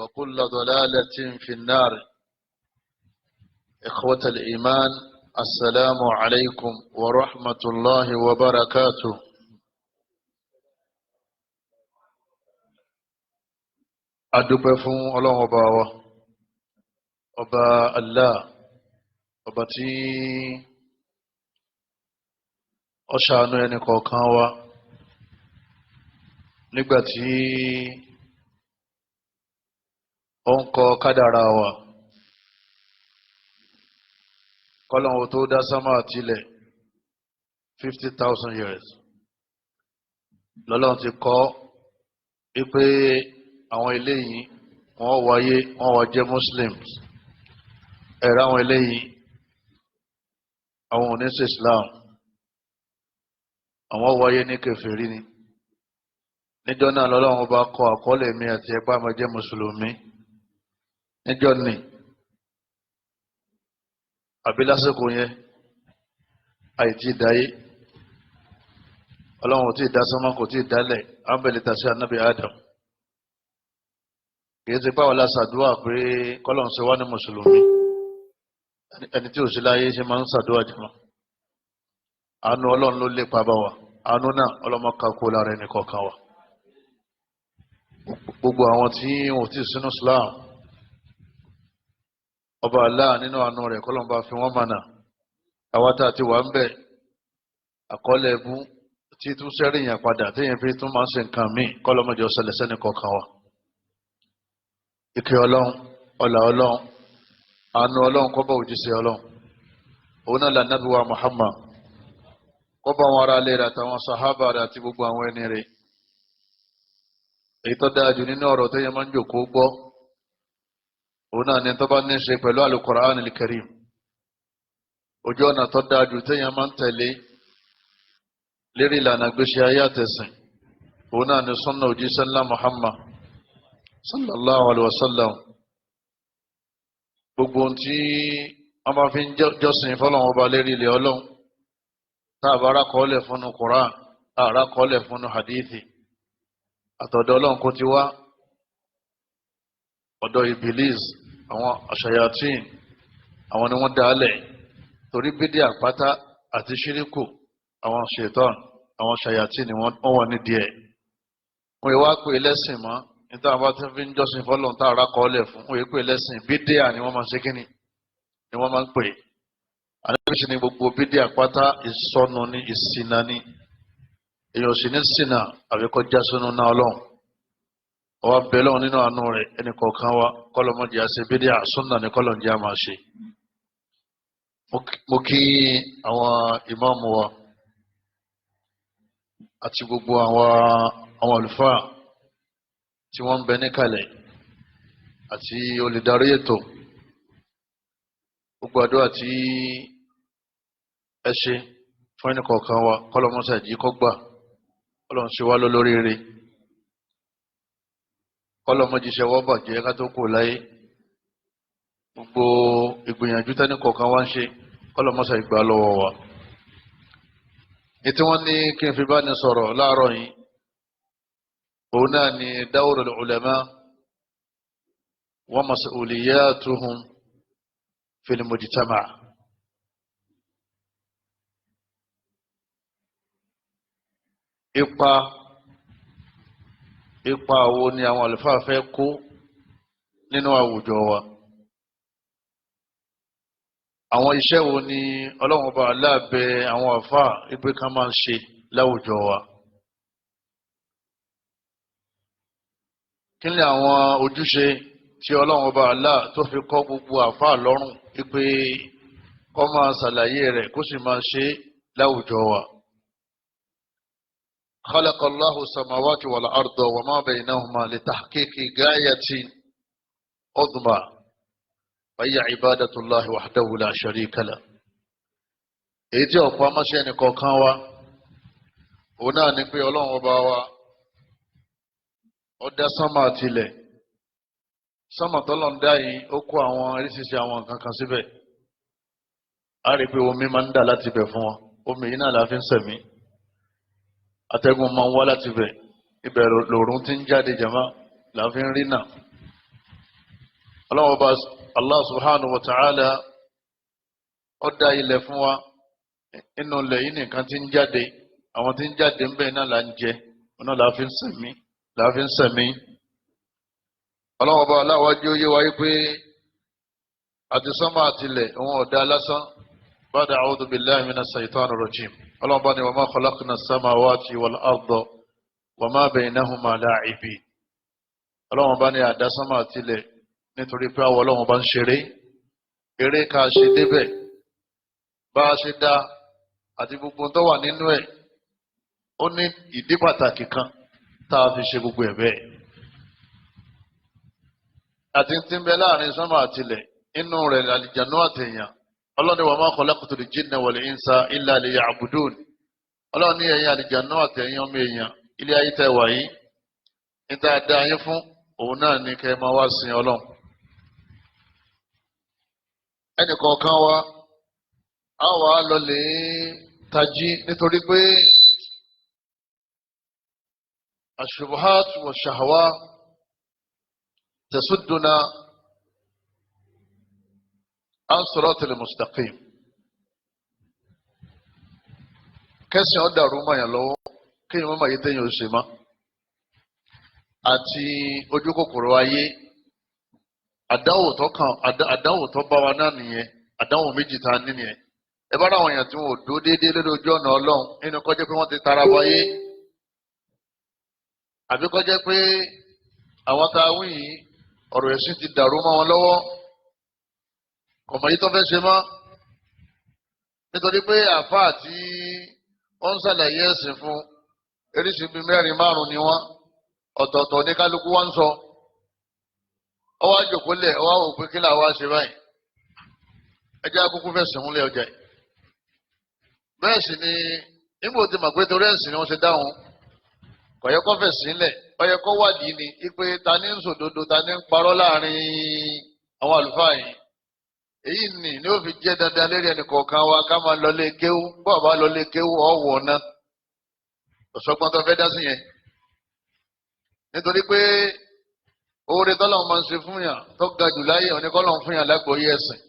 وكل ضلالة في النار. إخوة الإيمان، السلام عليكم ورحمة الله وبركاته. adúpẹ́ fún Ọlọ́run ọba wa, ọba Allah, ọba tí ó ṣàánú ẹni kọ̀ọ̀kan wa nígbàtí ó ń kọ kádàrá wa. kọ́lọ́run tó dá sánmà àtilẹ̀ 50,000 years lọ́lọ́run ti kọ wípé àwọn eléyìí wọ́n wáyé, wọ́n wá jẹ́ Muslims. ẹ̀rọ àwọn eléyìí àwọn oníṣẹ́ Islam, àwọn wáyé ní kèfèrí ni. níjọ́ náà lọ́lọ́run bá kọ àkọọ́lẹ̀ mi àti ẹgbẹ́ àmọ́ jẹ́ mùsùlùmí níjọ́ ni àbí lásìkò yẹn àìtí ìdáyé. Ọlọ́run ò tí ì dá sánmọ̀, kò tí ì dálẹ̀, ábẹ̀lẹ̀ tàṣí ànábì Adam. kìí ṣe báwo la ṣàdúrà pé kọ́lọ́run ṣe wá ní mùsùlùmí. ẹni tí ò sí láyé ṣe máa ń ṣàdúrà jùlọ. àánú Ọlọ́run ló lépa bá wa, àánú náà ọlọ́mọ kakó lára ẹni kọ̀ọ̀kan wa. gbogbo àwọn tí wọn ò tí ì sínú Islam, ọba Allah nínú àánú rẹ̀ kọ́lọ́run bá fi wọ́n mọ̀nà. àwa tá a ti wà ń bẹ̀ àkọọ́lẹ̀ ẹbú tí tún sẹ́rìyàn padà téèyàn fi tún máa ń ṣe nǹkan míì kọ́lọ́mọdé ọ̀sẹ̀lẹ̀ sẹ́ni kọ̀ọ̀kan wa. ìkẹ́ Ọlọ́run, ọlá Ọlọ́run, àánú Ọlọ́run kó bá òjíṣẹ́ Ọlọ́run, òun náà lànàbí wa Muhammad, kó bá wọn ará ilé rẹ̀ àtàwọn sàhábà rẹ̀ àti gbogbo àwọn ẹni rẹ̀. èyí tó dáa jù nínú ọ̀rọ̀ téèyàn máa ń jòkó gbọ́ òun náà ni tó bá ní í ṣe pẹ̀lú Al-Qur'an Al-Karim. ojú ọ̀nà tó dáa jù téèyàn máa ń tẹ̀lé lérí ìlànà gbèsè ayé àtẹ̀sìn òun náà ni sunna òjíṣẹ́ ńlá Muhammad sallallahu alaihi wasallam. gbogbo ohun tí wọ́n bá fi ń jọ́sìn fọ́lọ́run ọba lérí ilẹ̀ Ọlọ́run tá a bá rákọọ́lẹ̀ fúnnu Qur'an, tá a rákọọ́lẹ̀ fúnnu hadithi, àtọ̀dọ̀ Ọlọ́run kò ti wá. ọ̀dọ̀ Ibilis, àwọn aṣayatin, àwọn ni wọ́n dálẹ̀. torí bídí àpáta àti ṣíríkù, àwọn ṣètọ́n, àwọn ṣayatin ni wọ́n wà nídìí ẹ̀. wọ́n yẹ wá pé lẹ́sìn mọ́ níta bá ti fi ń jọ́sìn fọ́lọ́run tá a rákọọ́lẹ̀ fún, wọ́n yẹ pé lẹ́sìn bídíà ni wọ́n máa ń ṣe kíni ni wọ́n máa ń pè. àdébísí ni gbogbo bídí àpáta ìsọnù ni, ìṣìnà ni. èèyàn sì ní ṣìnà àbíkọ́ já sínú náà Ọlọ́run. ọwọ́ bẹ́ẹ̀ lọ́wọ́ nínú àánú rẹ̀ ẹnì kọ̀ọ̀kan wa kọ́lọ́mọdé àṣẹ bídí àsúnà ní kọ́lọ́njẹ́ àmà ṣe. mo kí àwọn ìmáàmù wa àti gbogbo àwọn àlùfáà tí wọ́n ń bẹ níkàlẹ̀ àti olùdarí ètò. gbogbo àdúrà tí ẹ ṣe fún ẹnì kọ̀ọ̀kan wa kọ́lọ́mọṣẹ́ jí kọ́gbà, Ọlọ́run ṣe wá lólóríire, kọ́lọ́mọjíṣẹ́ wọ́n bàjẹ́ ká tó kù láyé. gbogbo ìgbìyànjú tẹ́nì kọ̀ọ̀kan wá ń ṣe kọ́lọ́mọṣẹ́ ìgbà lọ́wọ́ wa. ètí wọ́n ní kí n fi bá ní sọ̀rọ̀ láàárọ̀ yìí òun náà ni dawrul ulama wa mas'uliyatuhum fil mujtama'. ipa wo ni àwọn àlùfáà fẹ́ kó nínú àwùjọ wa? àwọn iṣẹ́ wo ni Ọlọ́run ọba aláàbẹ̀ àwọn àfáà ipe kan máa ń ṣe láwùjọ wa? kí ni àwọn ojúṣe tí Ọlọ́run ọba Allah tó fi kọ́ gbogbo àfáà lọ́rùn ipe kó máa ṣàlàyé rẹ̀ kó sì máa ṣe láwùjọ wa? خلق الله السماوات والأرض وما بينهما لتحقيق غاية عظمى وهي عبادة الله وحده لا شريك له. èyí tí ọ̀pọ̀ amáṣẹ́ ẹnìkọ̀ọ̀kan wa òun náà ni pé Ọlọ́run ọba wa ó dá sánmà àtilẹ̀. sánmà tọ́lọ̀ ń dá yìí ó kó àwọn oríṣiríṣi àwọn nǹkan kan síbẹ̀. a rí i pé omi máa ń dà láti bẹ̀ fún wọn, omi yìí náà la fi ń sẹ̀mí. atẹ́gùn máa ń wá láti bẹ̀, ibẹ̀ lòrùn ti ń jáde jàmá la fi ń rí náà. ọlọ́wọ́ bá Allah subhanahu wa ta'ala ó dá ilẹ̀ fún wa inú ilẹ̀ yìí nìkan tí ń jáde àwọn tí ń jáde ń bẹ̀ náà là ń jẹ ọ̀nà là fi ń sẹ̀mí ọlọ́wọ́ bá aláwájú yé wáyé pé àti sánmà àtìlẹ̀ òun ọ̀dá lásán ba'da a'udhu billahi minash shaitanir rajim ọlọ́wọ́ bá ní wa ma khalaqna as-samawati wal arda wa ma baynahuma la'ibin ọlọ́wọ́ bá ní àdá sánmà àtìlẹ̀ nítorí pé àwọn ọlọ́wọ́ bá ń ṣeré eré ká ṣe débẹ̀ bá a ṣe dá àti gbogbo tó wà nínú ẹ̀ ó ní ìdí pàtàkì kan tá a fi ṣe gbogbo ẹ̀ bẹ́ẹ̀ àti tí ń bẹ láàrin sánmà àtìlẹ̀ inú rẹ̀ àlìjànú àtẹ̀yàn ọlọ́ni wa ma khalaqtul jinna wal insa illa liya'budun ọlọ́ni ẹ̀yin àlìjànú àtẹ̀yàn ọmọ èèyàn ilé ayé tẹ́ wà yìí níta dá yín fún òun náà ní kẹ́ máa wá sin ọlọ́run ẹnì kọ̀ọ̀kan wa a wà lọlẹ̀ tají nítorí pé ash-shubuhat wa shahwa تسدنا عن صراط المستقيم kẹsàn án dàrú mọ́ yàn lọ́wọ́ kí ni wọ́n máa yẹ tẹ́yìn oṣù mọ́ àti ojú kòkòrò ayé àdáwò tó bá wa náà nìyẹn àdáwò méjì tá a ní nìyẹn ẹ bá ráwọn èèyàn tí wọn ò dúró déédéé lórí ojú ọ̀nà ọlọ́run nínú kọjá pé wọ́n ti tara wáyé àbí kọjá pé àwọn tá a wí yìí ọ̀rọ̀ ẹ̀sìn ti dàrú mọ́ wọn lọ́wọ́ kọ̀mọ̀ yìí tó fẹ́ ṣe mọ́ nítorí pé àfáà tí wọ́n ń ṣàlàyé ẹ̀sìn fún eréṣin bíi mẹ́rin márùn-ún ni wọ́n ọ̀tọ̀ọ̀tọ̀ ní kálukú wá ń sọ ọwọ́ àjòkólẹ̀ ọwọ́ àwò pé kí làwọn ṣe báyìí ẹjẹ́ akúkú fẹ̀sìn múlẹ̀ ọjà yìí bẹ́ẹ̀ sì ni nígbà tí màgbé torí ẹ̀sìn ni wọ́n ṣe dáhùn kọ̀yẹ́ kọ́ fẹ̀sìn lẹ̀ ọyẹ kọ́ wádìí ni ipe ta ní ń sòdodo ta ní ń parọ́ láàrin àwọn àlùfáà yìí èyí ni ó fi jẹ́ dandan lérí ẹnì kọ̀ọ̀kan wa ká máa lọlé kéwú bọ́ọ̀ bá lọlé kéwú ọ̀wọ̀ ọ̀nà ọ̀sọ́gbọ́n tó fẹ́ dá sí yẹn nítorí pé oore tọ́lọ́run máa ń ṣe fún yàn tó ga jù láyé òní kọ́lọ́run fún yàn lágbóyè ẹ̀sìn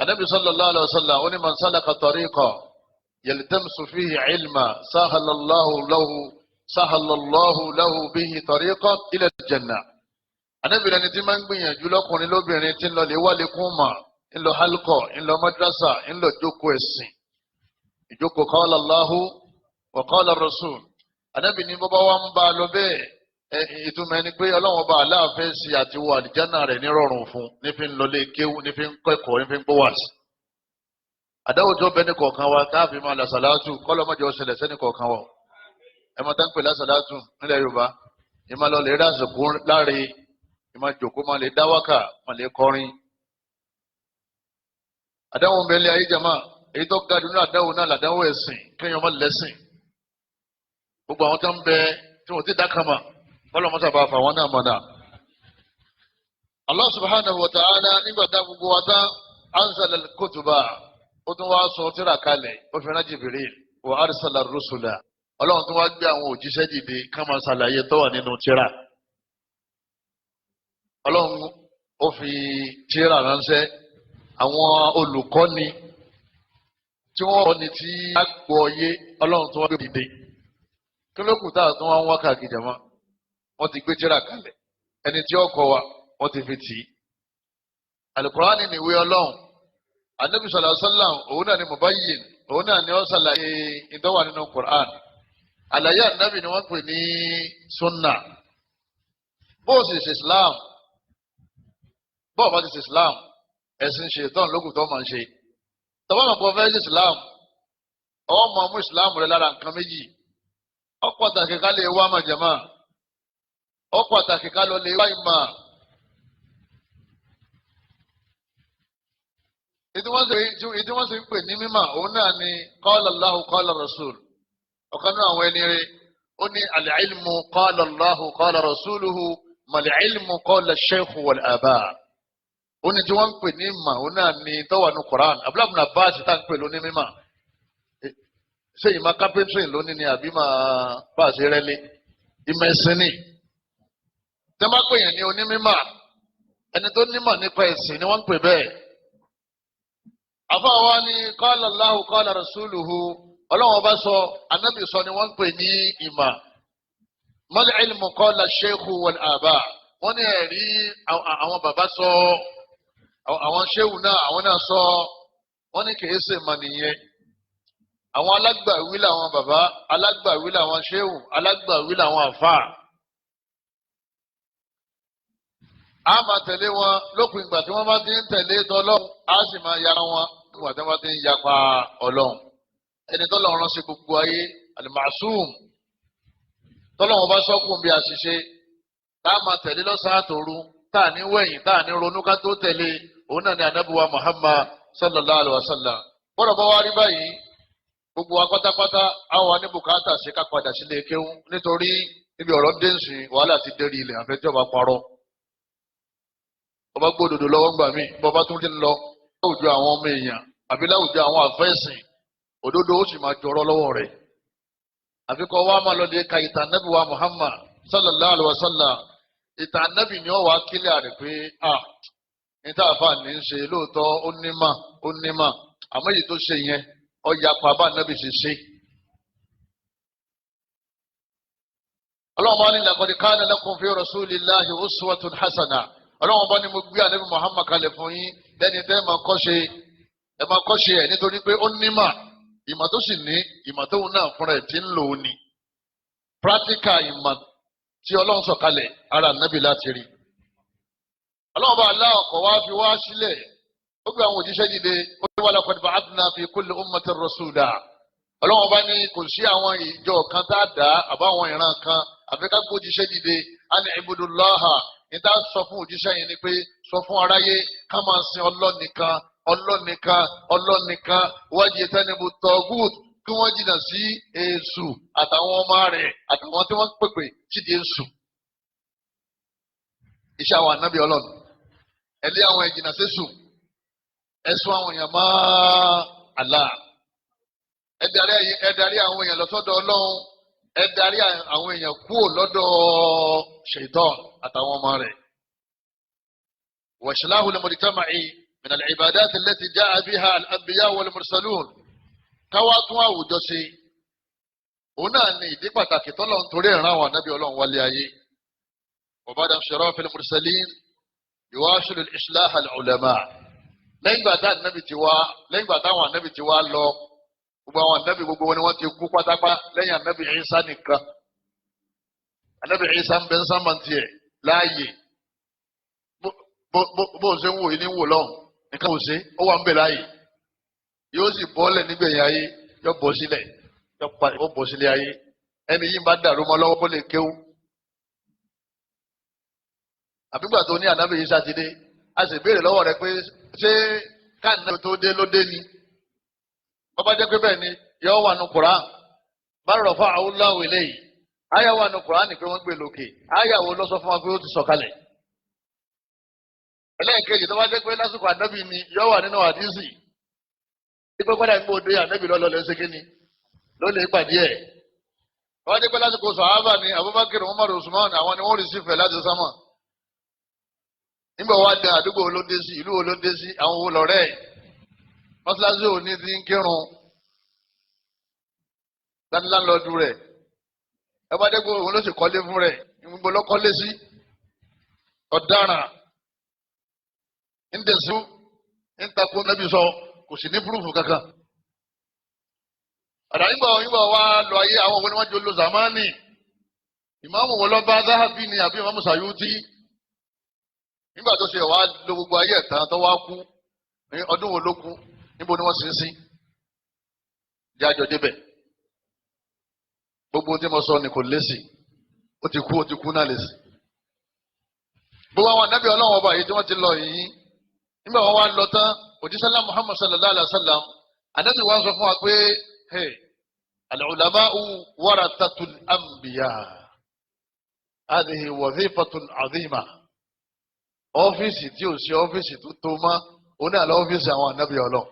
Ànábì sallallahu alaihi wasallam ó ní man salaka tariqa yaltamisu fihi ilma sahalallahu lahu bihi tariqa ila al-jannah Ànábì ẹni tí máa ń gbìyànjú lọ́kùnrin lóbìnrin tí ń lọ lè wálé kún mà ń lọ halqa ń lọ madrasa ń lọ jókòó ẹ̀sìn ìjókòó qala Allahu wa qala ar-rasul Ànábì ní bọ́bá wa ń bá a lọ bẹ́ẹ̀ ìtumọ̀ ẹni pé ọlọ́run ọba aláàfẹ́ sí àti wọ àlìjánà rẹ̀ nírọ̀rùn fún nífi ń lọlé kéwú nífi ń kẹ́kọ̀ọ́ nífi ń gbówàsí. àdáwòjọ bẹni kọ̀ọ̀kan wa káàfin máa làṣàlátù kọ́lọ́mọ́jọ ṣẹlẹ̀ sẹ́ni kọ̀ọ̀kan wa. ẹ máa tán pè làṣàlátù nílẹ̀ yorùbá ìmọ̀ lọ lè rásìkò láre ìmọ̀ jòkó máa lè dáwákà máa lè kọrin. àdáwò bẹ́lẹ̀ ayé jama èyí tó ga dùnú àdáwò náà làdáwò ẹ̀sìn kéèyàn má lẹ́sìn. gbogbo àwọn tó ń bẹ tí wọ́n ti dákàmà kọ́lọ̀ mọ́sá bá fà wọ́n náà mọ̀nà. Allah subhanahu wa ta'ala nígbà tá gbogbo wa tán anzala al-kutuba ó tún wá sọ tírà kalẹ̀ ó fi rán Jibril wa arsala ar-rusula ọlọ́run tún wá gbé àwọn òjíṣẹ́ dìde ká máa ṣàlàyé tó wà nínú tírà. ọlọ́run ó fi tírà ránṣẹ́ àwọn olùkọ́ni tí wọ́n kọ́ni tí a gbọ́ yé ọlọ́run tún wá gbé dìde kí ló kù tá a tún wá ń wá káàkiri jàmá wọ́n ti gbé tírà kalẹ̀ ẹni tí ó kọ́ wa wọ́n ti fi tì í. alukurani ni ìwé ọlọ́run anabi sallallahu alaihi wasallam òun náà ni mubayyin òun náà ni ó ṣàlàyé ìdánwà nínú quran àlàyé anabi ni wọ́n pè ní sunna bóòsì ṣe islam bóò bá ti ṣe islam ẹ̀sìn ṣètọ́n lókùn tó máa ń ṣe tọ́wọ́n mọ̀ pọ̀ fẹ́ ṣe islam ọwọ́ mọ̀ mú islam rẹ lára nǹkan méjì ó pàtàkì ká lè wá màjàmá ó pàtàkì ká lọ lè wá ìmọ̀. ìdí wọ́n sì ń pè ní mímọ̀ òun náà ni qala Allahu qala rasul ọ̀kan náà àwọn ẹni rẹ̀ ó ní al-ilmu qala Allahu qala rasuluhu mal-ilmu qala ash-shaykh wal-aba. ó ní tí wọ́n ń pè ní ìmọ̀ òun náà ni tọ́wà ní Quran Abdullahi ibn Abbas tá ń pè lóní mímọ̀ ṣé ìmọ̀ carpentry lóní ni àbí máa bá a ṣe rẹ́lé ìmọ̀ ẹ̀sìn ni tẹ́lá pè yẹn ní onímọ̀ ẹni tó nímọ̀ nípa ẹ̀sìn ni wọ́n ń pè bẹ́ẹ̀. àfáwa ni qala Allahu qala rasuluhu ọlọ́wọ́n bá sọ anábì sọ ni wọ́n ń pè ní ìmọ̀. mal ilmu qala sheikhu wal aba wọ́n ní ẹ̀rí àwọn bàbá sọ àwọn ṣéwù náà àwọn náà sọ wọ́n ní kìí ṣe mọ̀ nìyẹn. àwọn alágbàwí làwọn bàbá alágbàwí làwọn ṣéwù alágbàwí làwọn àfáà. a máa tẹ̀lé wọn lópin ìgbà tí wọ́n bá ti ń tẹ̀lé tọ́lọ́hún a sì máa yára wọn nígbà tí wọ́n bá ti ń yapa ọlọ́hun. ẹni tọ́lọ́hún rán sí gbogbo ayé al-ma'sum tọ́lọ́hún bá sọ́kùn bí àṣìṣe tá a máa tẹ̀lé lọ́sàn-án àtòru tá a ní wẹ̀yìn tá a ní ronú ká tó tẹ̀lé òun náà ni ànábì wa Muhammad sallallahu alayhi wa sallam. bọ́dọ̀ bá wá rí báyìí gbogbo wa pátápátá àwọn ní bùkátà ṣe ká padà sílé kéwú nítorí ibi ọ̀rọ̀ dẹ́nsì wàhálà ti dérí ilẹ̀ àfẹ́jọba parọ́. ọba gbódòdó lọ́wọ́ gbà mí bọ́ba tún ti ń lọ láwùjọ àwọn ọmọ èèyàn àbí láwùjọ àwọn àfẹ́sìn òdodo ó sì máa jọrọ lọ́wọ́ rẹ̀. àfikọ́ wa máa lọ de ka ìtàn ànábì wa Muhammad sallallahu alayhi wa sallam ìtàn ànábì ni ó wà kílẹ̀ rẹ̀ pé níta àfa ní í ṣe lóòótọ́ ó nímà àmọ́ èyí tó ṣe yẹn ó yapa bá ànábì ṣe ṣe. ọlọ́run bá ní laqad kana lakum fi rasulillahi uswatun hasana ọlọ́run bá ní mo gbé ànábì Muhammad kalẹ̀ fún yín lẹ́ni tẹ́ ẹ máa kọ́ṣe ẹ̀ nítorí pé ó nímà ìmọ̀ tó sì ní ìmọ̀ tóun náà fúnra ẹ̀ ti ń lò ó ní practical ìmọ̀ tí ọlọ́run sọ̀kalẹ̀ ara ànábì láti rí. ọlọ́run bá aláwọ̀ kọ̀ wá fi wá sílẹ̀ ó gbé àwọn òjíṣẹ́ dìde ó ní wa laqad ba'athna fi kulli ummatin rasula ọlọ́run bá ní kò sí àwọn ìjọ kan tá a dá àbáwọn ìran kan àfikà gbé òjíṣẹ́ dìde an ibudullaha ní tá a sọ fún òjíṣẹ́ yẹn ni pé sọ fún aráyé ká máa sin ọlọ́nìkan wajtanibu taghut kí wọ́n jìnnà sí èṣù àtàwọn ọmọ rẹ̀ àtàwọn tí wọ́n pèpè sídìí èṣù. iṣẹ́ àwọn ànábì ọlọ́run ẹ̀lẹ́ àwọn ìjìnnà sẹ́sù ẹ̀sùn àwọn èèyàn máa Allah ẹ̀darí àwọn èèyàn lọ́sọ́dọ̀ ọlọ́run ẹ̀darí àwọn èèyàn kúrò lọ́dọ̀ ṣaitan àtàwọn ọmọ rẹ̀. wa islahu al-mujtama'i min al-ibadat allati ja'a biha al-anbiya wal-mursalun káwá tún àwùjọ ṣe òun náà ní ìdí pàtàkì tọ́lọ̀ ń torí ìran àwọn ànábì ọlọ́run wálé ayé. wa ba'da inshirafi al-mursalin yuwasilu al-islah al-ulama lẹ́yìn ìgbà táwọn ànábì ti wá lọ gbogbo àwọn ànábì gbogbo wọn ni wọ́n ti kú pátápá lẹ́yìn ànábì Ìsá nìkan. ànábì Ìsá ń bẹ ń sábà tiẹ̀ láàyè bó ṣe ń wò yìí ní wò lọ́hùn nìkan ò ṣe ó wà ń bẹ láàyè yóò sì bọ́lẹ̀ nígbẹ̀yìn ayé yóò bọ́ sílẹ̀ ayé ẹni yìí bá dàrú mọ́ lọ́wọ́ bó lè kéwú. àbígbà tó ní ànábì Ìsá ti dé a sì béèrè lọ́wọ́ rẹ̀ pé ṣé káàní tó dé ló dé ni bọ́bá jẹ́ pé bẹ́ẹ̀ ni yóò wà nù Kùránì bá rọ̀ fún àwọn láwọ̀ eléyìí àyà wà nù Kùránì pé wọ́n gbé lókè àyà wo ló sọ fún wa pé ó ti sọ̀kalẹ̀. ẹlẹ́ẹ̀kejì tó bá jẹ́ pé lásìkò ànábì ni yóò wà nínú àdísì ìpé padà ń gbòde ànábì lọ́lọ́ lẹ́sẹ̀ kínní ló lè pàdé ẹ̀. tó bá jẹ́ pé lásìkò sàhábà ni Abubakar Umar Usman àwọn ni wọ́n rí sífẹ̀ láti sámà. nígbà wá dé àdúgbò olóde sí ìlú olóde sí àwọn owó lọ́rẹ́ ẹ̀ mọ́sálásí òní ti ń kírun láńlọ́ọ̀dù rẹ̀ ẹ bá dé pé òun ló sì kọ́lé fún rẹ̀ gbogbo ló kọ́lé sí ọ̀daràn ń tẹ̀sí ń takò nẹ́bí sọ kò sì ní púrúfù kankan. àdá nígbà wá lọ ayé àwọn òwe ni wọ́n jọ lo zamani ìmáàmù wọn lọ bá Zahabi ni àbí ìmáàmù Sayuti nígbà tó ṣe wá lo gbogbo ayé ẹ̀tàn tó wá kú ní ọdún wo ló kú níbo ni wọ́n sin sí jájọ débẹ̀ gbogbo tí mo sọ ni kò lésì ó ti kú náà lésì. gbogbo àwọn ànábì ọlọ́run ọba yìí tí wọ́n ti lọ yìí nígbà wọn wá lọ tán òjísàlá Muhammad sallallahu alayhi wa sallam ànábì wọn sọ fún wa pé al-ulama'u warathatul anbiya hadhihi wazifatun azima ọ́fíìsì tí ò sí ọ́fíìsì tó tó mọ́ òun náà lọ ọ́fíìsì àwọn ànábì ọlọ́run.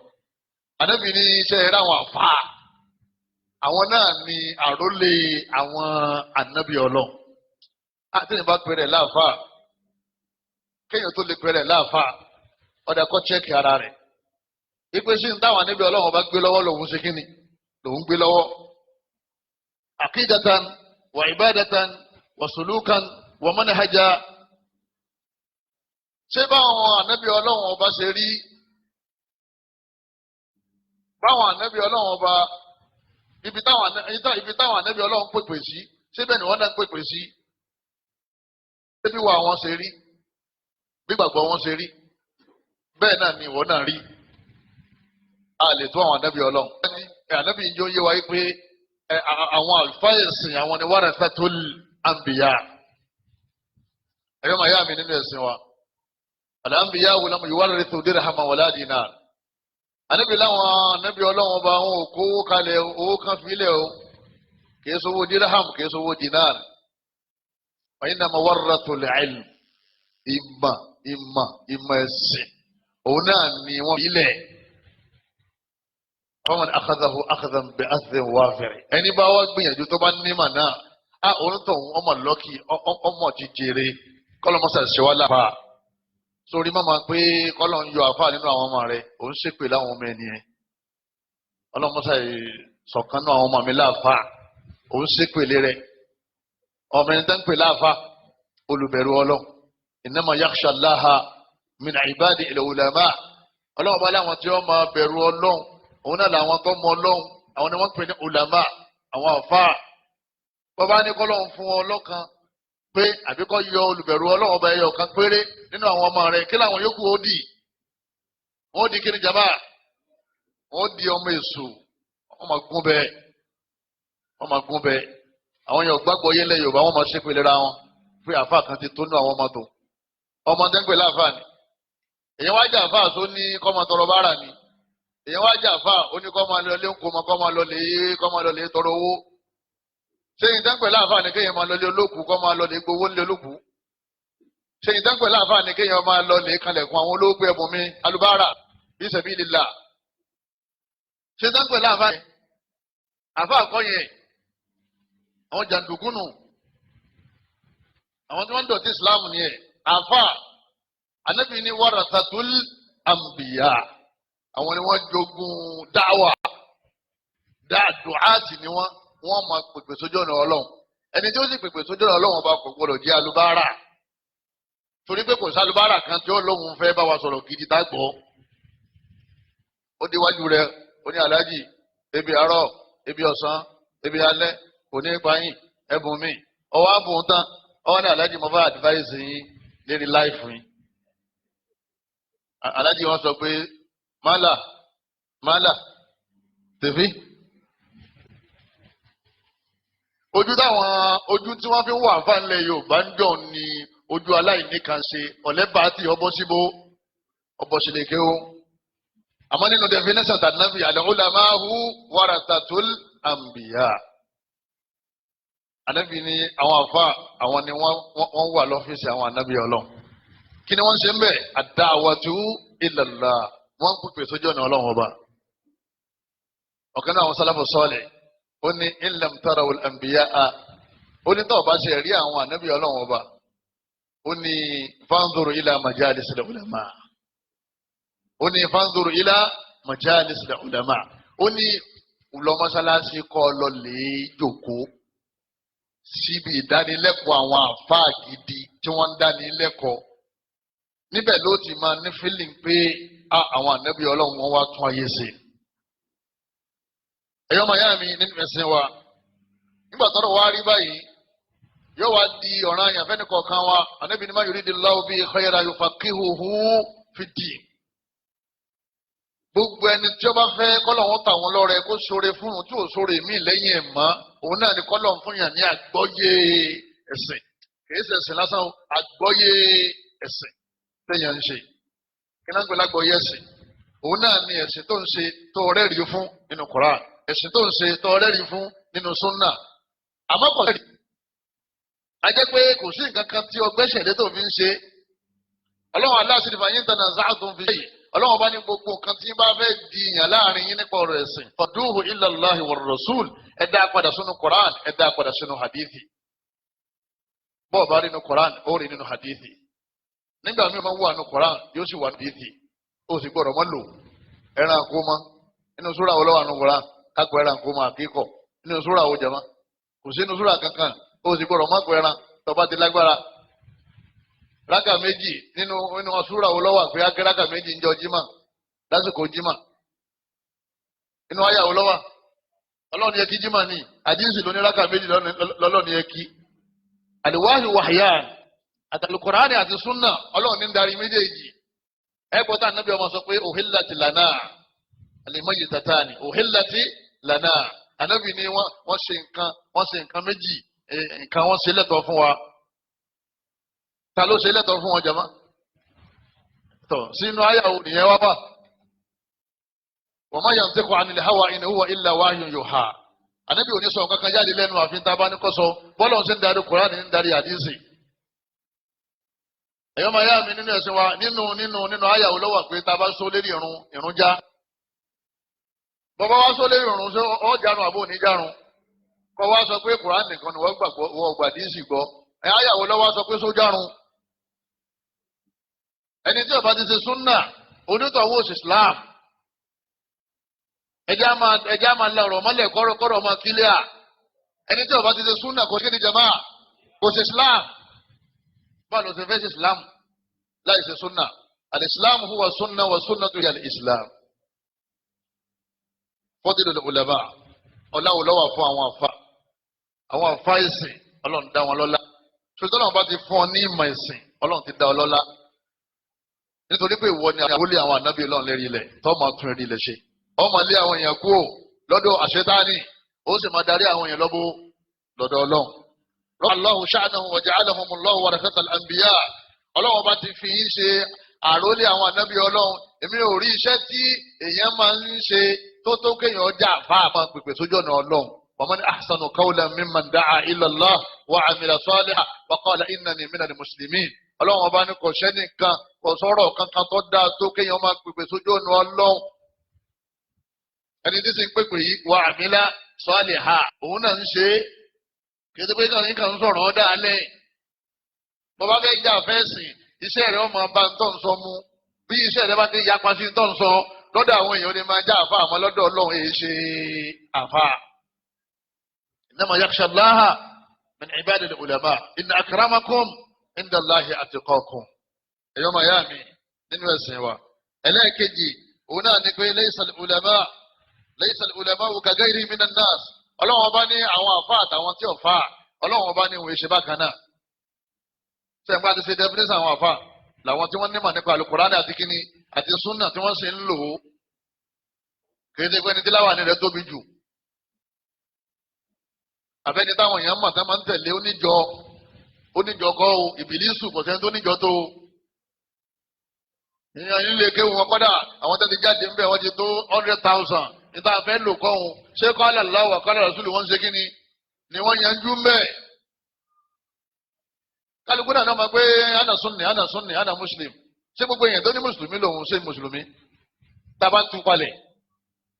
ànábì ní iṣẹ́ eré àwọn àfà àwọn náà ní àrólé àwọn ànábì ọlọ́run. àtẹ̀yìn bá pèrè láàfà kéèyàn tó lè pẹ̀rẹ̀ láàfà ọ̀dà kọ́ chẹ́kì ara rẹ̀ ipe sí ní táwọn ànábì ọlọ́run bá gbé lọ́wọ́ lòun ṣe kíni lòun gbé lọ́wọ́ aqidatan wa ibadatan wa sulukan wa manhaja ṣé báwọn ànábì ọlọ́run ọba ṣe rí báwọn ànábì ọlọ́run ọba ibi táwọn ànábì ọlọ́run pèpè sí síbẹ̀ ni wọ́n náà pèpè sí bí wà wọn ṣe rí bí gbàgbọ́ wọn ṣe rí bẹ́ẹ̀ náà ni ìwọ náà rí a lè tó àwọn ànábì ọlọ́run ànábì yìí yóò yé wa pé àwọn àlùfáà ẹ̀sìn àwọn ni warathatul anbiya ẹ̀yọ́ màá yá mi nínú ẹ̀sìn wa al-anbiya lam yuwarrithu dirhaman wala dinar ànábì láwọn ànábì ọlọ́run ọba àwọn òkú kalẹ̀ owó kan fílẹ̀ o kìí sowó dirham kìí sowó dinar wa innama warrathul ilm ìmọ̀ ẹ̀sìn òun náà ni wọ́n fílẹ̀ faman akhadhahu akhadhan bi'athrin wafir ẹni bá wá gbìyànjú tó bá ní mà náà onítọ̀hún ọmọ lọ́kì ọmọ ti jèrè kọ́lọ́mọ́sà ṣe wá lápá sórí mọ́mọ́ pé kọ́lọ́ ń yọ àfà nínú àwọn ọmọ rẹ̀ òun ṣépè láwọn ọmọ ẹni ẹ̀ ọlọ́mọ́sà sọ̀kan náà àwọn ọmọ mi láàfà òun ṣépè lé rẹ̀ ọmọ ẹni tó ń pè láàfà olùbẹ̀rù ọlọ́run innama yakhsha Allaha min ibadi al-ulama ọlọ́run bá láwọn tí wọ́n máa bẹ̀rù ọlọ́run òun náà làwọn tó mọ ọlọ́run àwọn ni wọ́n pè ní ulama àwọn àfà bọ́bá ní kọ́lọ́run fún ọ lọ́kan pé àbíkọ́ yọ olùbẹ̀rù ọlọ́run ọba ẹyọ kan péré nínú àwọn ọmọ rẹ̀ kí làwọn yòókù ó dì wọ́n di kí ni jàmbá wọ́n di ọmọ èṣù wọ́n máa gún bẹ́ẹ̀ àwọn yóò gbàgbọ́ yẹlẹ̀ yorùbá wọ́n máa ṣépè lera wọn pé àáfà kan ti tó nínú àwọn ọmọ tó ọmọ tẹ́ńpẹ̀ láàfà ni èyàn wá jà àáfà tó ní kọ́ máa tọrọ báárà ni èyàn wá jà àáfà ó ní kọ́ máa lọ lé ńkọ́ kọ́ máa lọ lé tọrọ owó ṣé ìtẹ́ńpẹ̀ láàfà ni kéèyàn máa lọ lé olókùú kọ́ máa lọ lé gbowó ńlé olókùú ṣé ìtẹ́ńpẹ̀ láàfà ni kéèyàn máa lọ lé kalẹ̀kùn àwọn olóògbé ẹ̀bùn mi alubára bí sabilillah ṣé ìtẹ́ńpẹ̀ láàfà ni àáfà àkọ́yẹ àwọn jàǹdùkúnù àwọn tí wọ́n ń dọ̀tí islam ni ẹ̀ àáfà anábì ní warathatul anbiya àwọn ni wọ́n jogún dáwà du'ati ni wọ́n máa pèpè sójú ọ̀nà ọlọ́run ẹni tí ó sì pèpè sójú ọ̀nà ọlọ́run ọba kò gbọdọ̀ jẹ́ alubára torí pé kò sí alubára kan tí ó lóun fẹ́ bá wa sọ̀rọ̀ gidi tá gbọ́ ó déwájú rẹ̀ ó ní aláàjì ebi àárọ̀ ebi ọ̀sán ebi alẹ́ kò ní ipa yín ẹ̀bùn mi ọwọ́ àbùn tán ọwọ́ ní aláàjì mo bá advice yín lérí life yín aláàjì wọn sọ pé mala tèfí ojú tí wọ́n fi ń wà fáńlẹ̀ Yorùbá ń jọ ní ojú aláìní kan ṣe ọ̀lẹ́bà tí ọbọ̀ síbó ọbọ̀ sílẹ̀kẹ́ o àmọ́ nínú definition tànàbí al-ulama'u warathatul anbiya ànábì ní àwọn àfa àwọn ni wọ́n wà lọ́fíìsì àwọn ànábì Ọlọ́run kí ni wọ́n ṣe ń bẹ̀ ad-da'watu ila Allah wọ́n ń pèpè sójú ọ̀nà Ọlọ́run ọba ọ̀kan náà àwọn sálàfù sọ́ọ̀lẹ̀ ó ní in lam taraw al-anbiya'a ó ní tọ́ọ̀ bá ṣe rí àwọn ànábì Ọlọ́run ọba ó ní fanzuru ila majalis al-ulama ó ní fanzuru ila majalis al-ulama ó ní ulọ́mọsálásí kọ́ lọ lè jókòó síbi ìdánilẹ́kọ̀ọ́ àwọn àfáà gidi tí wọ́n ń dánilẹ́kọ̀ọ́ níbẹ̀ ló ti máa ní feeling pé àwọn ànábì Ọlọ́run wọn wá tún ayé ṣe. ẹ̀yọ́ màyá mi nínú ẹ̀sìn wa nígbà tọ́rọ̀ wá rí báyìí yóò wá di ọ̀ràn àyàn fẹ́ni kọ̀ọ̀kan wa ànábì ní ma yuridillahu bihi khayran yufaqihuhu fid-din. gbogbo ẹni tí ó bá fẹ́ kọ́lọ̀ wọn tà wọn lọ́rẹ kó ṣoore fún un tí ò ṣoore mí lẹ́yìn ẹ̀ mọ́ òun náà ni kọ́lọ̀ fún yàn ní àgbọ́yé ẹ̀sìn kìí ṣe ẹ̀sìn lásán àgbọ́yé ẹ̀sìn téèyàn ń ṣe kí náà ń gbé lágbọ́yé ẹ̀sìn òun náà ni ẹ̀sìn tó ń ṣe tó rẹ́rìí fún nínú Kùránì ẹ̀sìn tó ń ṣe tó rẹ́rìí fún nínú súnnà àmọ́ kò rẹ́rìí a jẹ́ pé kò sí nǹkan kan tí ọgbẹ́sẹ̀ lé tó fi ń ṣe ọlọ́run aláṣẹ ìfà yín tẹ̀nà záàtún fi ṣe ọlọ́run bá ní gbogbo nǹkan tí bá fẹ́ di ìyàn láàrin yín nípa ọ̀rọ̀ ẹ̀sìn fadúhù ilallahi war rasul ẹ dá padà sínú Quran ẹ dá padà sínú hadithi bọ́ọ̀ bá rí nínú Quran ó rí nínú hadithi nígbà míì máa ń wà ní Koran yóò sì wà ní ìdí ó sì gbọ́dọ̀ mọ́ lò ẹran kó mọ́ inú súrà wo lọ́wọ́ ní Koran kápẹ́ ẹran kó mọ́ àkíkọ̀ inú súrà wo jẹ̀mọ́ kò sí inú súrà kankan ó sì gbọ́dọ̀ mọ́ pẹ́ ẹran tó bá ti lágbára rákà méjì nínú súrà wo lọ́wọ́ àpé ákẹ́ rákà méjì ń jọ jímà lásìkò jímà inú àyà wo lọ́wọ́ ọlọ́run yẹ kí jímà ní àdínsì lóní rákà méjì lọ́lọ́run yẹ kí àdìwáhì wàhíyà àtàlùkùránì àti súnà ọlọ́run ní ń darí méjèèjì ẹgbọ́ta ànábì ọmọ sọ pé òhìlàtì lànà àlèmọ́yì tàtàní òhìlàtì lànà ànábì ni wọ́n ṣe nǹkan méjì nǹkan wọ́n ṣe lẹ́tọ̀ọ́ fún wa ta ló ṣe lẹ́tọ̀ọ́ fún wọn jama tọ̀ sínú ayáwó nìyẹn wá bá wa ma yantiqu anil hawa in huwa illa wahyun yuha ànábì ò ní sọ kankan jáde lẹ́nu àfi tá a bá ní kọ́ sọ bọ́lọ̀ ṣe ń darí kùránì ń darí àdínsì ẹ̀yọ́ máa yá mi nínú ẹ̀sìn wa nínú ayáwó lọ́wọ́ pé tá a bá sọ lérí ìrun já bọ́bá wá sọ lérí ìrun ṣé ọ́ jarun àbó ní jarun kọ́ wá sọ pé kùránì nìkan ni wọ́n gbà àdínsì gbọ́ ayáwó lọ́wọ́ sọ pé só jarun ẹni tí ó bá ti ṣe súnnà onítọ̀wọ́ òsì Islam ẹjá máa la ọ̀rọ̀ mọ́lẹ̀ kọ́rọ̀ máa kílíà ẹni tí ó bá ti ṣe súnnà kò sí ní jama kò sí Islam báwo ló ṣe fẹ́ sí Islam láì ṣe súnnà al-Islam huwa súnnà wa sunnatu hiya al-Islam fadilul ulama ọ̀làwọ̀ lọ́wọ́ fún àwọn àfa ìsìn ọlọ́run dá wọn lọ́lá ṣùgbọ́n ọlọ́run bá ti fún ọ ní ìmọ̀ ìsìn ọlọ́run ti dá ọ lọ́lá nítorí pé ìwọ ni àwọlé àwọn ànábì ọlọ́run lérí ilẹ̀ tó máa tún ẹni ilẹ̀ ṣe ọmọ ilé àwọn èèyàn kú lọ́dọ̀ àṣetáni ó sì máa darí àwọn èèyàn lọ́dọ̀ ọlọ́run Allahu sha'nahum wa ja'alahum Allahu warathatal anbiya ọlọ́run bá ti fi yín ṣe àrólé àwọn ànábì ọlọ́run èmi ò rí iṣẹ́ tí èèyàn máa ń ṣe tó kéèyàn ọjà àfáàmà pèpè sójú ọ̀nà ọlọ́run ومن أحسن قولا ممن دعا إلى الله وعمل صالحا وقال إنني من المسلمين ọlọ́run ọba ní kò sẹ́ni kan kò sọ̀rọ̀ kankan tó dáa tó kéèyàn máa pèpè sójú ọ̀nà ọlọ́run ẹni tí sì ń pèpè yìí wà àmìlá saliha òun náà ń ṣe é kéde pé náà nìkan ń sọ̀rọ̀ ọ́ dáa lẹ́yìn bọ́bá fẹ́ jà fẹ́sìn iṣẹ́ rẹ̀ ọmọ bá ń tọ́ ń sọ mú bí iṣẹ́ rẹ̀ bá ti yapa sí ń tọ́ ń sọ lọ́dọ̀ àwọn èèyàn ni máa já àfa àmọ́ lọ́dọ̀ ọlọ́run èyí ṣe àfa. إنما يخشى الله من عباد العلماء إن أكرمكم عند الله أتقاكم يوم يامي ننوى السنوى ẹlẹ́ẹ̀kejì òun náà ni pé ليس العلماء كغيره من الناس ọlọ́run ọba ní àwọn àfa àtàwọn tí ò fa ọlọ́run ọba ní ìwé ṣe bákan náà sẹ́yìnpá ti ṣe definition àwọn àfa làwọn tí wọ́n nímọ̀ nípa alukurani àti kíní àti sunna tí wọ́n sì ń lò ó kéde pé ní tíláwà ní rẹ̀ tóbi jù àbẹ́ni táwọn èèyàn mọ̀ tá máa ń tẹ̀lé oníjọ kọ́ o ìbílísù kò sẹ́ni tó níjọ tó o. ìyẹn nílé kéwù wọn kọ́dà àwọn tó ti jáde ń bẹ̀ wọ́n ti tó 100,000 níta fẹ́ lò kọ́ òun ṣé qala Allahu wa qala Rasulu wọ́n ń ṣe kí ni wọ́n yanjú ń bẹ̀. kálukú náà máa pé ana sunni ana muslim ṣé gbogbo èèyàn tó ní mùsùlùmí lòun ṣe mùsùlùmí tábà tú palẹ̀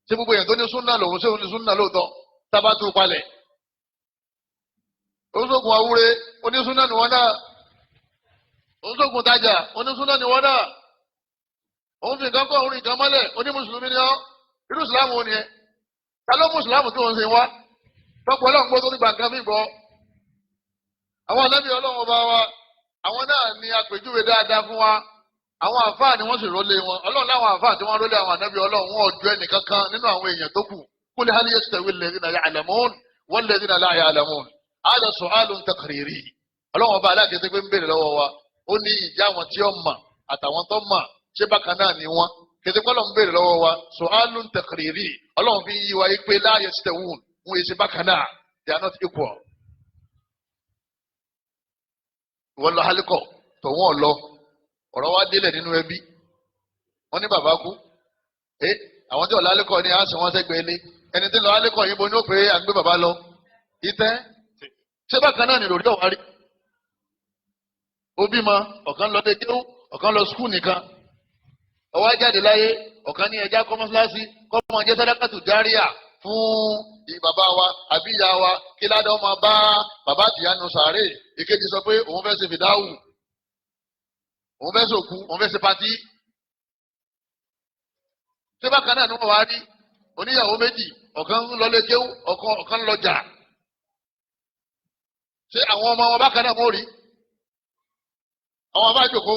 ṣé gbogbo èèyàn tó ní súnà lòun ṣe súnà lóòótọ́ tábà tú palẹ̀. oṣogun awúre onísúná ni wọn náà oṣogun tajà onísúná ni wọn náà òun fi nǹkan kọ́ orin nǹkan mọ́lẹ̀ onímùsùlùmí ni ọ́ irú ìsìlámù ò ní ẹ ta ló mùsùlùmí tí wọ́n ń ṣe wá tọ́pọ̀ ọlọ́run gbọ́ tó ní gbàǹkan mí gbọ́ àwọn ànábì ọlọ́run ọba wa àwọn náà ni àpèjúwe dáadáa fún wa àwọn àfáà ni wọ́n sì rólé wọn ọlọ́run láwọn àfáà tí wọ́n rólé àwọn ànábì ọlọ́run wọn ò ju ẹnìkankan nínú àwọn èèyàn tó kù qul hal yastawi alladhina ya'lamun walladhina la ya'lamun هذا سؤال تقريري ọlọ́run ọba aláàgẹ́sẹ́ pé ń bèrè lọ́wọ́ wa ó ní ìjà àwọn tí ó mọ̀ àtàwọn tó mọ̀ ṣé bákan náà ni wọ́n kẹ́sẹ́ pé ọlọ́run bèrè lọ́wọ́ wa سؤال تقريري ọlọ́run fi yí wa yí pé لا يستوون wọn èsì bákan náà they are not equal. ìwọ lọ hálíkọ̀ tó wọ́n lọ ọ̀rọ̀ wa délẹ̀ nínú ẹbí wọ́n ní bàbá kú àwọn tí ọ̀lá hálíkọ̀ ni a sì wọ́n sẹ́gbẹ̀ẹ́ lé ẹni tí lọ hálíkọ̀ yìí bo ní ó pé àgbé bàbá lọ ìtẹ́ ṣé bákan náà ni lórí ọ̀wá rí òbí ma ọ̀kan lọ dékéwú ọ̀kan lọ skul nìkan ọwọ́ jáde láyé ọ̀kan ní ẹja kọ́mọ́síláṣí kọ́mọ́ jẹ́ sàdákàtù járíà fún bàbá wa àbí ìyá wa kí ládàá ọmọ bá bàbá àtìyánu sàárè èkejì sọ pé òun fẹ́ ṣe fìdáhù òun fẹ́ sòkú òun fẹ́ ṣe patí ṣé bákan náà ni wọ́n wá rí oníyàwó méjì ọ̀kan lọlé kéwú ọ̀kan lọjà ṣé àwọn ọmọ wọn bákan náà wọ́n rí àwọn bá jòkó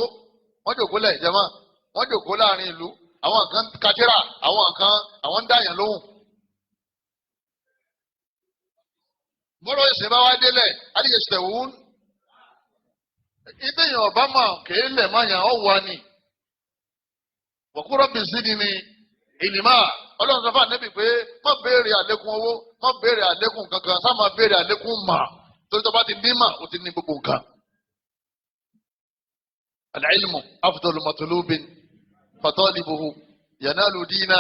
wọ́n jòkó lẹ̀ jẹ́mọ́ wọ́n jòkó láàrin ìlú àwọn kan kátírà àwọn kan àwọn ń dáyàn lóhùn. bọ́lá ìsìn bá wá délẹ̀ adìyẹsẹ̀ wù ú ìdíyàn ọ̀bá mà kéé lẹ̀ má yàn ọ́ wà ní. wọ́kúrọ́ bìsí ni ìlímà ọlọ́run sọ fún ànẹ́bì pé má béèrè àlékún owó má béèrè àlékún kankan sá má béèrè àlékún mà torí tó bá ti ní mà ó ti ní gbogbo nǹkan. al-ilmu afdalu matlubin fatalibuhu yanalu dina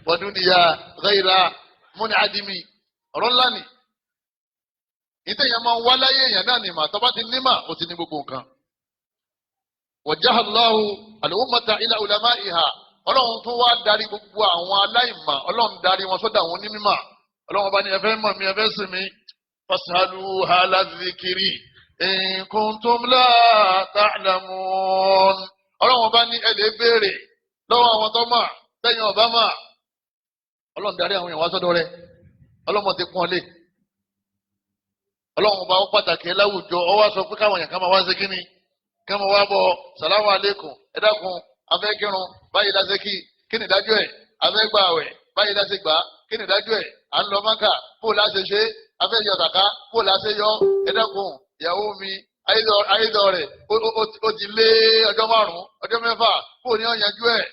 wa dunya ghayra mun'adimi ọ̀rọ̀ ńlá ni ìtẹ̀yàn máa ń wá láyé èèyàn náà ni mà tó bá ti ní mà ó ti ní gbogbo nǹkan. wajjaha Allahu al-ummata ila ulama'iha ọlọ́run tún wá darí gbogbo àwọn aláìmọ̀ ọlọ́run darí wọn sọ́dọ̀ àwọn onímọ̀ ọlọ́run bá ní ẹ fẹ́ mọ̀ mí ẹ fẹ́ sìn mí fasalu ala dhikri in kuntum la ta'lamun ọlọ́run bá ní ẹ lè béèrè lọ́wọ́ àwọn tó mọ̀ tẹ́yìn ọ̀bá mọ̀ ọlọ́run darí àwọn èèyàn wá sọ́dọ̀ rẹ̀ ọlọ́run ti pọ́n lé ọlọ́run bá ó pàtàkì láwùjọ ọwọ́ sọ pé káwọn èèyàn ká máa wá sí kíní ká máa wá bọ̀ sàlámù alaykum ẹ dákun afẹ́kírun báyìí dáṣe kí ni ìdájọ́ ẹ̀ afẹ́gbàwẹ̀ báyìí dáṣe gbà kí ni ìdájọ́ ẹ̀ à ń lọ Mákà bó láṣẹ ṣe afẹ́yọ kàkà bó láṣẹ yọ ẹ dákun ìyàwó mi ayédọ̀ rẹ̀ ó ti lé ọjọ́ 5 ọjọ́ 6 bó ní ọ̀yanjú ẹ̀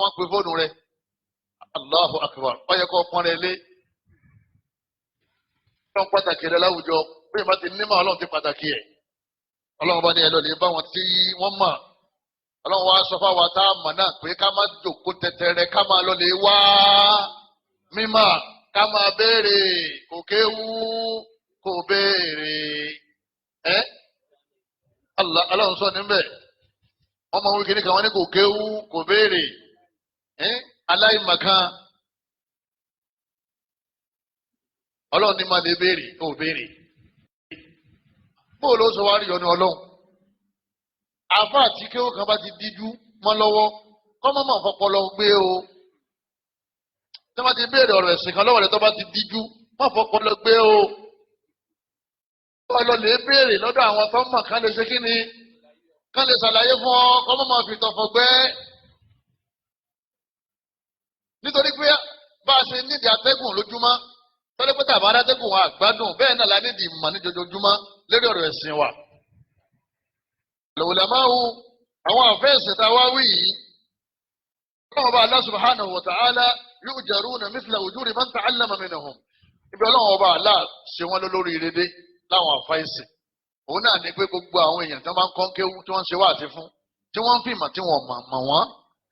wọ́n pe fóònù rẹ̀ Allahu akbar ọyẹ kọ́ pọ́n rẹ̀ lé ọlọ́run pàtàkì rẹ̀ láwùjọ bí ìbá ti nímọ̀ ọlọ́run ti pàtàkì ẹ̀ ọlọ́run bá ní ẹ lọ lè bá wọn tí wọ́n mọ̀ ọlọ́run wa sọ fáwọn tá a mọ̀ náà pé ká má jòkó tẹ̀tẹ̀rẹ̀ ká máa lọ lè wá mímọ̀ ká máa béèrè kò kéwú kò béèrè ẹ́ ọlọ́run sọ níbẹ̀ wọ́n máa ń wí kíní kan wọ́n ní kò kéwú kò béèrè ẹ́ aláìmọ̀kan ọlọ́run ní máa lè béèrè kò béèrè bóòlù ó sọ wá rí ọ̀nà ọlọ́run. àfa àti kéwò kan bá ti díjú mọ́ lọ́wọ́ kọ́mọ́ mọ̀ fọpọlọ gbé o tí wọ́n ti béèrè ọ̀rọ̀ ẹ̀sìn kan lọ́wọ́ rẹ̀ tó bá ti díjú mọ́ fọpọlọ gbé o wọ́n lọ lè béèrè lọ́dọ̀ àwọn tó mọ̀ kán lè ṣe kí ni kán lè ṣàlàyé fún ọ kọ́mọ́ mọ̀ fi tọ̀fọ̀ gbẹ́ nítorí pé bá a ṣe nídìí atẹ́gùn lójúmọ́ tọ́lẹ́ pé tàbá atẹ́gùn wa àgbádùn bẹ́ẹ̀ náà la nídìí ìmọ̀ ní jojoojúmọ́ lórí ọ̀rọ̀ ẹ̀sìn wa. Al-ulamaa'u àwọn àfẹ́sẹ̀ tá a wá wí yìí ọlọ́run bá Allah subhanahu wa ta'ala yu'jaruna mithla ujuri man ta'allama minhum ibi ọlọ́run ọba Allah ṣe wọ́n lórí ìrédé láwọn àfẹ́sẹ̀ òun náà ní pé gbogbo àwọn èèyàn tó máa ń kọ́ kéwú tí wọ́n ń ṣe wáàsí fún tí wọ́n ń fìmọ̀ tí wọ́n mọ̀ wọ́n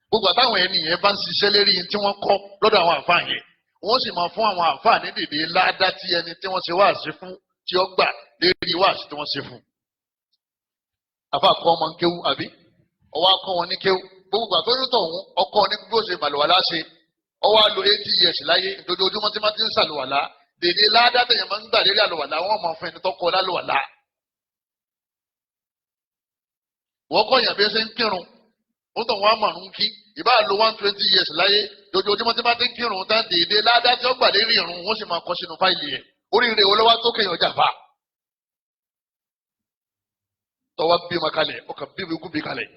gbogbo àtàwọn ènìyàn bá ń ṣiṣẹ́ lérí tí wọ́n kọ́ lọ́dọ̀ àwọn àfáà yẹn wọ́n sì máa fún àwọn àfáà ní dèdè ládá tí ẹni tí wọ́n ṣe wáàsí fún tí ó gbà lérí wáàsí tí wọ́n ṣe fún àfáà kọ́ ọmọ kéwú àbí ọwọ́ akọ́ wọn ní kéwú gbogbo àtọ́ yóò tọ̀ wọn ọkọ ní bí ó ṣe màlúwàlá ṣe ọwọ́ àlò 80 years láyé dojoojúmọ́ tí wọ́n ti ń ṣàlùwàlá dèdè ládá tẹ̀yẹ̀ máa ń gbà lérí àlùwàlá wọ́n máa fún ẹni tó kọ́ lálùwàlá wọ́n kọ́ yàn bí ẹ ṣe ń kírun ó tọ̀ wọ́n á màrún kí ìbá lo 120 years láyé dojoojúmọ́ tí wọ́n ti ń kírun tán dèdè ládá tí ó gbà lérí ìrun wọ́n sì máa kọ sínú fáìlì ẹ̀ oríire olówó tó kéèyàn jàfà tọwọ́ bí ma kalẹ̀ ọkà bí mi kú bí kalẹ̀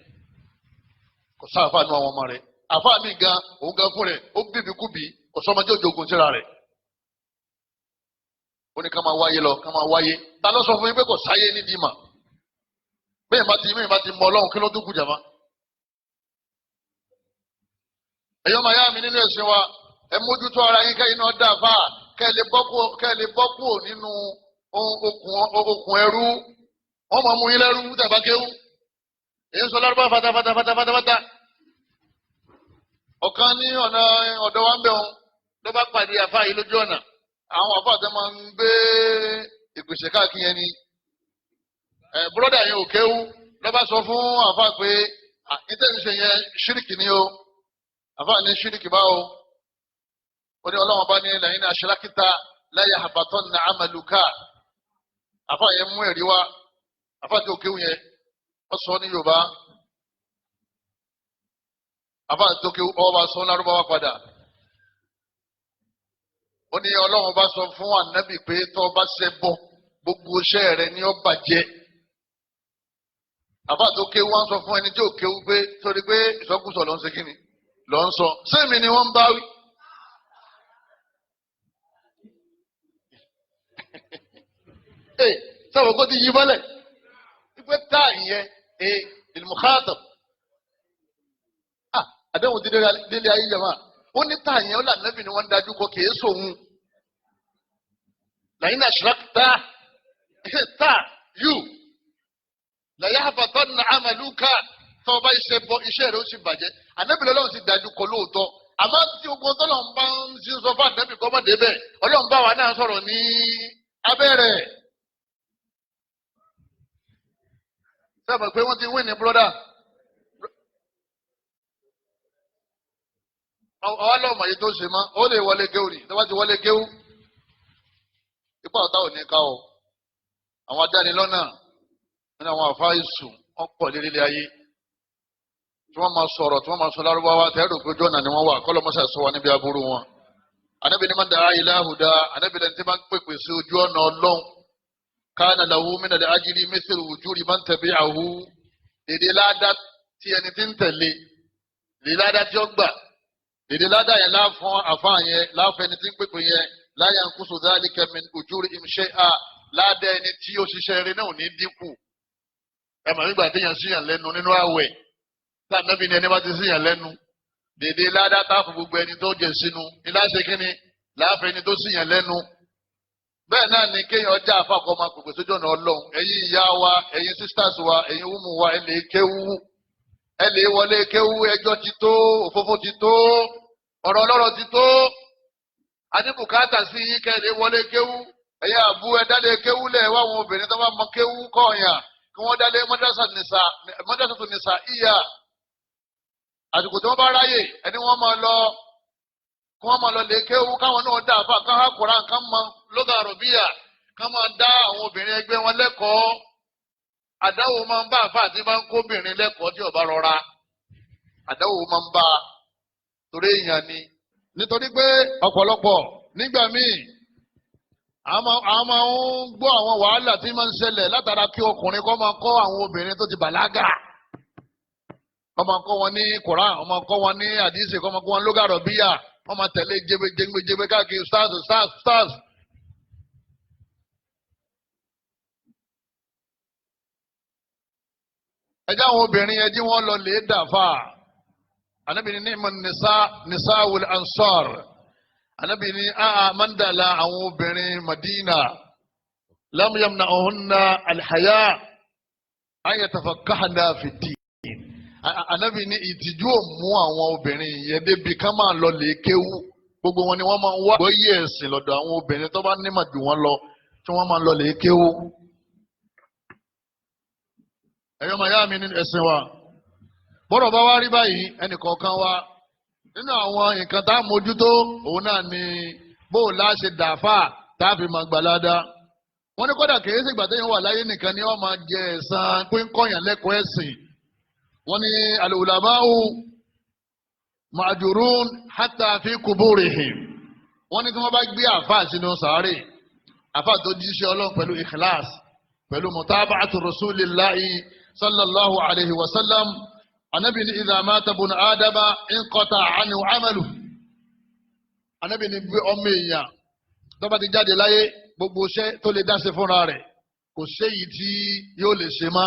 kò sá àfa nu àwọn ọmọ rẹ̀ àfa mi gan òun gan fún rẹ̀ ó bí mi kú bí kò sọmọdé òjòògùn síra rẹ̀ ó ní ká máa wáyé lọ ká máa wáyé ta ló sọ fún yín pé kò sáyé nídìí mà bẹ́ẹ̀ bá ti mọ ọlọ́run kí ló dúkù jàmá. ẹ̀yọ́ máa yá mi nínú ẹ̀sìn wa ẹ mójútó ara yín kẹ́yìn náà dà fà kẹ́ ẹ lè bọ́ kúrò nínú okùn ẹrú wọ́n máa mú yín lẹ́rú tàbá kéwú èyí ń sọ lárúbá fatafata ọ̀kan ní ọ̀nà ọ̀dọ̀ wa ń bẹ̀ wọn ló bá pàdé àfa yìí lójú ọ̀nà àwọn àfa àti máa ń gbé ìpèsè káàkiri yẹn ni bùrọ̀dà yẹn ò kéwú ló bá sọ fún àfa pé ìtẹ̀sí ṣe yẹn ṣíríkì ni o àfa ní ṣíríkì báwo ó ní ọlọ́wọ́n bá ní lẹ́yìn aṣálákítà la yahbatanna amaluka àfa yẹn mú ẹ̀rí wá àfa tí ò kéwú yẹn wọ́n sọ ní Yorùbá àbá tó ké ọba sọ lárúbáwá padà ó ní ọlọ́run bá sọ fún ànábì pé tó bá ṣe bọ́ gbogbo iṣẹ́ rẹ ni ó bàjẹ́ àbá tó ké wọ́n sọ fún ẹni tí ò kéwú pé torí pé ìsọkúsọ ló ń ṣe kíni ló ń sọ sẹ́mi ni wọ́n ń bá wí. sábà kó ti yí bọ́lẹ̀ wípé táà ìyẹn ìlmùkátàb àdéhùn ti délé ayé jama ó ní táà ìyẹn ó là nẹ́bì ni wọ́n ń dájú kọ kìí sóhun lẹ́yìn náà ṣìlákìtà táà yù lẹ́yìn àfàtọ́ ní àmàlùkà tó bá iṣẹ́ bọ́ iṣẹ́ rẹ̀ ó sì bàjẹ́ ànẹ́bì lọ́lọ́run ti dájú kọ lóòótọ́ àmọ́ tí ogun tọ́lọ́run bá ń ṣe sọ fún ànẹ́bì kọ́ mọ́ débẹ̀ ọlọ́run bá wa náà sọ̀rọ̀ ní abẹ́rẹ́. sábà pé wọ́n ti wí ní brọ́dà ọlọ́mọ yìí tó ṣe mọ́ ó lè wọlé géwù ní tó bá ti wọlé géwù ipá ọ̀tá ò ní ká o àwọn adánilọ́nà nínú àwọn àfáà ìsùn ọ̀pọ̀ lílé ayé tí wọ́n máa sọ̀rọ̀ tí wọ́n máa sọ lárúbáwá tẹ́rù pé jọ́nà ni wọ́n wà kọ́lọ́mọ́sà sọ wa níbi aburú wọn Ànábì ní man da'a ila huda Ànábì lẹ́ni tí máa ń pèpè sí ojú ọ̀nà ọlọ́run kana lahu min al-ajri mithlu ujuri man tabi'ahu dèdè ládá tí ẹni tí ń tẹ̀lé dèdè ládá tí ó gbà dèdè ládá yẹn láfọn àfáà yẹn láfọn ẹni tí ń pèpè yẹn la yanqusu dhalika min ujurihim shay'a ládá ẹni tí ó ṣiṣẹ́ rẹ̀ náà ò ní dínkù ẹ mọ̀ nígbà téèyàn síyàn lẹ́nu nínú àwẹ̀ tá Ànábì ní ẹni bá ti síyàn lẹ́nu dèdè ládá táàfù gbogbo ẹni tó jẹ sínú ní láṣẹ kínní láàfin ẹni tó síyàn lẹ́nu bẹ́ẹ̀ náà ni kéèyàn ọjà àfàkọ́ máa pèpè sójú ọ̀nà ọlọ́run ẹ̀yin ìyá wa ẹ̀yin sisters wa ẹ̀yin wúmu wa ẹ lè kéwú ẹ lè wọlé kéwú ẹjọ́ ti tó òfófó ti tó ọ̀rọ̀ ọlọ́rọ̀ ti tó adébùkátà sí yín kẹ́ ẹ lè wọlé kéwú ẹ̀yin àbú ẹ dálé kéwú lẹ̀ wá àwọn obìnrin tó bá mọ kéwú kọ̀ọ̀yàn kí wọ́n dálé mọ́dásà tó nìsà ìyá àsìkò tí wọ́n bá ráyè ẹni wọ́n máa lọ kí wọ́n máa lọ lè kéwú káwọn náà dá àfà káhá Kùránì kan mọ lọ́gà àròbíyà ká máa dá àwọn obìnrin ẹgbẹ́ wọn lẹ́kọ̀ọ́ àdáwò máa ń bá àfà àti máa ń kó obìnrin lẹ́kọ̀ọ́ tí ó bá rọra àdáwò máa ń bá torí èèyàn ni nítorí pé ọ̀pọ̀lọpọ̀ nígbà míì àwọn máa ń gbọ́ àwọn wàhálà tí máa ń ṣẹlẹ̀ látara kí ọkùnrin kó máa kọ́ àwọn obìnrin tó ti bàlágà kó máa kọ́ wọn ní Kùránì kó máa kọ́ wọn ní àdìsí kó máa kọ́ wọn lọ́gà àròbíyà wọ́n máa tẹ̀lé jẹgbẹjẹgbẹ káàkiri stars. ẹjẹ́ àwọn obìnrin ẹjí wọ́n lọ lè dàfà Ànábì ní ni'ma nisa'ul ansar Ànábì ní mandala àwọn obìnrin Madina lam yamna'uhunna al-haya an yatafaqqahna fi ddin Ànábì ní ìtìjú ò mú àwọn obìnrin yẹn débi ká máa lọ lè kéwú gbogbo wọn ni wọ́n máa ń wá gbọ́yé ẹ̀sìn lọ́dọ̀ àwọn obìnrin tó bá nímọ̀ jù wọ́n lọ tí wọ́n máa ń lọ lè kéwú. ẹ̀yọ́ máa yá mi nínú ẹ̀sìn wa bọ́dọ̀ bá wá rí báyìí ẹnì kọ̀ọ̀kan wa nínú àwọn nǹkan tá a mójútó òun náà ni bóò láṣẹ dàáfà tá a fi máa gbà ládàá wọ́n ní kódà kèé sìgbà téèyàn wà láyé nìkan ni wọ́n máa jẹ ẹ̀san pé ń kọ́yàn lẹ́kọ̀ọ́ ẹ̀sìn wọ́n ní al-ulama'u ma'jurun hatta fi kuburihim wọ́n ní tí wọ́n bá gbé àfà sínú sàárè àfà tó jíṣẹ́ ọlọ́run pẹ̀lú ikhlas pẹ̀lú mutaba'atu rasulillahi sallallahu alayhi wa sallam anabi ni idha mata ibnu adama inqata'a anhu 'amaluhu anabi ni bí ọmọ èèyàn tó bá ti jáde láyé gbogbo iṣẹ́ tó lè dá ṣe fúnra rẹ̀ kò séyìí tí yóò lè ṣe má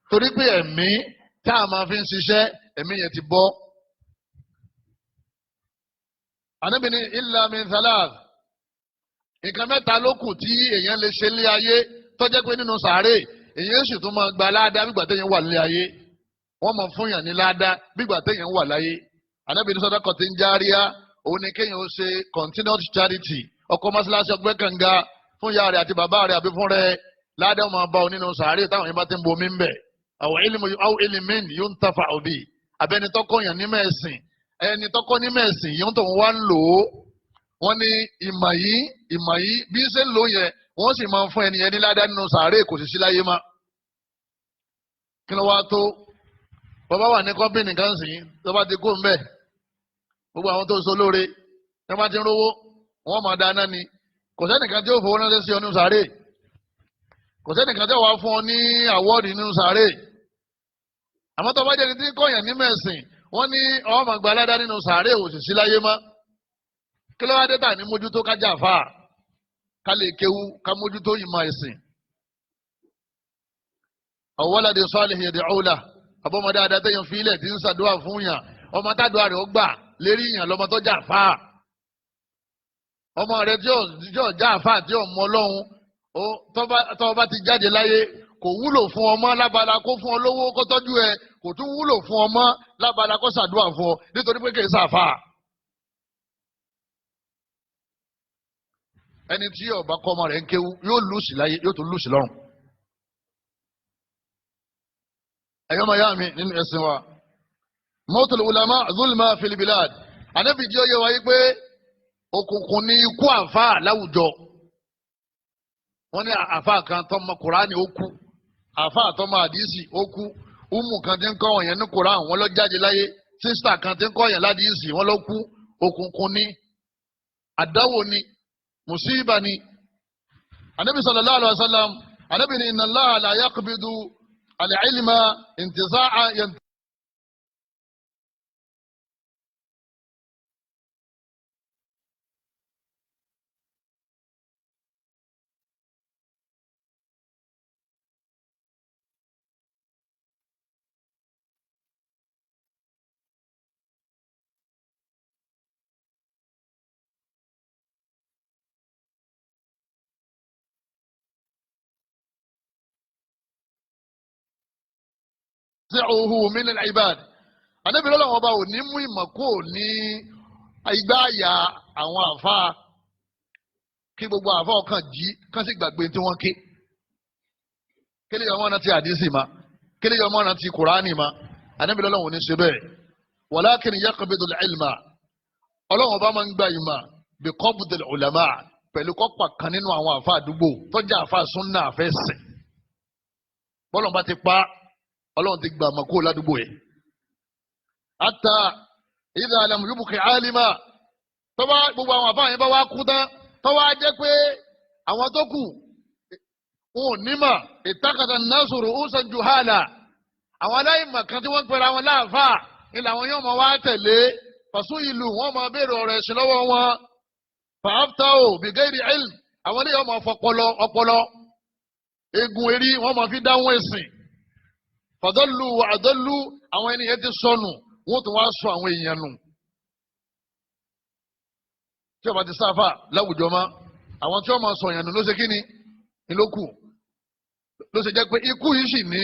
torí pé ẹ̀mí tá a máa fi ń ṣiṣẹ́ ẹ̀mí yẹn ti bọ́. Ànábì ní illa min thalath nǹkan mẹ́ta ló kù tí èèyàn lè ṣe lé ayé tó jẹ́ pé nínú sàárè èèyàn sì tún máa gba ládàá bígbà téèyàn wà lé ayé wọ́n máa fún yàn ní ládàá bígbà téèyàn wà láyé. Ànábì ní sadaqatin jariyah òun ni kéèyàn ó ṣe continuous charity ọkọ̀ mọ́ṣáláṣí ọgbẹ́ kànga fún ìyá rẹ̀ àti bàbá rẹ̀ àbí fún rẹ̀ ládàá máa bá ọ nínú sàárè táwọn yẹn bá ti ń bomi ń bẹ̀. Àwọn ilimin yuntafa'u bi abẹ́ni tọ́kọ̀ yàn ní mẹ́sìn ẹni tọ́kọ̀ ní mẹ́sìn yóò tó wá ń lò ó wọ́n ní ìmọ̀ yìí bí ṣe ń lò yẹn wọ́n sì máa ń fún ẹni yẹn ní ládàá nínú sàárè kò sì sí láyé má. kí ló wá tó bàbá wà ní kọ́mpìnì kan sìn tó bá ti kó ń bẹ̀ gbogbo àwọn tó so lóore tí wọ́n bá ti ń rówó wọ́n máa dáná ni kò sẹ́nìkan tí ó fowó ránṣẹ́ sí ọ nínú sàárè kò sẹ́nìkan tí ó wà fún ọ ní àwọ́ọ̀dì nínú sàárè àmọ́ tó bá jẹ́ ní tí kọ̀yàn ní mẹ̀sìn wọ́n ní ọmọ gba aládá nínú sàárè òṣìṣẹ́ láyé mọ́ kí ló wá dé tà ní mójútó kájà fà ká lè kéwú ká mójútó ìmọ̀ ẹ̀sìn. àwọ̀wọ́ládé sọ́ọ̀lì yẹ̀dẹ̀ ọ̀la àbọ̀mọdé adátéyàn fílẹ̀ tí ń ṣàdúrà fún yàn ọmọ tádùá rẹ̀ ó gbà lérí yàn lọ́mọ tó jà fà ọmọ rẹ̀ tí ò já fà tí ò mọ Ọlọ́run tó bá ti jáde láyé kò wúlò fún ọmọ lábala kó fún ọ lówó kó tọ́jú ẹ kò tún wúlò fún ọmọ lábala kó ṣàdúrà fún ọ nítorí pé kì í ṣàfà. ẹni tí ọba kọ́ ọmọ rẹ̀ ń kéwú yóò lùsì láyé yóò tún lùsì lọ́run. ẹ̀yọ́ máa yá mi nínú ẹ̀sìn wa mautul ulama zulma fil bilad ànábì jẹ́ oyè wáyé pé òkùnkùn ní ikú àfà láwùjọ wọ́n ní àfà kan tó mọ Kùránì ó kú àfà tó mọ àdìsí ó kú umu kan tí ń kọ́ ọ̀yàn ní Kùránì wọ́n lọ jáde láyé sísítà kan tí ń kọ́ ọ̀yàn ládìsí wọ́n lọ kú òkùnkùn ní àdáwò ní musiba ni anabi sallallahu alaihi wasallam anabi ni inna allaha la yaqbidu al-ilma intiza'a yanzi'uhu min al-ibad anabi lọ́lọ́wọ́ ọba ò ní mú ìmọ̀ kó ní igbá àyà àwọn àfa kí gbogbo àfa ọkàn jí kán sì gbàgbé tí wọ́n ké kílè yọmọ náà ti àdísì ma kílè yọmọ náà ti kùránì ma anabi lọ́lọ́wọ́ ò ní ṣe bẹ́ẹ̀ walakin yaqbidu al-ilma ọlọ́wọ́ ọba máa ń gba ìmọ̀ bí qabd al-ulama pẹ̀lú kọ́pà kan nínú àwọn àfa àdúgbò tọ́jà àfa súnà àfẹ́sẹ̀ bọ́lọ̀ bá ti pa ọlọ́run ti gbà mọ́ kó ládùúgbò yẹn. ata idha lam yubqi alima tọ́ba gbogbo àwọn àfáà yẹn bá wá kú tán tọ́wọ́ á jẹ́ pé àwọn tó kù wọn ò ní mà ittakhadha an-nasu ru'usan juhala àwọn aláìmọ̀ kan tí wọ́n ń pera wọn láàfáà ni làwọn yóò máa wá tẹ̀lé fàṣú ìlú wọn máa béèrè ọ̀rọ̀ ẹ̀sìn lọ́wọ́ wọn fa'aftau bighairi ilm àwọn ilé yóò máa fọpọlọ ọpọlọ egun erí wọn máa fi dáhùn ẹ̀sìn fàdọ́lù àdọ́lù àwọn ènìyàn ti sọnù wọ́n tún wá sọ àwọn èèyàn nù. tí ọba ti sáfà láwùjọ mọ́ àwọn tí wọ́n máa sọ èèyàn nù ló ṣe kí ni ìlókù ló ṣe jẹ́ pé ikú yìí sì ní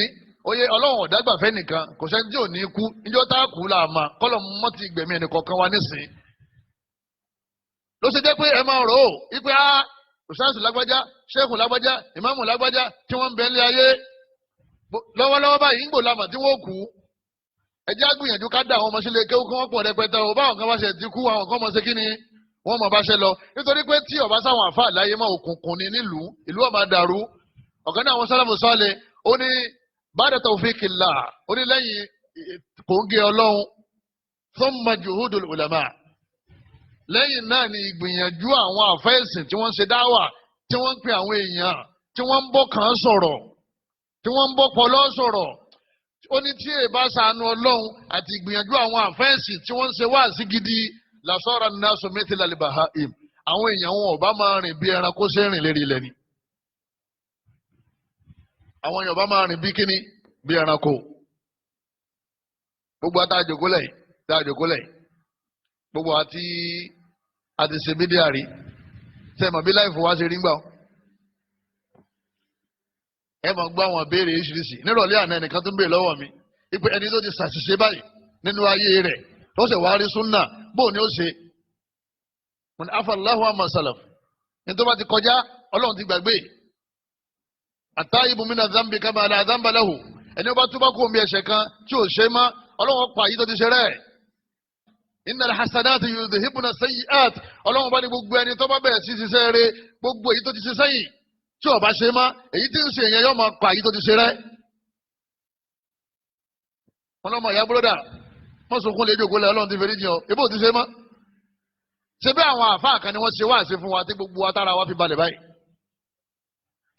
oyè ọlọ́run ọ̀dàgbàfẹ́ nìkan kò sẹ́ni tí ò ní ikú níjọ́ tá a kú là mà kọ́lọ̀ mọ́ ti gbẹ̀mí ẹnì kọ̀ọ̀kan wa nísìn. ló ṣe jẹ́ pé ẹ máa rò ó wípé òṣàṣù lágbájá ṣéèkù lágbájá ìmáàmù lágbájá tí wọ́n ń bẹ ní ayé lọ́wọ́lọ́wọ́ báyìí ń gbò lámà tí wọ́n kú ẹjẹ́ àgbìyànjú ká dá àwọn ọmọ sílé kéwú kí wọ́n pọ̀ rẹpẹtẹ o báwọn kan bá ṣe ti kú àwọn kan mọ̀ ṣe kí ni wọ́n mọ̀ bá ṣe lọ nítorí pé tí ọba sáwọn àfáà láyé mọ́ òkùnkùn ni nílùú ìlú ọmọ dàrú ọ̀kan ní àwọn sálàmù sọ́ọ̀lẹ̀ ó ní ba'da tawfiqillah ó ní lẹ́yìn kòńgẹ́ ọlọ́run thumma juhudul ulama lẹ́yìn náà ni ìgbìyànjú àwọn àfẹ́sìn tí wọ́n ń ṣe dáwà tí wọ́n ń pe àwọn èèyàn tí wọ́n ń bọ́ kàn sọ̀rọ̀ tí wọ́n ń bọ́ pọlọ́ sọ̀rọ̀ ó ní tí èèbá ṣàánú ọlọ́run àti ìgbìyànjú àwọn àfẹ́ǹsì tí wọ́n ń ṣe wáàsí gidi lasara nasu mithla al-baha'im àwọn èèyàn wọn ò bá máa rìn bí ẹranko ṣe rìn lérí ilẹ̀ ni àwọn èèyàn ò bá máa rìn bí kíni bí ẹranko gbogbo àtàjòkólẹ̀ gbogbo àti ṣe bídíà rí sẹ́mọ̀ bí láìfò wá ṣe rí gbà ẹ máa gbọ́ àwọn béèrè oríṣiríṣi nírọ̀lẹ́ àná ẹnìkan tó ń béèrè lọ́wọ́ mi ipe ẹni tó ti ṣàṣìṣe báyìí nínú ayé rẹ̀ tó ṣe wá rí súnà bóun ni ó ṣe mo ní afallahu amma salaf ní tó bá ti kọjá ọlọ́run ti gbàgbé àtàyìbù mina zambi kama la zamba lahu ẹni ó bá túbọ̀ kó omi ẹ̀ṣẹ̀ kan tí ò ṣe mọ́ ọlọ́run pa yìí tó ti ṣe rẹ̀ innal hasanati yudhibuna sayyi'at ọlọ́run bá ní gbogbo ẹni tó bá bẹ̀rẹ̀ sí ṣiṣẹ́ rẹ̀ gbogbo èyí tó ti ṣe sẹ́yìn tí ọba ṣe má èyí tí ń ṣe èèyàn yóò máa pa èyí tó ti ṣe rẹ wọn lọ́mọ ìyá búrọ́dà wọ́n sunkún lè jókòó lẹ́ ọlọ́run ti fẹ́rí jìn ọ́ ebó ti ṣe mọ́ ṣé bí àwọn àfáà kan ni wọ́n ṣe wá àṣẹ fún wa tí gbogbo wa tára wa fi balẹ̀ báyìí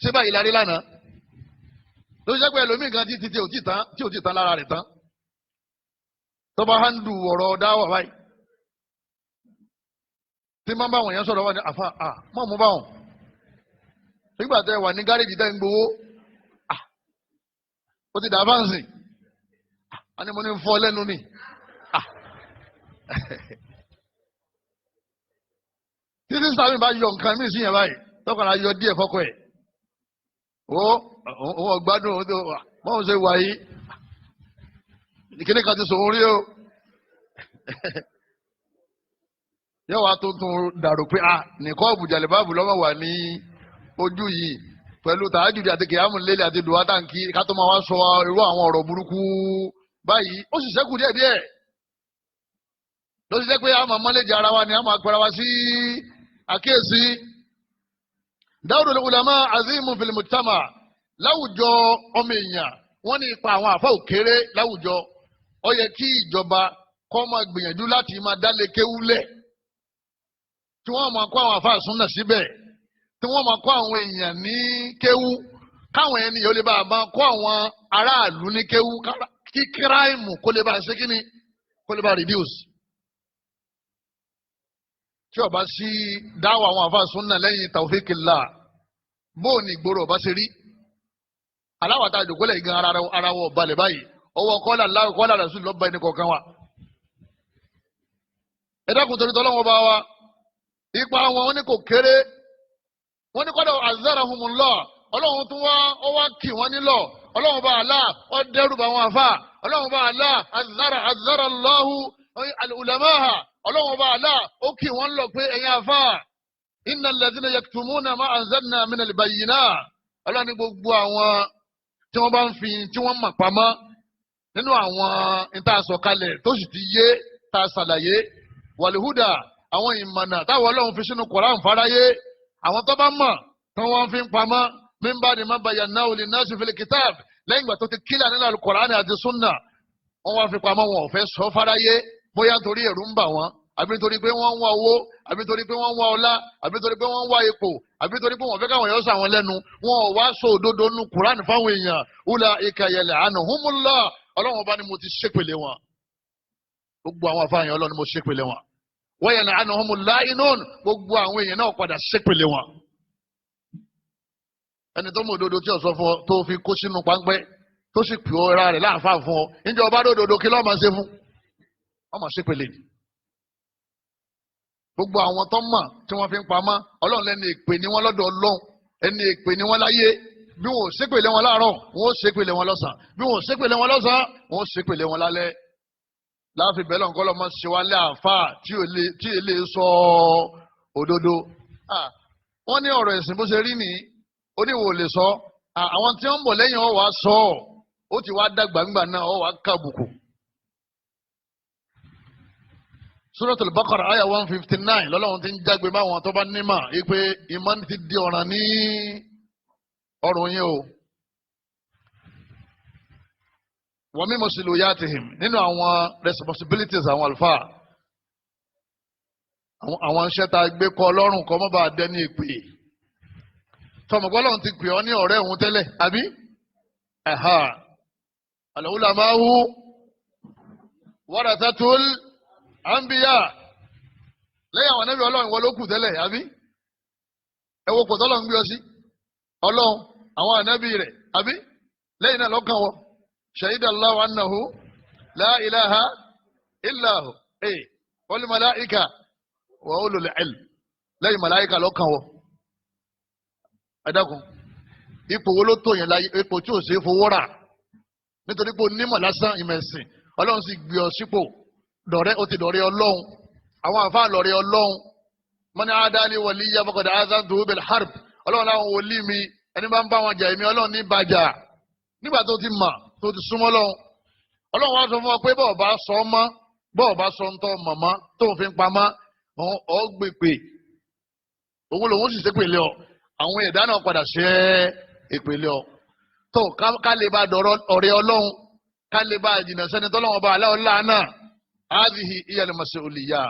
ṣé báyìí la rí lánàá ló ṣe pé ẹlòmíì kan tí ò tí tán lára rẹ̀ tán tó bá hándù ọ̀rọ̀ dáwà báyìí tí máa ń bá wọn yẹn sọ̀rọ̀ wọn ni àfa mọ̀ mú báwọn nígbà tẹ wà ní gáréjì tẹ́ ń gbowó ó ti dà fáǹsì a ní mo ní fọ́ lẹ́nu ni títí sábì bá yọ nǹkan mí sí yẹn báyìí tọkànlá yọ díẹ̀ fọ́kọ ẹ̀ òun ọ̀gbádùn wọ́n ṣe wà yìí ìkíní kan ti sòun rí o yóò wá tuntun dàrú pé nìkọ́ ọ̀bùjàlẹ̀ báàbù lọ́wọ́ wà ní ojú yìí pẹ̀lú tàájùdì àti kìámù lélẹ̀ àti dùwà táǹkì ká tó máa wá sọ irú àwọn ọ̀rọ̀ burúkú báyìí ó sì ṣẹ́kù díẹ̀díẹ̀ ló ti jẹ́ pé a máa mọ́lẹ́jì ara wa ni a máa pẹ́ra wa sí àkíyèsí Dawrul ulama azimu fil mujtama láwùjọ ọmọ èèyàn wọ́n ní ipa àwọn àfa òkèrè láwùjọ ó yẹ kí ìjọba kó máa gbìyànjú láti máa dálé kéwúlẹ̀ tí wọ́n máa kó àwọn àfa súnà síbẹ̀ tí wọ́n máa kó àwọn èèyàn ní kéwú káwọn ènìyàn lè bá a máa kó àwọn aráàlú ní kéwú kí kíráìmù kó lè bá a ṣe kí ni kó lè bá a reduce. tí ó bá sí dáwọ́ àwọn àfa súnà lẹ́yìn tawfikillah bóò ní ìgboro ọba ṣe rí aláwàtà ìdòkólẹ̀ igan ara wọ balẹ̀ báyìí ọwọ́ kọ́lá láwù kọ́lá rasul lọ́ba ẹni kọ̀ọ̀kan wa. ẹ dákun torí tọ́lọ́wọ́ bá wa ipa wọn ní kò kéré wọn ní kọ́dọ̀ azarahumullah ọlọ́run tún wá kì wọ́n nílọ̀ ọlọ́run bá àlá ọ dẹ́rù bá wọn àfà ọlọ́run bá àlá azara Allahu al-ulamaha ọlọ́run bá àlá ó kì wọ́n lọ pé ẹ̀yin àfà innal ladhina yaktumuna ma anzalna minal bayyinat ọlọ́run ní gbogbo àwọn tí wọ́n bá ń fi tí wọ́n mọ̀ pamọ́ nínú àwọn ìtàsọ̀kalẹ̀ tó sì ti yé ta ṣàlàyé wàlúhùdà àwọn ìmọ̀nà táwọn ọlọ́run fi sínú Kùránì fáráyé àwọn tó bá mọ̀ tí wọ́n fi ń pamọ́ mímbà ni má bayyanahu linnasi fil kitab lẹ́yìn ìgbà tó ti kílà nínú Al-Kùránì àti súnà wọ́n wá fi pamọ́ wọn ò fẹ́ sọ fáráyé bóyá nítorí ẹ̀rù ń bà wọ́n àbí nítorí pé wọ́n ń wá owó àbí nítorí pé wọ́n ń wá ọlá àbí nítorí pé wọ́n ń wá ipò àbí nítorí pé wọ́n fẹ́ káwọn èèyàn sọ àwọn lẹ́nu wọn ò wá sọ òdodo nínú Kùránì fáwọn èèyàn ulaika yal'anuhumullah ọlọ́run ọba ni mo ti ṣépèlé wọn gbogbo àwọn afáàyàn ọlọ́run ni mo ṣépèlé wọn wa yal'anuhumul la'inun gbogbo àwọn èèyàn náà padà ṣépèlé wọn. ẹni tó mọ òdodo tí ọ̀sọ́ fún ọ tó fi kó sínú páńpẹ́ tó sì pè ọ́ ra rẹ̀ láàfáà fún ọ níjẹ́ ọba dòdòdó kí lọ́ọ́ máa ṣe fún ọmọ ṣépèlé ni. gbogbo àwọn tó mọ̀ tí wọ́n fi ń pamọ́ ọlọ́run lẹ́ni èpè ni wọ́n lọ́dọ̀ ọlọ́run ẹni èpè ni wọ́n láyé bí wọn ò ṣépèlé wọn láàárọ̀ wọn ò ṣépèlé wọn lọ́sàn bí wọn ò ṣépèlé wọn lọ́sàn wọn ò ṣépèlé wọn lálẹ́ láàfin bẹ́ẹ̀ lọ́nkọ́ lọ́mọ ṣe wá lé àáfàá tí èlé sọ òdodo. wọ́n ní ọ̀rọ̀ ẹ̀sìn bó ṣe rí ni oníwò lè sọ àwọn tí wọ́n ń bọ̀ lẹ́yìn ọ̀ wá sọ ó ti wá dàgbà ńgbà náà ọ̀ wá kábùkù. Suratul Baqara àyà 159 lọ́lọ́run ti ń jágbe máwọn tó bá nímà ipe ìmọ̀ ti di ọ̀ràn ní ọrùn yín o. wọ́n mímọ̀ sí lóyàtìhìm nínú àwọn responsibilities àwọn àlùfáà àwọn iṣẹ́ tá a gbé kọ́ ọlọ́run kọ́ mọ́ bá a dẹ́ ní ìpè tọmọ̀gbọ́n lọ́run ti pè ọ́ ní ọ̀rẹ́ òun tẹ́lẹ̀ àbí al-ulama'u warathatul anbiya lẹ́yìn àwọn anábì ọlọ́run wọ́n ló kù tẹ́lẹ̀ àbí ẹ wo kò tọ́lọ́run gbé ọ sí ọlọ́run àwọn anábì rẹ̀ àbí lẹ́yìn náà lọ́kàn wọ shahida Allahu annahu la ilaha illa hu wal malaika wa ulul ilm lẹ́yìn màláìka lọ́kàn wọ ẹ̀dákun ipò wo ló tó yẹn láyé ipò tí ò ṣe é fowó rà nítorí pé onímọ̀ lásán ìmẹ̀sìn ọlọ́run sì gbé ọ sípò dọ̀rẹ́ ó ti dọ̀rẹ́ ọlọ́run àwọn àfáà lọ̀rẹ́ ọlọ́run man adali waliyya faqad azantuhu bil harb ọlọ́run láwọn wòlíì mi ẹni bá ń bá wọn jà èmi ọlọ́run ní bàjà nígbà tó ti mà tó ti súnmọ́ lọ́run ọlọ́run wá sọ fún ọ pé bọ́ọ̀ bá sọ ọ́ mọ́ bọ́ọ̀ bá sọ ń tọ́ mọ̀mọ́ tó ń fi pamọ́ ọ́ gbèpè òun lòun sì ṣépèlé ọ àwọn ẹ̀dá náà padà ṣe ìpele ọ tó ká lè bá dọ̀rọ̀ ọ̀rẹ́ ọlọ́run kálíbà jìnnà sẹ́ni tọ́lọ́wọ́n bá aláwọ̀ lánàá hadhihi hiya al-mas'uliyya.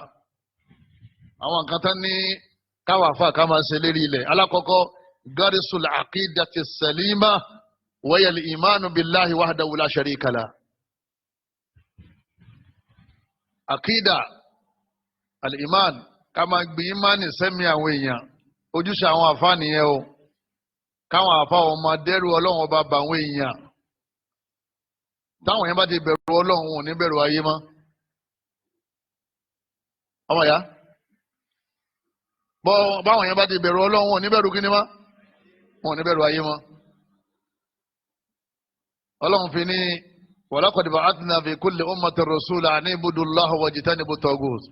àwọn kan tán ní káwà fà ká máa ṣe lérí ilẹ̀. alákọ̀ọ́kọ́ garisul aqidati salima wa hiya al-imanu billahi wahdahu la sharika lah. àkídà al-iman ká máa gbé ìmánì sẹ́mi àwọn èèyàn. ojúṣe àwọn àfáà nìyẹn o. káwọn àfáà ọmọ dẹ́rù ọlọ́run ọba bá àwọn èèyàn. táwọn yẹn bá ti bẹ̀rù ọlọ́run wọn ò ní bẹ̀rù ayé mọ́. ọmọ ya báwọn yẹn bá ti bẹ̀rù ọlọ́run wọn ò ní bẹ̀rù kíni mọ́. wọn ò ní bẹ̀rù ayé mọ́. ọlọ́run fi ní walaqad ba'athna fi kulli ummatin rasulan an i'budu Allaha wajtanibu at-taghut.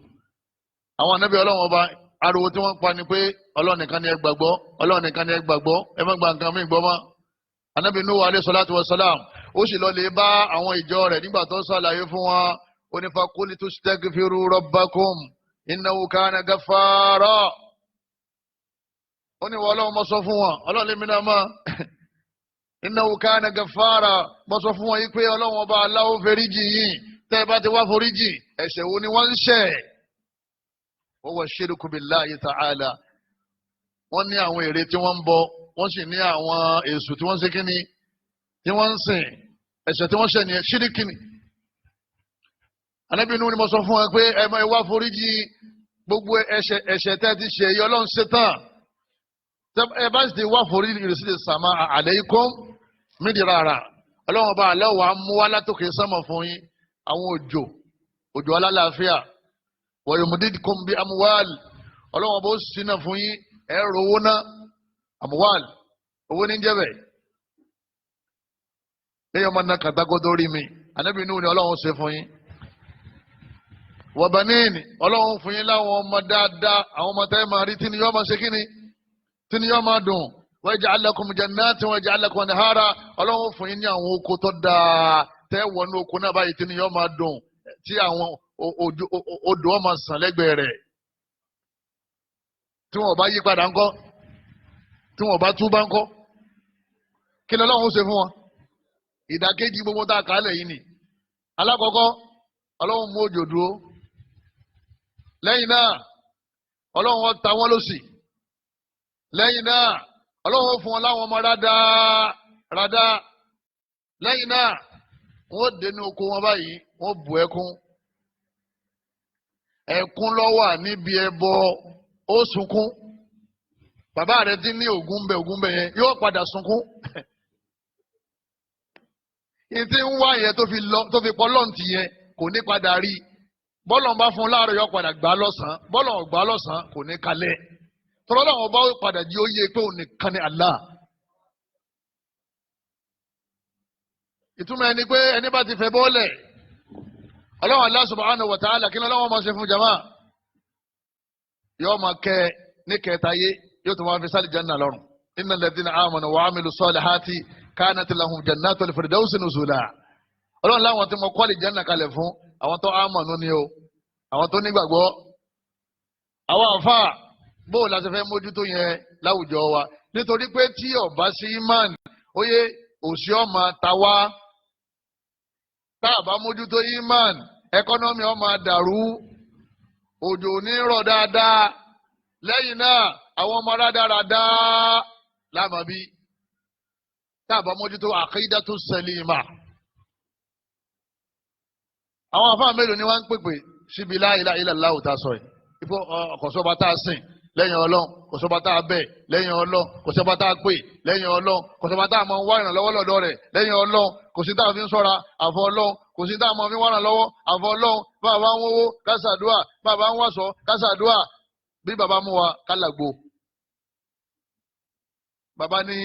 àwọn anábì ọlọ́run ọba ariwo tí wọ́n pa ni pé ọlọ́run nìkan ni ẹ gbàgbọ́, ọlọ́run nìkan ni ẹ gbàgbọ́, ẹ má gba nǹkan mí gbọ́ mọ́. anábì Nuhu alayhi salatu wa salam ó sì lọ lè bá àwọn ìjọ rẹ̀ nígbà tó sàlàyé fún wọn. ó ní faqultu istaghfiru rabbakum innahu kana ghaffara. ó ní wọ́n ọlọ́run mọ́ sọ fún wọn, ọlọ́run lèmi náà mọ́. innahu kana ghaffara mọ́ sọ fún wọn yìí pé ọlọ́run ọba aláwo foríjì yìí tẹ́ ẹ bá ti wá foríjì ẹ̀ṣẹ̀ wo ni wọ́n ń ṣẹ̀. wa huwa shirku billahi ta'ala. wọ́n ní àwọn ère tí wọ́n ń bọ, wọ́n sì ní àwọn èṣù tí wọ́n ń ṣe kíni tí wọ́n ń sìn. ẹ̀ṣẹ̀ tí wọ́n ṣẹ̀ ní ṣíríkì ni. Ànábì Nuhu ni mo sọ fún wọn pé ẹ máa wá foríjì gbogbo ẹ̀ṣẹ̀ tẹ́ ti ṣe yìí ọlọ́run ṣe tán. ẹ bá sì ti wá foríjì ìrìnsílẹ̀ sàmà alaykum mídìrara. ọlọ́run ọba aláwọ̀ á mú wá látòkè sánmọ̀ fún yín àwọn òjò alálàáfíà. wa yumdidkum bi amwal. ọlọ́run ọba ó ṣínà fún yín ẹ̀rọ owó ná amwal owó ní jẹ́bẹ̀. lẹ́yìn ọmọ náà kàtàkó tó rí mi Ànábì Nuhu ni ọlọ́run ṣe fún yín. wa banin ọlọ́run fún yín láwọn ọmọ dáadáa àwọn ọmọ tẹ́ máa rí tí ni yọ́ máa ṣe kíni tí ni yọ́ máa dùn. wa yaj'al lakum jannatin wa yaj'al lakum anhara ọlọ́run fún yín ní àwọn oko tó dáa tẹ́ wọnú oko náà báyìí tí ni yọ́ máa dùn tí àwọn odò ọmọ sàn lẹ́gbẹ̀ẹ́ rẹ̀. tí wọn bá yí padà ńkọ́ tí wọn bá túbá ńkọ́ kí ni ọlọ́run ṣe fún wọn. ìdàkejì gbogbo tá a kà á lẹ̀ yìí ni. alákọ̀ọ́kọ́ ọlọ́run mú òjò dúró. lẹ́yìn náà ọlọ́run ó ta wọ́n lósì. lẹ́yìn náà ọlọ́run ó fún wọn láwọn ọmọ rádá. lẹ́yìn náà wọ́n dénú oko wọn báyìí wọ́n bù ẹkún ló wà níbi ẹbọ. ó sunkún. bàbá rẹ ti ní ògùn bẹ yẹn yóò padà sunkún. ìtì ń wá yẹn tó fi pọ́ lọ́ǹtì yẹn kò ní padà rí. bọ́lọ̀ ń bá fún un láàárọ̀ yóò padà gbà lọ́sàn-án bọ́lọ̀ ń gbà lọ́sàn-án kò ní kalẹ̀. tọ́lọ́ làwọn bá padà jí ó yé pé òun nìkan ni Allah. ìtumọ̀ ẹni pé ẹni bá ti fẹ́ bọ́ọ̀lẹ̀ ọlọ́run Allah subhanahu wa ta'ala kí ni ọlọ́run máa ṣe fún jama. yóò máa kẹ ní kẹta yé yóò tún máa fi sálì janna lọ́rùn. innal ladhina amanu wa amilu salihati kanat lahum jannatul firdausi nuzula. ọlọ́run láwọn tí mo kọ́ lè janna kalẹ̀ fún àwọn tó amanu ni o àwọn tó nígbàgbọ́. àwọn àfa bóun la ṣe fẹ́ mójútó yẹn láwùjọ wa nítorí pé tí ó bá sí imán ó yẹ òsì ọmọ tàwa tá a bá mójútó imán ẹkọ́nọ́mì ọmọ dàrú òjò ní rọ̀ dáadáa lẹ́yìn náà àwọn ọmọ rádaràdá lámàbí tá a bá mójútó àkídàtú sẹlímà. àwọn afáà mélòó ni wọ́n ń pèpè síbi la ilaha illallah tá a sọ yìí ipò ọ̀kọ̀sọ́ba tá a sìn lẹ́yìn ọlọ́run kọ̀sọ́ba tá a bẹ̀ lẹ́yìn ọlọ́run kọ̀sọ́ba tá a pè lẹ́yìn ọlọ́run kọ̀sọ́ba tá a máa ń wá ìrànlọ́wọ́ lọ́dọ̀ rẹ̀ lẹ́yìn ọlọ́run kò sí tá a fi ń sọ́ra àfọ ọlọ́run kò sí tá a máa fi ń wá ìrànlọ́wọ́ àfọ ọlọ́run bàbá ń wówó kásàdúà bàbá ń wàsọ kásàdúà bí bàbá mú wa kálàgbò. bàbá ní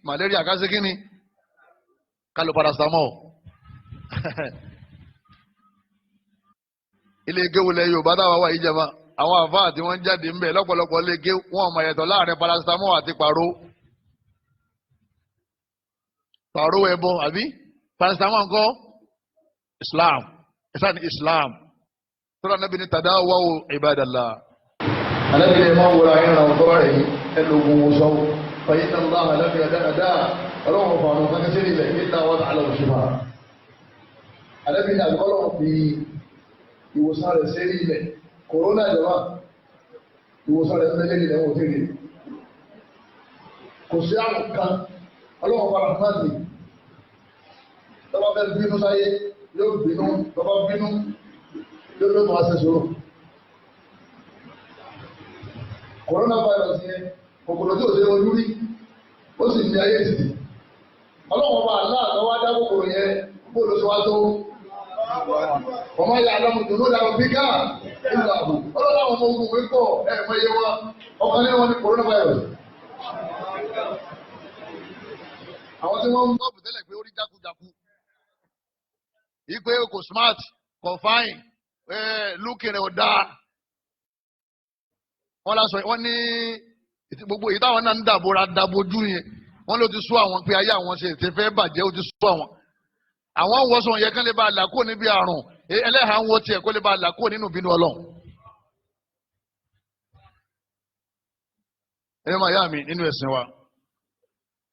malaria kásí kínní kálò paracetamol. ilé géwulẹ̀ Yorùbá táwa wà yìí jẹ́ máa àwọn àfáà tí wọ́n jáde ń bẹ̀ lọ́pọ̀lọpọ̀ lè gé wọn ọmọ ẹ̀tọ́ láàrin paracetamol àti pàró ẹbọ àbí paracetamol ńkọ́ Islam ìsáni Islam tọ́lá nàbí ní tadawaw ibadallah. alábi ẹ̀ máa ń wọra ayé ràn ọ̀tọ́ rẹ̀ yìí ẹlòmùn wòsàn fàyín náà alábi àdáadáa ọlọ́run fún àwọn kankan sílẹ̀ ilẹ̀ nígbà wọn àlọ́ òṣìfà àlẹ́bí ní àgbọ̀lọ́ fi ìwòsàn rẹ̀ sí ilẹ̀ kòrónà ìjọba ìwòsàn rẹ̀ sí ilẹ̀ wọ́n ti rí kò sí àrùn kan ọlọ́wọ́ padà fún àti lọ́ba fẹ́ bínú sáyé yóò bínú lọ́ba bínú yóò ló máa ṣe sòrò kòrónà virus yẹn kòkòrò tí ò ṣe ojú rí ó sì ní ayé ìsìn ọlọ́wọ́ bá aláàtọ̀ wá dá kòkòrò yẹn kó ló ṣe wá tó ọmọ yà lọ́mùtò ló dára bí káà nígbà àbò ọlọ́wọ́ àwọn ọmọ ogun wípọ̀ ẹ̀ẹ̀mọ́ iye wọn ọkàn nínú wọn ní kòrónà virus. àwọn tí wọ́n ń bọ̀ tẹ́lẹ̀ pé ó rí jákujáku yìí pé kò smart kò fine lókè rẹ̀ ò dáa wọ́n lásọ wọ́n ní gbogbo èyí táwọn náà ń dàbòrà dàbòjú yẹn wọ́n ló ti sú àwọn pé ayé àwọn ṣe ti fẹ́ bàjẹ́ ó ti sú àwọn wọ́sàn yẹn kán lè bá àlàkó níbi àrùn ẹlẹ́hàá ń wọ́ tiẹ̀ kó lè bá àlàkó nínú ìbínú ọlọ́run. ẹ̀rọ màá yá mi nínú ẹ̀sìn wa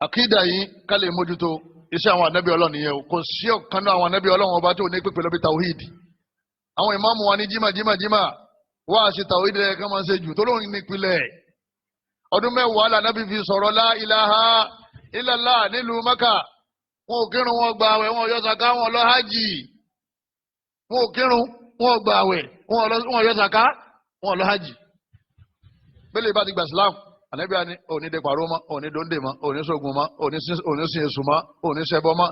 àkídà yìí ká lè mójútó iṣẹ́ àwọn ànábì ọlọ́run nìyẹn o kò sí ọ̀kan náà àwọn ànábì ọlọ́run ọba tó ní pípẹ́ lọ́bí tàwíìdì àwọn ìmáàmù wa ní jímà wá àṣẹ tàwíìdì rẹ̀ kán máa ń ṣe jù tó lóun nípìnlẹ̀ ọdún mẹ́wàá lànàbí fi sọ̀rọ̀ lá ilaha illallah nílùú Mẹ́kà wọn ò kírun wọn gba àwẹ̀ wọn ò yọ sàká wọn lọ hajj wọn ò kírun wọn ò gba àwẹ̀ wọn ò yọ sàká wọn lọ hajj bẹ́ẹ̀ lè bá ti gba Islam ànábì àní òní de pàrọ̀ mọ́ òní dòńdè mọ́ òní sógun mọ́ òní sin èṣù mọ́ òní ṣẹbọ mọ́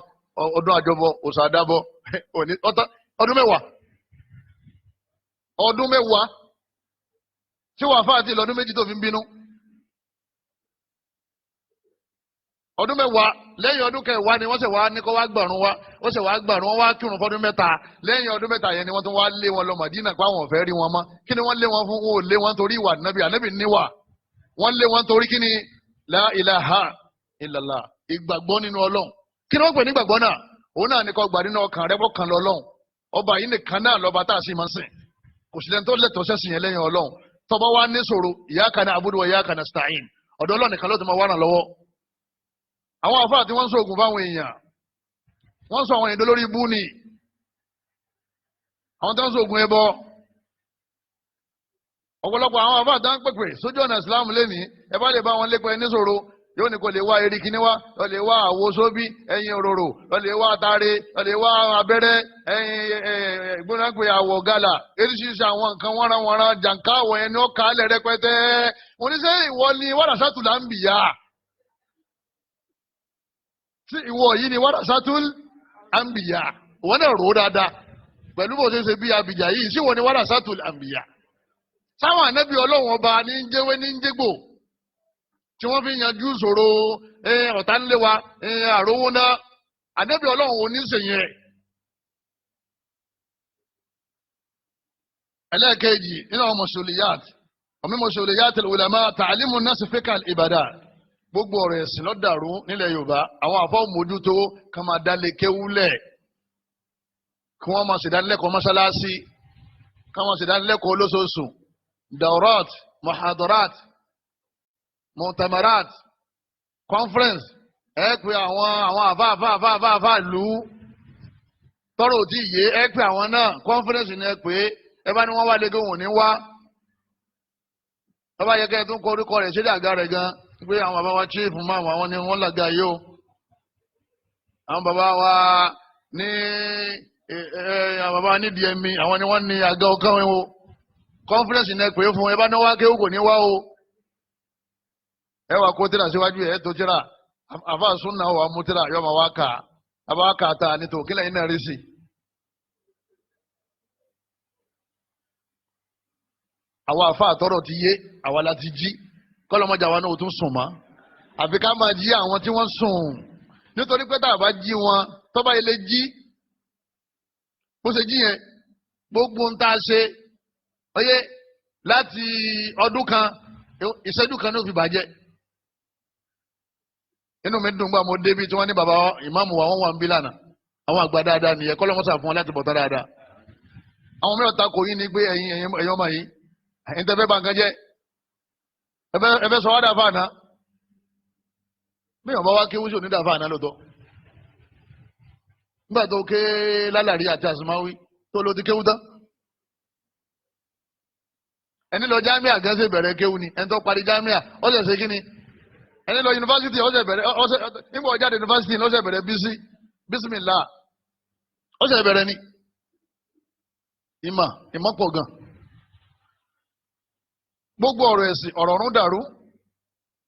ọdún àjọbọ òsàdàbọ òní ọdún mẹ́wàá tí wàá fà á ti lọ́dún méjì tó fi ń bínú. ọdún mẹ́wàá lẹ́yìn ọdún kẹwàá ni wọ́n ṣe wá ní kó wá gbàrún wá wọ́n ṣe wá gbàrún wọ́n wá kírun fọdún mẹ́ta lẹ́yìn ọdún mẹ́ta yẹn ni wọ́n tún wá lé wọn lọ Mádínà pé àwọn ò fẹ́ rí wọn mọ́ kí ni wọ́n lé wọn fún wọn ò lé wọn torí ìwà ànábì níwà wọ́n lé wọn torí kí ni la ilaha illallah ìgbàgbọ́ nínú Ọlọ́run kí ni wọ́n pè ní ìgbàgbọ́ náà òun náà ní kó gbà nínú ọkàn rẹ bọ́kàn lọ Ọlọ́run ọba yìí nìkan náà lọ́ba tá a sì máa ń sìn kò sí lẹ́ni tó lẹ́tọ̀ọ́ sẹ́sìn yẹn lẹ́yìn Ọlọ́run tọ́ba wa ní ṣòro iyyaka na'budu wa iyyaka nasta'in ọ̀dọ̀ Ọlọ́run nìkan ló ti máa wà náà lọ́wọ́ àwọn àfáà tí wọ́n ń sọ̀gùn fáwọn èèyàn wọ́n sọ àwọn èèyàn lórí ibú ni àwọn tó ń sọ̀gùn ẹbọ ọ̀pọ̀lọpọ̀ àwọn àfáà tó ń pèpè sójú ọ̀nà ìsìláàmù lẹ́nìí ẹ bá lè bá wọn lépa ẹni ṣòro yóò ní kò lè wá eriki níwá lọ lè wá àwo sóbí ẹyin òróró lọ lè wá atare lọ lè wá abẹ́rẹ́ ẹyin gbónágbé àwọ̀ gàlà eréṣiríṣi àwọn nǹkan wọ́nranwọ́nra jàǹká àwọ̀ ẹni ó kà á lẹ̀ rẹpẹtẹ oníṣẹ́ ìwọ ni wàràsátù là ń bìyà tí ìwọ yìí ni warasatul anbiya wọn náà rò ó dáadáa pẹ̀lú bó ṣe bí abìjà yìí sí wọn ni warasatul anbiya sáwọn ànábì ọlọ́run ọba ní ń jẹ́wé ní ń jégbò tí wọ́n fi yanjú ìṣòro ọ̀tá ńlẹ̀ wa àrówó náà ànábì ọlọ́run ò ní sèyìn rẹ̀. ẹlẹ́ẹ̀kejì nínú àwọn mọ̀ṣúlìyàt al-ulama ta'limu an-nas fiqh al-ibadat gbogbo ọ̀rọ̀ ẹ̀sìn lọ́dàrú nílẹ̀ Yorùbá àwọn àfọ́ mójútó kan máa dálé kéwúlẹ̀ kí wọ́n máa ṣèdánilẹ́kọ̀ọ́ mọ́ṣáláṣí kí wọ́n máa ṣèdánilẹ́kọ̀ọ́ olóṣooṣù daurat muhadarat mutamarat conference ẹ pé àwọn àfáàfáàfáàfáà lù ú tọrọ òtí yé ẹ pé àwọn náà conference ni ẹ pé ẹ bá ní wọ́n wá lé kí wọ́n ní wá ẹ bá yẹ kẹ́ ẹ tún kọ orúkọ rẹ̀ ṣé dàgá rẹ̀ gan pé àwọn bàbá wa chief máa àwọn ni wọ́n làgà yìí o àwọn bàbá wa ní àwọn bàbá ní dmi àwọn ni wọ́n ní àga ọkàn wọn o conference ní ẹ pé fún ẹ bá ní wá kéwù kò ní wá o ẹ wà kó tíra síwájú ẹ tó tíra àfa súnà wà mú tíra yọ ma wá kà àbá wá kà tá a ní tó kílẹ̀ yín náà rí sí. àwa àfa àtọ́rọ̀ ti yé àwa la ti jí kọ́lọ́mọjà wa náà ó tún sùn mọ́ àfi ká máa jí àwọn tí wọ́n sùn nítorí pé tá a bá jí wọn tó bá ilé jí bó ṣe jí yẹn gbogbo ń tá a ṣe ọyẹ láti ọdún kan ìṣẹ́jú kan ní ó fi bàjẹ́ inú mi dùn gbà mo débi tí wọ́n ní bàbá ìmáàmù wa wọ́n wà ń bí lánàá àwọn àgbà dáadáa nìyẹn kọ́lọ́mọ́sà fún wọn láti bọ̀ tán dáadáa àwọn mìíràn ta kò yín ni pé ẹ̀yin ọmọ yìí ẹ̀yin tẹ́ fẹ́ bá nǹkan jẹ́ ẹ fẹ́ sọ wá dà fáànà bí wọn bá wá kéwú sí òní dà fáànà lọ́tọ̀ nígbà tó ké lálàrí àti àsìmáwí tó ló ti kéwú tán ẹni lọ jámíà gan ṣe bẹ̀rẹ̀ kéwú ni ẹni tó parí jámíà ó ṣe ṣe kí ni ẹni lọ yunifásitì ó ṣe bẹ̀rẹ̀ nígbà ó jáde yunifásitì ó ṣe bẹ̀rẹ̀ bísímìlá ó ṣe bẹ̀rẹ̀ ni ìmọ̀ pọ̀ gan gbogbo ọ̀rọ̀ ẹ̀sìn ọ̀rọ̀ ọ̀run dàrú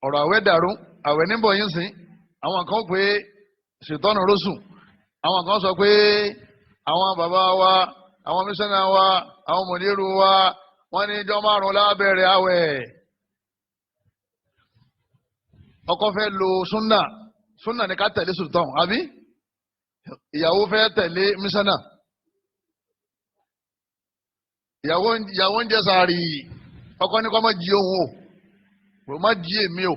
ọ̀rọ̀ àwẹ̀ dàrú àwẹ̀ níbọ̀ yín sìn àwọn kan pé ṣètọ́nù rọ́sùn àwọn kan sọ pé àwọn bàbá wa àwọn mísánná wa àwọn mọ̀nírù wa wọ́n ní ijọ́ 5 lábẹ́rẹ̀ àwẹ̀ ọkọ fẹ́ lo súnà ní ká tẹ̀lé sultan àbí ìyàwó fẹ́ tẹ̀lé mísánná ìyàwó ń jẹ sàárì ọkọ ní kó má jí òun o má jí èmi o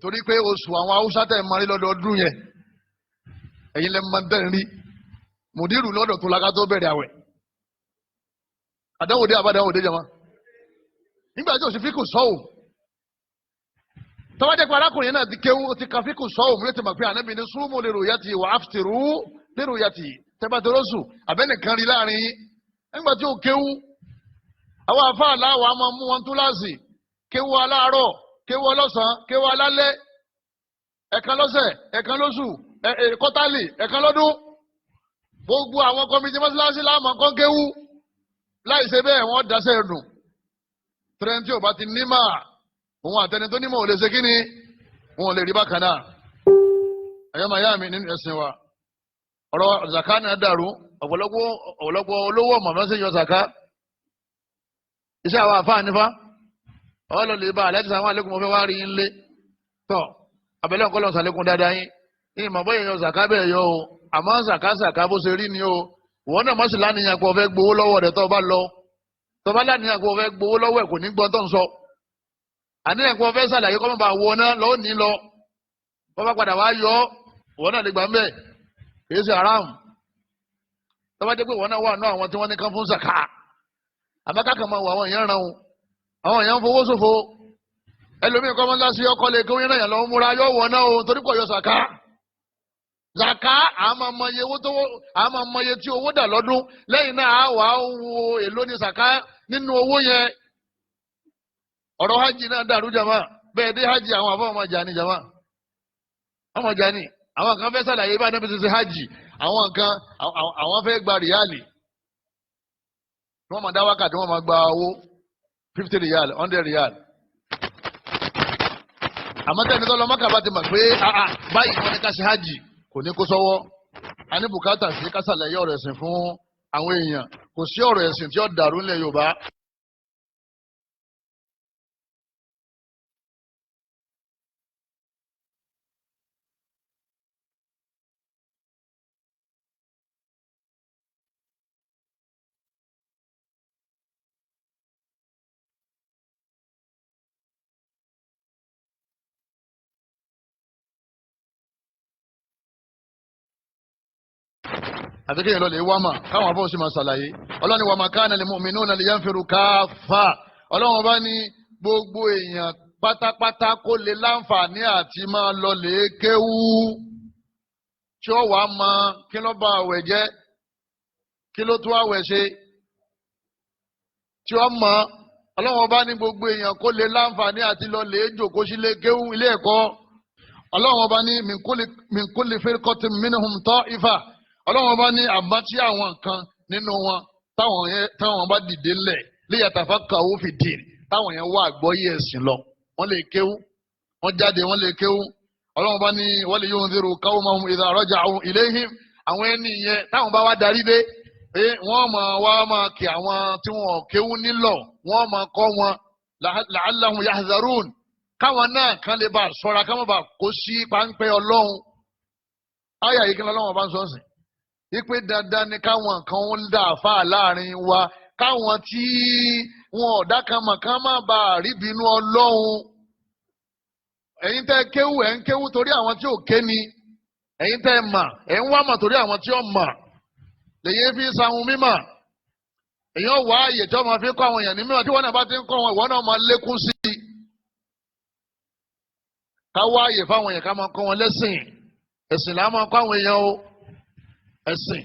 torí pé oṣù àwọn haúsá tẹ̀ mọ́rí lọ́dọọdún yẹn ẹ̀yin lẹ́ máa ń tẹ̀ rí mùdírù lọ́dọ̀ tó lága tó bẹ̀rẹ̀ àwẹ̀ àdáwòdé àbádáwòdé jama nígbà tí òsì fíkù sọ́ọ̀ tọ́wọ́ jẹ́ pé arákùnrin náà ti kéwú ti ka fíkù sọ́ọ̀ múlẹ̀ tí mà pé ànábì ní súnmù lérò yàtì wà áfìtìrú lérò yàtì tẹ́bàtẹ́rọ́sù àbẹ́nìkan rí láàrin yín nígbà tí ó kéwú àwọn àfáà láwọ̀ á máa mú wọn túláàsì kéwú aláàárọ̀ kéwú ọlọ́sàn kéwú alálẹ́ ẹ̀kan lọ́sẹ̀ ẹ̀kan lóṣù kọ́tálì ẹ̀kan lọ́dún gbogbo àwọn kọ́mítì mọ́sálásí láàmú kan kéwú láì ṣe bẹ́ẹ̀ wọ́n dáṣẹ́ ẹ̀dù tẹ́rẹ́ntì ò bá ti nímà òun àtẹni tó nímọ̀ ò lè ṣe kí ni wọn ò lè rí bákan náà ẹ̀yọ́ màyá mi nínú ẹ̀sìn wa ọ̀rọ̀ zaka náà dàrú ọ̀pọ̀lọpọ̀ olówó ọmọ mẹ́sẹ̀ yọ zaka iṣẹ́ àwọn àfáà nífa ọlọ́ lè bá àlẹ́ ti sàwọn àlékún mọ́fẹ́ wá rí yín lé tọ́ abẹ́lẹ́ ọ̀kọ́ lọ́n sàlékún dáadáa yín ní ìmọ̀ bóyá yọ zaka bẹ́ẹ̀ yọ o àmọ́ zaka bó ṣe rí ni o wọ́n náà mọ́sí láníyàn pé o fẹ́ gbowó lọ́wọ́ rẹ̀ tó bá lọ tó bá láníyàn pé o fẹ́ gbowó lọ́wọ́ ẹ̀ kò ní gbọ́n tó ń sọ àníyàn pé o fẹ́ sàlàyé kọ́ mọ́ bá wọ náà lọ́wọ́ ní lọ wọ́n bá padà wá yọ wọ́n náà lè gbà ń bẹ̀ kìí ṣe haram tó bá jẹ́ pé wọ́n náà wà náà àwọn tí wọ́n ní kán fún zaka àbáká kan máa wọ àwọn èèyàn ràn àwọn èèyàn fowó ṣòfò ẹlòmíì kọ́ mọ́lá sí ọkọ̀ lè kéwọ́n náà yàn lọ́wọ́ múra yọ wọ̀ náà o torí pọ̀ yọ zaka zaka àmọ́ mọye tí owó dà lọ́dún lẹ́yìn náà á wà á wo èlò ní zaka nínú owó yẹn ọ̀rọ̀ hajj náà dàrú jama bẹ́ẹ̀ dé hajj àwọn àbọ̀ ọmọ jà ní jama ọmọ jà ní àwọn kan fẹ́ sàlàyé bá níbi ṣe hajj àwọn kan àwọn fẹ́ gba rìálì wọ́n máa dá wákàtí wọ́n máa gba owó 50 rìál 100 rìál àmọ́ tẹ́ni tó lọ Mákà bá ti mọ̀ pé báyìí wọ́n ní ká ṣe hajj kò ní kó sọ́wọ́ a ní bùkátà sí ká ṣàlàyé ọ̀rọ̀ ẹ̀sìn fún àwọn èèyàn kò sí ọ̀rọ̀ ẹ̀sìn tí ó dàrú nílẹ̀ Yorùbá. àti kéèyàn lọ lè wá mà káwọn afọ́ sí máa ṣàlàyé ọlọ́ni wa ma kana lil mu'minuna liyanfiru kaffa ọlọ́run bá ní gbogbo èèyàn pátápátá kó lè láǹfààní àti máa lọ lè kéwú tí ó wàá mọ kí ló bá àwẹ̀ jẹ́ kí ló tún àwẹ̀ ṣe tí ó mọ ọlọ́run bá ní gbogbo èèyàn kó lè láǹfààní àti lọ lè jòkó sílé kéwú ilé ẹ̀kọ́ ọlọ́run bá ní min kulli firqatin minhum ta'ifa ọlọ́run bá ní àbá tí àwọn kan nínú wọn táwọn bá dìde ńlẹ̀ liyatafaqahu fi din táwọn yẹn wá àgbọ́yé ẹ̀sìn lọ wọ́n lè kéwú wọ́n jáde wọ́n lè kéwú ọlọ́run bá ní wa liyunziru qawmahum idha raja'u ilayhim àwọn ẹni yẹn táwọn bá wá darí dé wọ́n máa kí àwọn tí wọ́n kéwú nílọ̀ wọ́n máa kọ́ wọn la'allahum yahzarun káwọn náà kan lè bá ṣọ́ra káwọn bá kó sí páńpẹ́ ọlọ́run áyà yìí kí lọ́wọ́ bá ń sọ́ọ̀sìn ipe dandan ni káwọn kan ń dà fà láàrin wa káwọn tí wọn ọ̀dà kan mọ̀ kán má bàa rí bínú ọlọ́run ẹ̀yin tẹ́ kéwú ẹ̀ ń kéwú torí àwọn tí ò ké ni ẹ̀yin tẹ́ mà ẹ̀ ń wá mà torí àwọn tí ò mà lèyìn fi sahun mímà èèyàn wá àyè tí wọ́n máa fi kọ́ àwọn èèyàn ní mímà tí wọ́n náà bá ti ń kọ́ wọn ìwọ náà máa lékún sí i ká wá àyè fáwọn èèyàn ká máa kọ́ wọn lẹ́sìn ẹ̀sìn là máa kọ́ àwọn èèyàn o ẹ̀sìn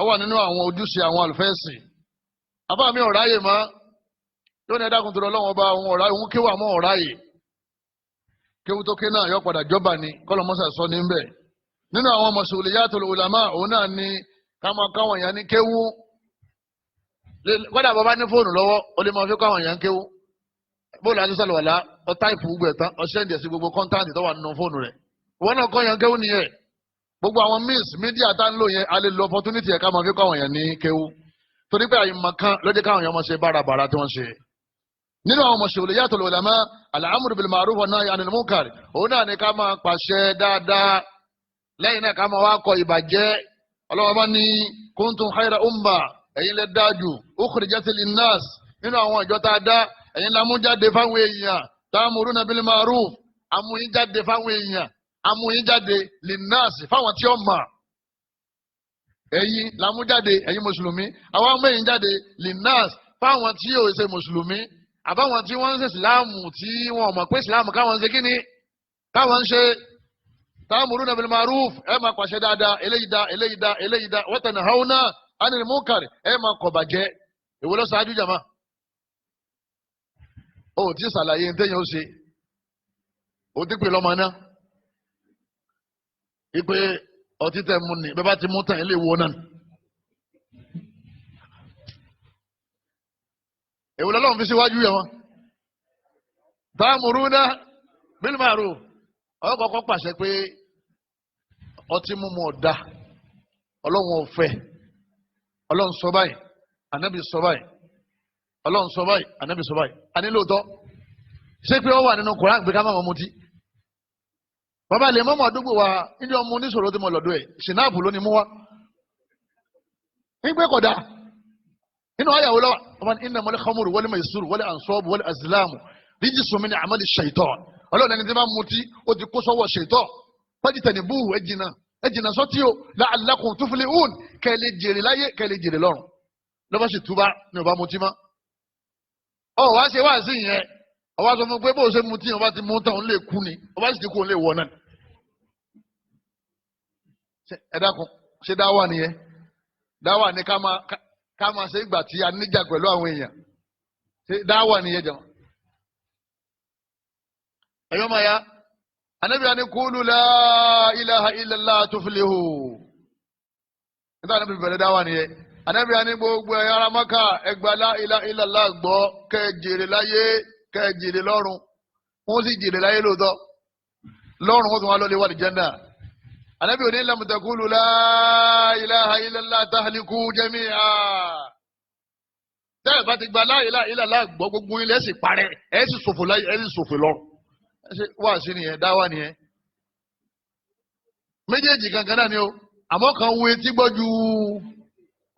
ó wà nínú àwọn ojúṣe àwọn àlùfẹ́ẹ̀sìn àbá mi ò ráyè mọ́ yóò ní ẹ̀dá kun tó lọ lọ́wọ́ ọba òun ọ̀ráyè òun kéwà mọ́ ọ̀ráyè kéwù tó ké náà yọ padà jọba ni kọ́lọ́mọ́sà sọ ní bẹ́ẹ̀ nínú àwọn mas'uliyatul ulama òun náà ni káwọn èèyàn ní kéwù kọ́dà bàbá ní fóònù lọ́wọ́ ó lè máa fi káwọn èèyàn kéwù bóòlù àti sàlùwàlá ọ táìpù gbogbo ẹ̀tàn ọ̀ṣẹ́ ìdí ẹ̀sìn gbogbo kọ́ńtáǹtì tó wà nínú fóònù rẹ̀ ìwọ náà kọ́ yẹn kéwù nìyẹn gbogbo àwọn mídíà tá ń lò yẹn a lè lo opportunity ẹ̀ ká máa fi káwọn èèyàn ní kéwù torí pé àyìnbọn kan ló jẹ́ káwọn èèyàn máa ṣe bárabàrà tí wọ́n ṣe nínú àwọn mas'uliyatul ulama al-amru bil ma'ruf wan nahyi 'anil munkar òun náà ni ká máa pàṣẹ dáadáa lẹ́yìn náà ká máa wá kọ ìbàjẹ́ Ọlọ́hun bá ní kuntum khayra umma ẹ̀yin lẹ dájú ukhrijat lin-nas nínú àwọn ìjọ tá a dá ẹ̀yin la mú jáde fáwọn èèyàn ta'muruna bil ma'ruf amúyín jáde fáwọn èèyàn amúyín jáde lin-nas fáwọn tí ó mọ̀ ẹ̀yin la mú jáde ẹ̀yin mùsùlùmí àwọn amẹ́yìn jáde lin-nas fáwọn tí yóò ṣe mùsùlùmí àbáwọn tí wọ́n ń ṣe ìsìláàmù tí wọ́n mọ̀ pé ìsìláàmù káwọn ń ṣe kíni káwọn ń ṣe ta'muruna bil ma'ruf ẹ máa pàṣẹ dáadáa eléyìí dá eléyìí dá eléyìí dá wa tanhauna 'anil munkar ẹ máa kọ̀ bàjẹ́ èwo ló ṣáájú jàmá ó ti ṣàlàyé ntẹ́yìn ó ṣe ó ti pè lọ́mọ náà ipe ọtí tẹ̀ mú ni bẹ́ẹ̀ bá ti mú tàn ilé wo náà èwo lọ́lọ́run fi síwájú yẹn wọn ta'muruna bil ma'ruf ọkọ̀ọ̀kọ̀ pàṣẹ pé ọtí mímu ọ̀dà ọlọ́run ọ̀fẹ́ ọlọ́run sọ báyìí ànábì sọ báyìí ọlọ́run sọ báyìí ànábì sọ báyìí àní lóòótọ́ ṣé pé ó wà nínú Kùránì pé ká má mutí bàbá lè mọ́mọ́ àdúgbò wa níbi ọmọ oníṣòro tí mo lọ́dọ̀ ẹ̀ ṣìnáàbù ló ní mú wa ń gbé kọ̀dá inú ayàwó lọ́wọ́ ọmọ innamal khamru wal maisiru wal ansabu wal azlamu rijsun min amali shaitan ọlọ́run ẹni tí máa mutí ó ti kó sọ́wọ́ ṣètọ́ fajtanibuhu ẹ̀jìnà sọ́tí o la'allakum tuflihun kẹ́lẹ́ jèrè láyé kẹ́lẹ́ jèrè lọ́run lọ́ba sì túbá ní ọba mutí mọ́. ọ wá ṣe wá sí yẹn ọba sọ fún pé bó o ṣe mutí ọba ti mú tán òun lè kú ni ọba sì ti kú òun lè wọ náà. ẹ dákun ṣé dáwà nìyẹn dáwà ni ká máa ṣe ìgbà tí a níjà pẹ̀lú àwọn èèyàn ṣé dáwà nìyẹn jọ. ẹ̀yọ́ máa ya anabi ani kulu la ilaha illallah tuflihu nígbà anabi bẹ̀rẹ̀ dáwà nìyẹn anabi ani gbogbo ẹ̀yà ara Mákà ẹgbà la ilaha illallah gbọ́ kẹ́ ẹ jèrè láyé kẹ́ ẹ jèrè lọ́run wọ́n sì jèrè láyé lóòótọ́ lọ́run wọ́n tún wá lọ́lẹ̀ wà ní Jánnà anabi oni lam takulu la ilaha illallah tahliku jami'a tẹ́ ẹ bá ti gba la ilaha illallah gbọ́ gbogbo ilẹ̀ sì parẹ́ ẹ̀ sì ṣòfò láyé ẹ̀ sì ṣòfò lọ́run wá sí nìyẹn dáwà nìyẹn méjèèjì kankan náà ni o àmọ́ kan wo etí gbọ́ ju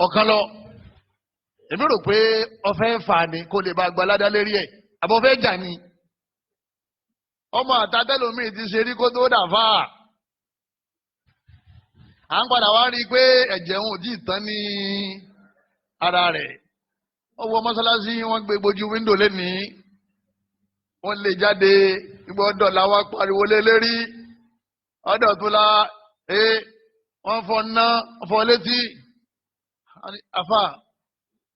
ọ̀kan lọ èmi rò pé ọ̀fẹ́ fà ní kó lè bá gbalada lérí ẹ̀ àbọ̀fẹ́ jà ní ọmọ àtàtẹ́lómìn ti ṣe rí kó tó dà fà à ń padà wá rí i pé ẹ̀jẹ̀ òun ò tí ì tán ní ara rẹ̀ ó wọ mọ́sálásí wọ́n gbé gbojú wíńdò lẹ́nìí wọ́n lè jáde ìgbọ́ ọ̀dọ̀ làwọn pariwo lé lérí ọ̀dọ̀ tó la wọ́n fọ́ ná fọ́ létí àfà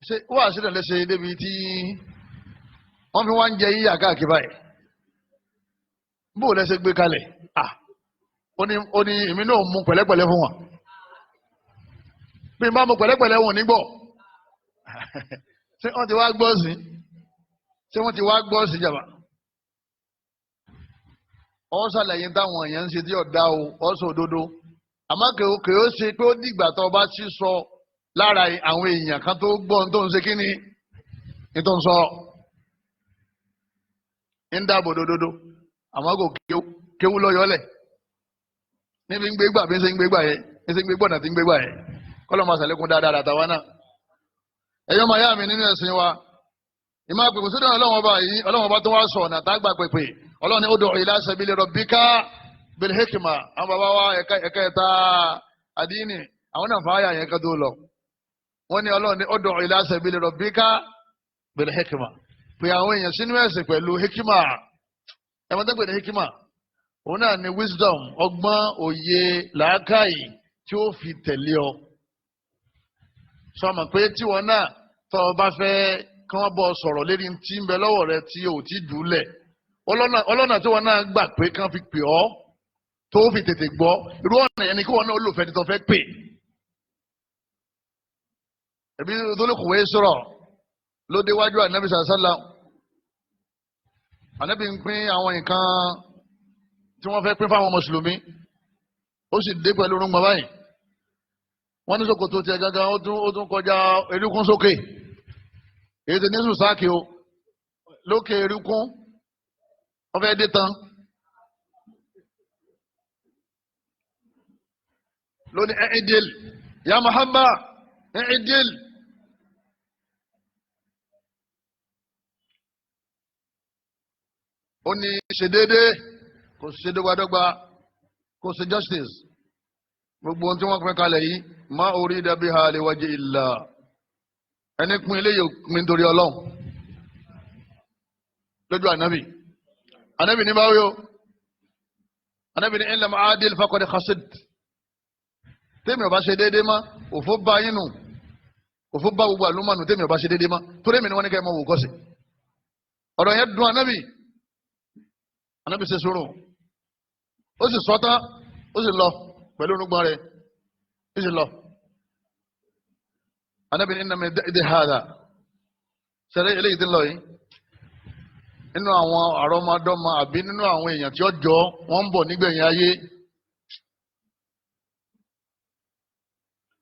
ṣe wà sílẹ̀ lẹ́sẹ̀ débi tí wọ́n fi wá ń jẹ yíyà káàkiri báyìí bó lẹ́sẹ̀ gbé kalẹ̀ ó ní èmi náà mú pẹ̀lẹ́pẹ̀lẹ́ fún wọn bí n bá mú pẹ̀lẹ́pẹ̀lẹ́ wọn nígbọ̀ ṣé wọ́n ti wá gbọ́ sí ṣé wọ́n ti wá gbọ́ sí jàmbá ọ ṣàlàyé táwọn èèyàn ń ṣe tí ọ̀dà o ọ sọ òdodo àmọ́ kò ó ṣe pé ó dìgbà tó bá ti sọ lára àwọn èèyàn kan tó gbọ́ tó ń ṣe kí ni tó ń sọ ń dáàbò dododo àmọ́ kò kéwú lọ́yọ́lẹ̀ níbi ń gbé gbà bí ń ṣe ń gbé gbà yẹn ń ṣe ń gbé gbọ̀nà tí ń gbé gbà yẹn kọ́lọ́ máa ṣàlékún dáadáa àtàwọn náà ẹ̀yọ́ máa yá mi nínú ẹ̀sìn wa ìmọ̀ àpèkù sódò ọlọ́wọ́n ọba yìí ọlọ́wọ́n ọba tó wá sọ ọ̀nà tá a gbà pèpè ọlọ́ni ud'u ila sabili rabbika bil hikma àwọn bàbá wa ẹ̀ka ẹ̀ta àdínì àwọn náà fàáyà yẹn ká tó lọ wọ́n ní ọlọ́ni ud'u ila sabili rabbika bil hikma pé àwọn èèyàn sínú ẹ̀sìn pẹ̀lú hikma ẹ̀mọ́ tó pè ní hikma òun náà ni wisdom, ọgbọ́n, òye, làákàyè tí ó fi tẹ̀lé ọ. sọmọ pé tíwọ náà tọ́ ọ bá fẹ́ kí wọ́n bọ́ sọ̀rọ̀ lérí tí ń bẹ lọ́wọ́ rẹ tí ò tí dùúlẹ̀, ọlọ́nà tí wọ́n náà gbà pé kán fi pè ọ́ tó fi tètè gbọ́, irú ọ̀nà yẹn ni kí wọ́n náà olùfẹ́ ni tó fẹ́ pè. ẹbí Dhul-Khuwaysira sọ̀rọ̀ ló déwájú ànábì sàlám. ànábì ń pín àwọn nǹkan tí wọ́n fẹ́ pín fáwọn mùsùlùmí, ó sì dé pẹ̀lú orúngbà báyìí. wọ́n ní ṣòkòtò tiẹ̀ gangan ó tún kọjá erékún sókè, èyí tó ní sùsáàkì o lókè erékún wọ́n fẹ́ dé tán. lónìí ẹ̀ẹ́dẹ́l ya Muhammad ẹ̀ẹ́dẹ́l. ó ní ṣe déédéé, kò ṣe dọ́gbadọ́gba, kò ṣe justice. gbogbo ohun tí wọ́n pín kalẹ̀ yìí ma urida biha liwajhi illah, ẹni pín eléyìí pín nítorí ọlọ́run lójú ànábì ní báwí o. ànábì ní in lam adil faqad khasid. tèmi ò bá ṣe déédéé má òfó bá yín nù, òfó bá gbogbo àlùmọ́nù tèmi ò bá ṣe déédéé má, torí èmi ni wọ́n ní kẹ́ ẹ mọ wò kọ́sì. ọ̀rọ̀ yẹn dùn ànábì ṣe sùúrù, ó sì sọ tán, ó sì lọ pẹ̀lú orúgbọ́n rẹ̀, ó sì lọ. ànábì ní inna min da'di hadha, ṣẹlẹ̀ eléyìí ti lọ yìí nínú àwọn àrọ́mọdọ́mọ àbí nínú àwọn èèyàn tí ó jọ wọ́n ń bọ̀ nígbẹ̀yìn ayé.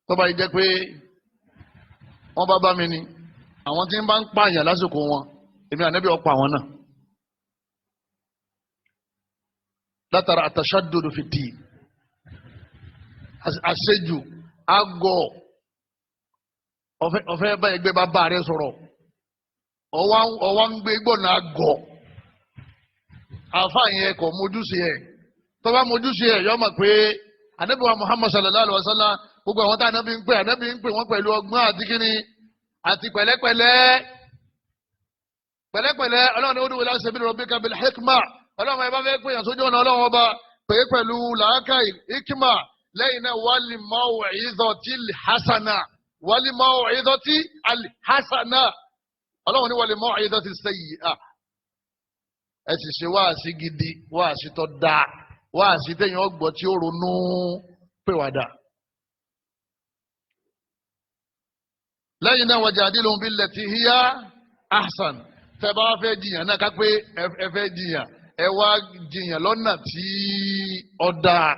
tó bá yìí jẹ́ pé wọ́n bá mi ni, àwọn tí ń bá ń pààyàn lásìkò wọn, èmi ànábì ó pa àwọn náà. látara àtàṣàdòdò fìdí àṣejù àgọ ọ̀fẹ́ bá ẹgbẹ́ bàbá rẹ sọ̀rọ̀ ọwọ́ ń gbé gbọ̀nà àgọ àfa yẹn kò mójúṣe ẹ̀ tó bá mójúṣe ẹ̀ yọ mọ̀ pé ànábì wa Muhammad sallallahu alaihi wa sallam gbogbo àwọn tá ànábì ń pè wọ́n pẹ̀lú ọgbọ́n àti kíni àti pẹ̀lẹ́pẹ̀lẹ́ ọlọ́run ní ud'u ila sabili rabbika bil hikma. ọlọ́run ẹ bá fẹ́ pè yàn sójú ọ̀nà ọlọ́run ọba pè é pẹ̀lú làákàyè hikma. lẹ́yìn náà wal maw'izatil hasana, wal maw'izatil hasana. ọlọ́run ní wal maw'izatis sayyi'a. ẹ sì ṣe wáàsí gidi, wáàsí tó dáa, wáàsí téèyàn ọgbọ́ tí ó ronú pèwàdà. lẹ́yìn náà wajadilhum billati hiya ahsan. tẹ́ bá fẹ́ jiyàn náà ká pé ẹ fẹ́ jiyàn, ẹ wá jiyàn lọ́nà tí ó dáa.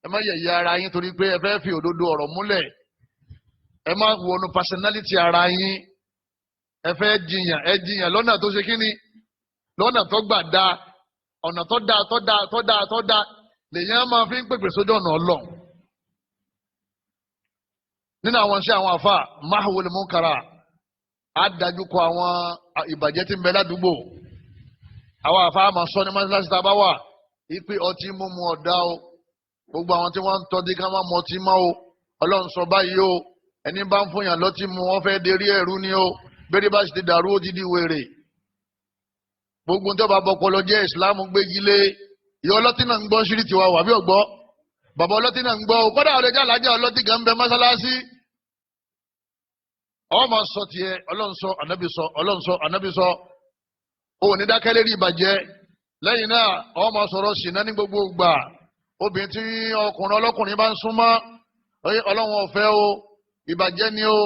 ẹ má yẹ̀yẹ́ ara yín torí pé ẹ fẹ́ fi òdodo ọ̀rọ̀ múlẹ̀. ẹ má wọnú personality ara yín. ẹ fẹ́ jiyàn, ẹ jiyàn lọ́nà tó ṣe kíni, lọ́nà tó gbà dáa, ọ̀nà tó dáa lèyàn máa fi ń pèpè sójú ọ̀nà Ọlọ́run. nínú àwọn iṣẹ́ àwọn àfa mahwul munkara, á dájú kọ àwọn ìbàjẹ́ tí ń bẹ ládùúgbò. àwọn àfa máa sọ ní mọ́sálásí tá a bá wà ipe ọtí mímu ọ̀dá o, gbogbo àwọn tí wọ́n ń tọ́jú ká má mọtí mọ́ o, Ọlọ́run sọ báyìí o, ẹni bá ń fún yàn lọ́tí mu wọ́n fẹ́ dérí ẹ̀rú ni o, bẹ́ẹ̀ bá sì ti dàrú ó ti di wèrè. gbogbo tó bá bọ́pọ̀lọ jẹ́ ìsìláàmù gbégi lé. ìyá ọlọ́tí náà ń gbọ́ ṣírí tiwa wà bí ọ̀gbọ́, bàbá ọlọ́tí náà ń gbọ́ o, kọ́dà ọ̀lẹ́jà alájà ọlọ́tí kan ń bẹ mọ́sálásí. ọmọ sọ tiẹ̀, Ọlọ́run sọ ànábì sọ, Ọlọ́run sọ ànábì sọ. o ní dákẹ́ lérí ìbàjẹ́. lẹ́yìn náà ọmọ sọ̀rọ̀ ṣìnà ní gbogbo ìgbà. obìnrin tí ọkùnrin ọlọ́kùnrin bá ń súnmọ́, Ọlọ́run ọ̀fẹ́ o, ìbàjẹ́ ni o,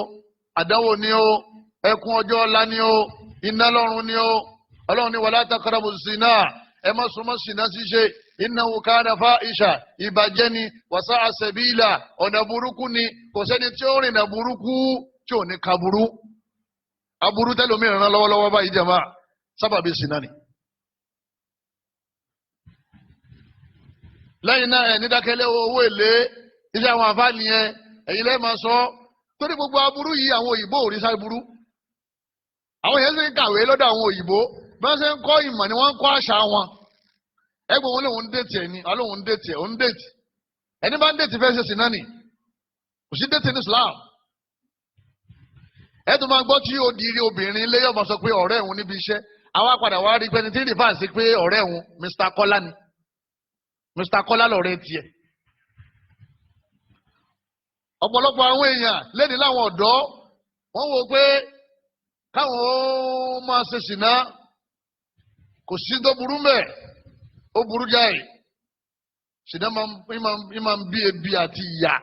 àdánwò ni o, ẹkún ọjọ́ ọ̀la ni o, iná lọ́run ni o. Ọlọ́run ní wala taqrabu zina, ẹ má súnmọ́ ṣìnà ṣíṣe, innahu kana fahisha, ìbàjẹ́ ni, wa sa'a sabila, ọ̀nà burúkú ni, kò sẹ́ni tí ó rìnà burúkú tí ò ní kaburú. aburú tẹ́lómìnira rán lọ́wọ́lọ́wọ́ báyìí jàmá sábàbí ṣìnà ni. lẹ́yìn náà ẹ̀ nídàkẹ́lẹ́ owó èlé iṣẹ́ àwọn àǹfààní yẹn ẹ̀yin lẹ́ẹ̀ máa sọ, torí gbogbo aburú yìí àwọn òyìnbó ò rí sáré burú. àwọn yẹn sì ń kàwé lọ́dọ̀ àwọn òyìnbó, bí wọ́n ṣe ń kọ́ ìmọ̀ ni wọ́n ń kọ́ àṣà wọn. ẹgbẹ́ wọn lòun ń dètì ẹ̀ ni, ọlọ́run ń dètì ẹ̀, ó ń dètì. ẹni bá ń dètì fẹ́ ṣe ṣìnà ni, kò sí dètì ní Islam. ẹ tún máa gbọ́ tí ó di rí obìnrin ilé yọ̀mọ̀ sọ pé ọ̀rẹ́ òun níbi iṣẹ́, àwa padà wá rí pẹ́ni tí ń rìfà sí pé ọ̀rẹ́ òun Mr. Kọ́lá ni. Mr. Kọ́lá lọ́rẹ́ tiẹ̀. ọ̀pọ̀lọpọ̀ àwọn èèyàn lẹ́ni láwọn ọ̀dọ́ wọ́n wò pé káwọn ó máa ṣe ṣìnà kò sí tó burú mẹ́ ó burú jáì ṣìnà máa ń bí ebi àti ìyà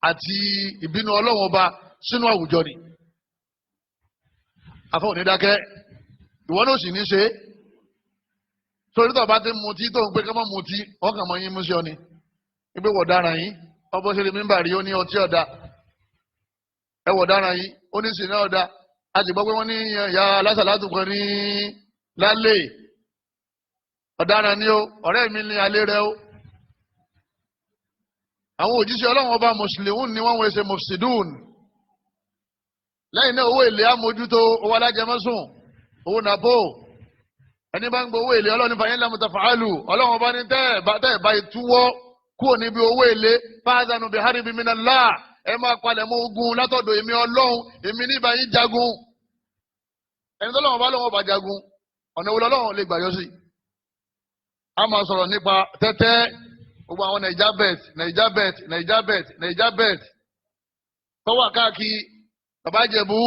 àti ìbínú Ọlọ́run ọba sínú àwùjọ ni. afọ òní dákẹ́ ìwọ náà sì ní ṣe torí tó bá ti mutí tó ń pé ká má mutí wọ́n kàn máa yín mú sí ọ ni ìgbé wọ̀ dára yín ọbọ̀ ṣe lè mímbà rí ó ní ọtí ọ̀dà ẹ wọ̀ dára yín ó ní sìnà ọ̀dà a sì gbọ́ pé wọ́n ní ìyá alásàlátù kan ní lálẹ́ ọ̀daràn ni ó ọ̀rẹ́ mi ní alẹ́ rẹ ó. àwọn òjíṣẹ́ Ọlọ́run ọba mùsùlùmí ni wọ́n wọ́n ṣe mufsidun. lẹ́yìn náà owó èlé amójútó owó alájẹmọ́sùn owó nàpó ẹni bá ń gbọ́ owó èlé Ọlọ́run nípa yẹn lámùtà fàálù Ọlọ́run ọba ní tẹ́ ẹ̀ bá ìtúwọ́ kúrò níbi owó èlé fáadánù bí haribi minallah ẹ máa palẹ̀ mọ́ ogun látọ̀dọ̀ èmi Ọlọ́run èmi níbà yín jagun ẹni tó lọ́wọ́ bá lọ́wọ́ bá jagun ọ̀nà wo lọ́wọ́ lè gbà yọ sí. a máa sọ̀rọ̀ nípa tẹ́tẹ́ gbogbo àwọn naija bet tọ́wọ́ káàkiri bàbá jẹ̀bú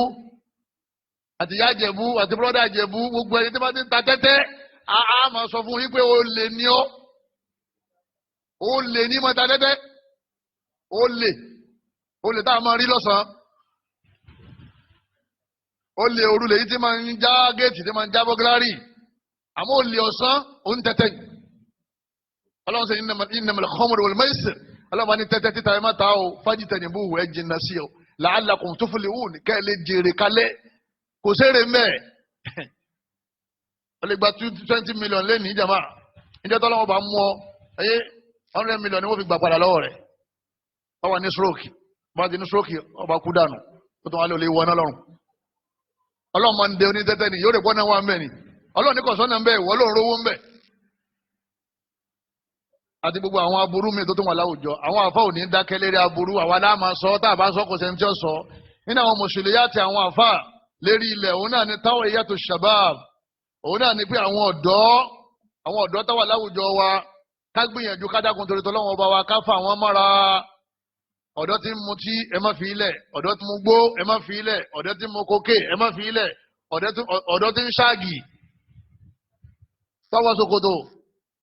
àti ìyá jẹ̀bú àti bọ́dà jẹ̀bú gbogbo ẹni tí wọ́n ti ń ta tẹ́tẹ́ a máa sọ fún yín pé ó lè ní ọ́ ó lè ní mọ́ta tẹ́tẹ́ ó lè tá a máa rí lọ́sàn-án ó lè òrùlé yìí tí máa ń já géètì tí máa ń já bọ́gílárì àmọ́ ó lè ọ̀sán ó ń tẹ́tẹ́ ọlọ́run sọ innamal khamru wal maisir ọlọ́run ní tẹ́tẹ́ títa ẹ má ta o fajtanibuhu ẹ jìnnà sí o la'allakum tuflihun kẹ́ ẹ lè jèrè kalẹ̀ kò sérè mẹ́ẹ̀ ó lè gba 20 million lé ní jama níjẹ́ tọ́lọ́wọ́ bá mú ọ ẹyẹ 100 million ni wọ́n fi gbà padà lọ́wọ́ rẹ̀ wọ́n wà ní stroke bá ti ní stroke ọba kú dànù ó tún wà lè wọ náà lọ́rùn ọlọ́run máa ń de oní tẹ́tẹ́ ni yóò rè pọ́n náà wà ń bẹ̀ ni ọlọ́run ní kọ̀sọ́nà ń bẹ̀ ìwọ lóun rówó ń bẹ̀ àti gbogbo àwọn aburú mi tó tún wà láwùjọ àwọn àfa ò ní dákẹ́ lérí aburú àwa náà máa sọ tá a bá sọ kò sẹ́ni tí ó sọ nínú àwọn mùsùlùmí àti àwọn àfa lérí ilẹ̀ òun náà ni tawiyatu shabab òun náà ni pé àwọn ọ̀dọ́ tó wà láwùjọ wa ká gbìyànjú ká dákun torí tọ́lọ́wọ́n ọba wa ká fà wọ́n mọ́ra ọ̀dọ́ tí ń mutí ẹ má fi ilẹ̀ ọ̀dọ́ tí mu gbó ẹ má fi ilẹ̀ ọ̀dọ́ tí mu kókè ẹ má fi ilẹ̀ ọ̀dọ́ tí ń ṣáàgì tọwọ́ ṣòkòtò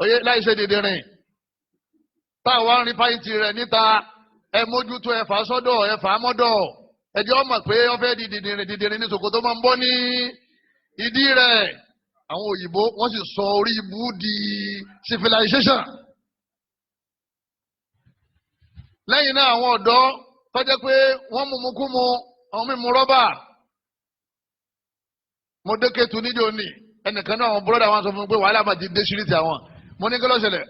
oyè láì ṣe dèdè rìn táwa ń rí fáyìntì rẹ̀ níta ẹ mójútó ẹ fà sọ́dọ̀ ẹ fà mọ́dọ̀ ẹ jẹ́ ọmọ pé wọ́n fẹ́ di dìdìrín ní ṣòkòtò máa ń bọ́ ní ìdí rẹ̀ àwọn òyìnbó wọ́n sì sọ orí ibú di civilization. lẹ́yìn náà àwọn ọ̀dọ́ tó jẹ́ pé wọ́n mú kú mu àwọn mímu rọ́bà mo dé Kétu níjó ní ẹnìkan náà àwọn búrọ́dà wọn sọ fún mi pé wàhálà máa ti dé síríìtì àwọn mo ní kí ló ṣẹlẹ̀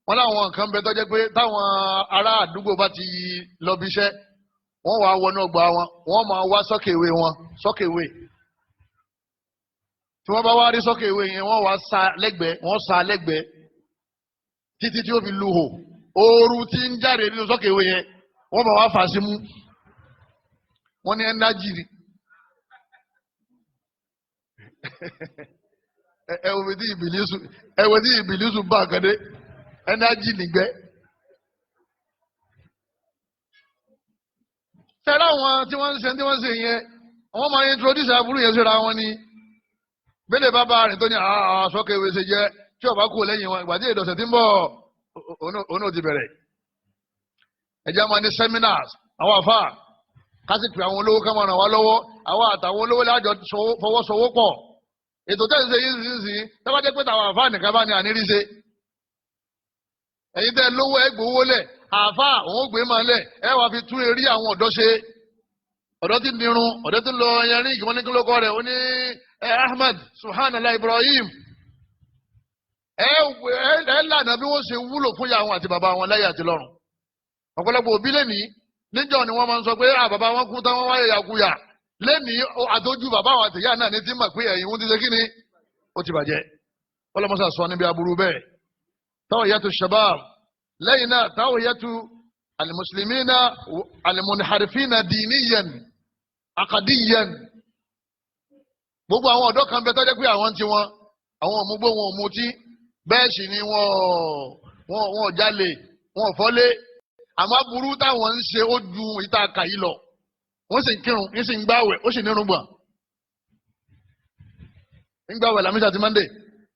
wọ́n láwọn nǹkan bẹ tó jẹ́ pé táwọn ará àdúgbò bá ti lọ bí iṣẹ́ wọ́n wàá wọnú ọgbà wọn wọ́n máa wá sọ́kèwé tí wọ́n bá wá rí sọ́kèwé yẹn wọ́n wá sa lẹ́gbẹ̀ẹ́ títí tí ó fi lu hò ooru tí ń jáde nínú sọ́kèwé yẹn wọ́n máa wá fà sí mú wọ́n ní ẹ́nájì ni ẹ̀wọ̀n tí ìbìlísù bá àkàdé ẹ́nájì nìgbẹ́. tẹ́lá àwọn tí wọ́n ń ṣe yẹn wọ́n máa introduce aburú yẹn síra wọn ni bẹ́lẹ̀ bàbá rìn tó ní sọ́kèwé ṣe jẹ́ tí ọba kú lẹ́yìn wọn ìgbà tí ìdọ̀sẹ̀ tí ń bọ̀ òun ò ti bẹ̀rẹ̀. ẹ̀jẹ̀ máa ní seminars àwọn àfà kásìkì àwọn olówó ká máa ràn wá lọ́wọ́ àwọn àtàwọn olówó lájọ fọwọ́sowọ́pọ̀ ètò tẹ́sí ṣe yín sí tẹ́wọ́ jẹ́ pé tàwọn àfà nìkan bá ní àníríṣe. ẹ̀yin tẹ́ lówó ẹ gbowó lẹ̀ àfà òun gbé máa lẹ̀ ẹ wàá fi tún eré àwọn ọ̀dọ́ ṣe ọ̀dọ́ tí ń dirun ọ̀dọ́ tí ń lọ ẹyẹrin ìgbìmọ̀ ní kílókọ rẹ̀ ó ní Ahmed subhanallah Ibrahim ẹ lànà bí wọ́n ṣe wúlò fún ìyá wọn àti bàbá wọn láyé àti lọ́run ọ̀pọ̀lọpọ̀ òbí lẹ́ni níjọ́ ni wọ́n máa ń sọ pé bàbá wọn kú táwọn wáyé yakuya lẹ́ni àtọ́jú bàbá wọn àtìyá náà ní tí mà pé ẹ̀yìn wọn ti ṣe kí ni ó ti bàjẹ́ ọlọ́mọṣà sọ níbi aburú bẹ́ẹ̀ tawiyatu shabab lẹ́yìn náà tawiyatu alimuslimina alimuniharifina diniyan akadiyan gbogbo àwọn ọ̀dọ́ kan bẹ tọ́jẹ́ pé àwọn tí wọn àwọn òmùgbò wọn òmùtí bẹ́ẹ̀ sì ni wọn jalè wọn fọ́lé àmọ́ burú táwọn ń ṣe ó ju ìta kàyí lọ wọ́n sì ń kírun ń sì ń gbààwẹ̀ ó sì nírun gbọ̀n ń gbààwẹ̀ lámísà àti mọ́ndé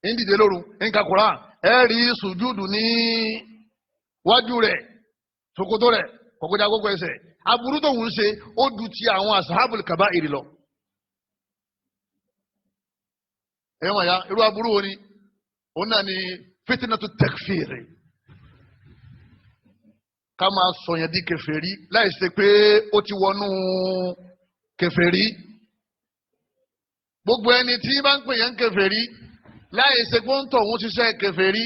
ń dìde lóru ń ka Kùránì ẹ rí sùjúdù ní wájú rẹ̀ ṣòkòtò rẹ̀ kọ̀kọ́jà gbogbo ẹsẹ̀ aburú tó ń ṣe ó ju ti àwọn asahabul kaba'iri lọ. ẹ̀yọ́ màá ya irú aburú wo ni òun náà ni fitinatu takfir ká máa sọ̀yàn di kèfèrí láì ṣe pé ó ti wọnú kèfèrí gbogbo ẹni tí bá ń pè yẹn kèfèrí láì ṣe pé ó ń tọ̀ òun ṣiṣẹ́ kèfèrí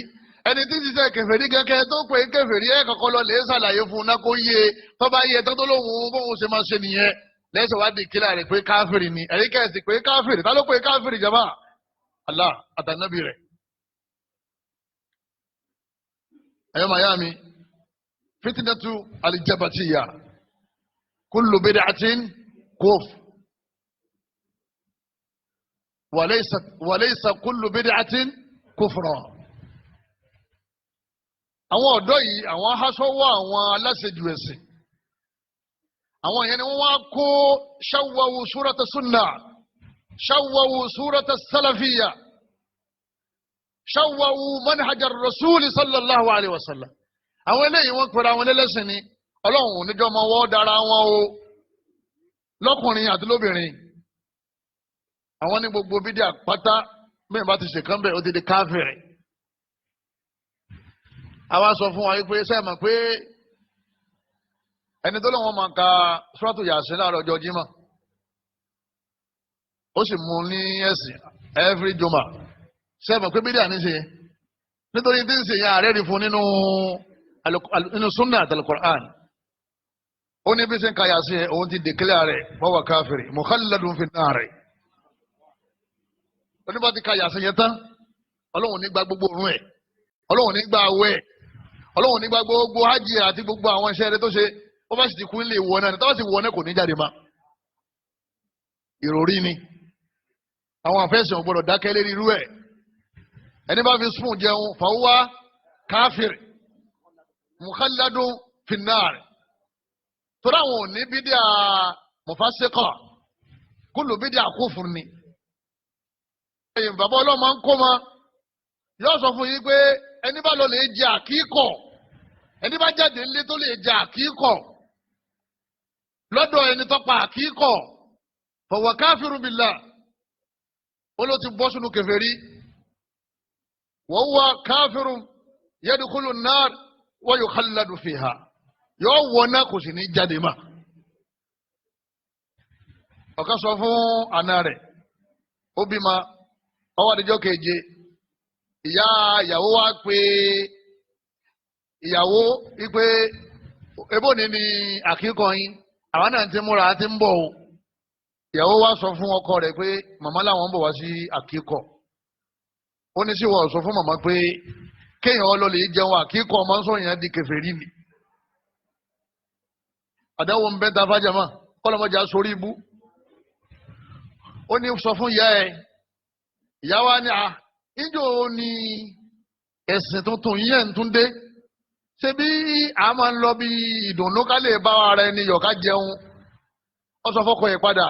ẹni tí ń ṣiṣẹ́ kèfèrí kẹ́kẹ́ tó pè kèfèrí ẹ̀ kọ́kọ́ lọ lè ṣàlàyé fún un náà kó yé tó bá yé tó lóhùn bóun ṣe máa ṣe nìyẹn lẹ́sẹ̀ wá di kílà rẹ̀ pé káfìrì ni ẹ̀rí kẹ́sì pé káfìrì ta ló pè káfìrì jama Allah àtànábì rẹ̀ ẹ̀yọ́ mayami fitinatu alijabatiya kullu bid'atin kufr walaysa kullu bid'atin kufra. àwọn ọ̀dọ́ yìí àwọn aṣọ́wọ́ àwọn aláṣejù ẹ̀sìn àwọn yẹn ni wọ́n wá kó ṣáwọ́wù súrata sunna ṣáwọ́wù súrata salafiya ṣáwọ́wù manhajar rasuli sallallahu alayhi wa sallam àwọn eléyìí wọ́n pẹ̀lú àwọn ẹlẹ́sìn ni ọlọ́run oníjọ́ ọmọ wọ́n dára wọn o lọ́kùnrin àti lóbìnrin àwọn ní gbogbo bídíà pátá mẹ́rin bá ti ṣèkán bẹ́ẹ̀ ó ti di káfíìrì àwa sọ fún wa pé sẹ́ẹ̀ mọ̀ pé ẹni tó lọ́wọ́ máa ka suratu Yasin láàárọ̀ ọjọ́ Jímọ̀ ó sì mú ní ẹ̀sìn every juma sẹ́ẹ̀ mọ̀ pé bídíà ní ṣe nítorí tí ń ṣe yẹn ààrẹ rí fún nínú sunna àti al-Qur'an ó ní bí ṣe ń ka Yasin òun ti dèkílẹ̀ rẹ̀ wọ́n wà káfíìrì mukhalladun fin nar oníbà ti ka Yasin yẹn tán ọlọ́run ní gba gbogbo òórùn ẹ̀ ọlọ́run ní gba àwẹ̀ ọlọ́run ní gba gbogbo hajj àti gbogbo àwọn iṣẹ́ rẹ̀ tó ṣe ó bá sì ti kú nílé ìwọ náà tọ́wọ́ sì wọ náà kò ní jáde má ìròrí ni àwọn àfẹ́sẹ̀ ò gbọ́dọ̀ dákẹ́ lérí irú ẹ̀ ẹni bá fi spoon jẹun fàwọ́ káfíìrì mukhalladun finnar torí àwọn ò ní bídíà mufasiqa kullu bídíà kufur ni ẹ̀yìn bàbá ọlọ́mọ ń kó ma yóò sọ fún yín pé ẹni bá lọ lè jẹ àkíkọ̀ ẹni bá jáde nílé tó lè jẹ àkíkọ̀ lọ́dọ̀ ẹni tó pa àkíkọ̀ fọwọ́ káfírun billah ó ló ti bọ́ sínú kèfèrí wọ́n wá káfírun yadkhulu an-nar wa yukhalladu fiha yóò wọ náà kò sì ní jáde mà ọ̀kan sọ fún àna rẹ̀ ó bímọ ọwọ́ àdìjọ́ keje ìyá ìyàwó wa pé ìyàwó wípé ebó ni àkíkọ yín àwọn náà ti múra ti ń bọ̀ o ìyàwó wa sọ fún ọkọ rẹ̀ pé màmá làwọn ń bọ̀ wá sí àkíkọ ó ní sí wọ́n sọ fún màmá pé kéèyàn ọlọ́lẹ̀ jẹun àkíkọ ọmọ ń sọ yẹn di kèfèrí ni àdáwò ń bẹ́ ta fájàmá kọ́lọ́mọjà sórí ibú ó ní sọ fún ìyá ẹ̀ ìyá wa ní ìjọ ni ẹ̀sìn tuntun yẹn tún dé ṣé bí a máa ń lọ bí ìdùnnú ká lè bá ara ẹni yọ̀ ká jẹun ó sọ fọ́kọ yẹn padà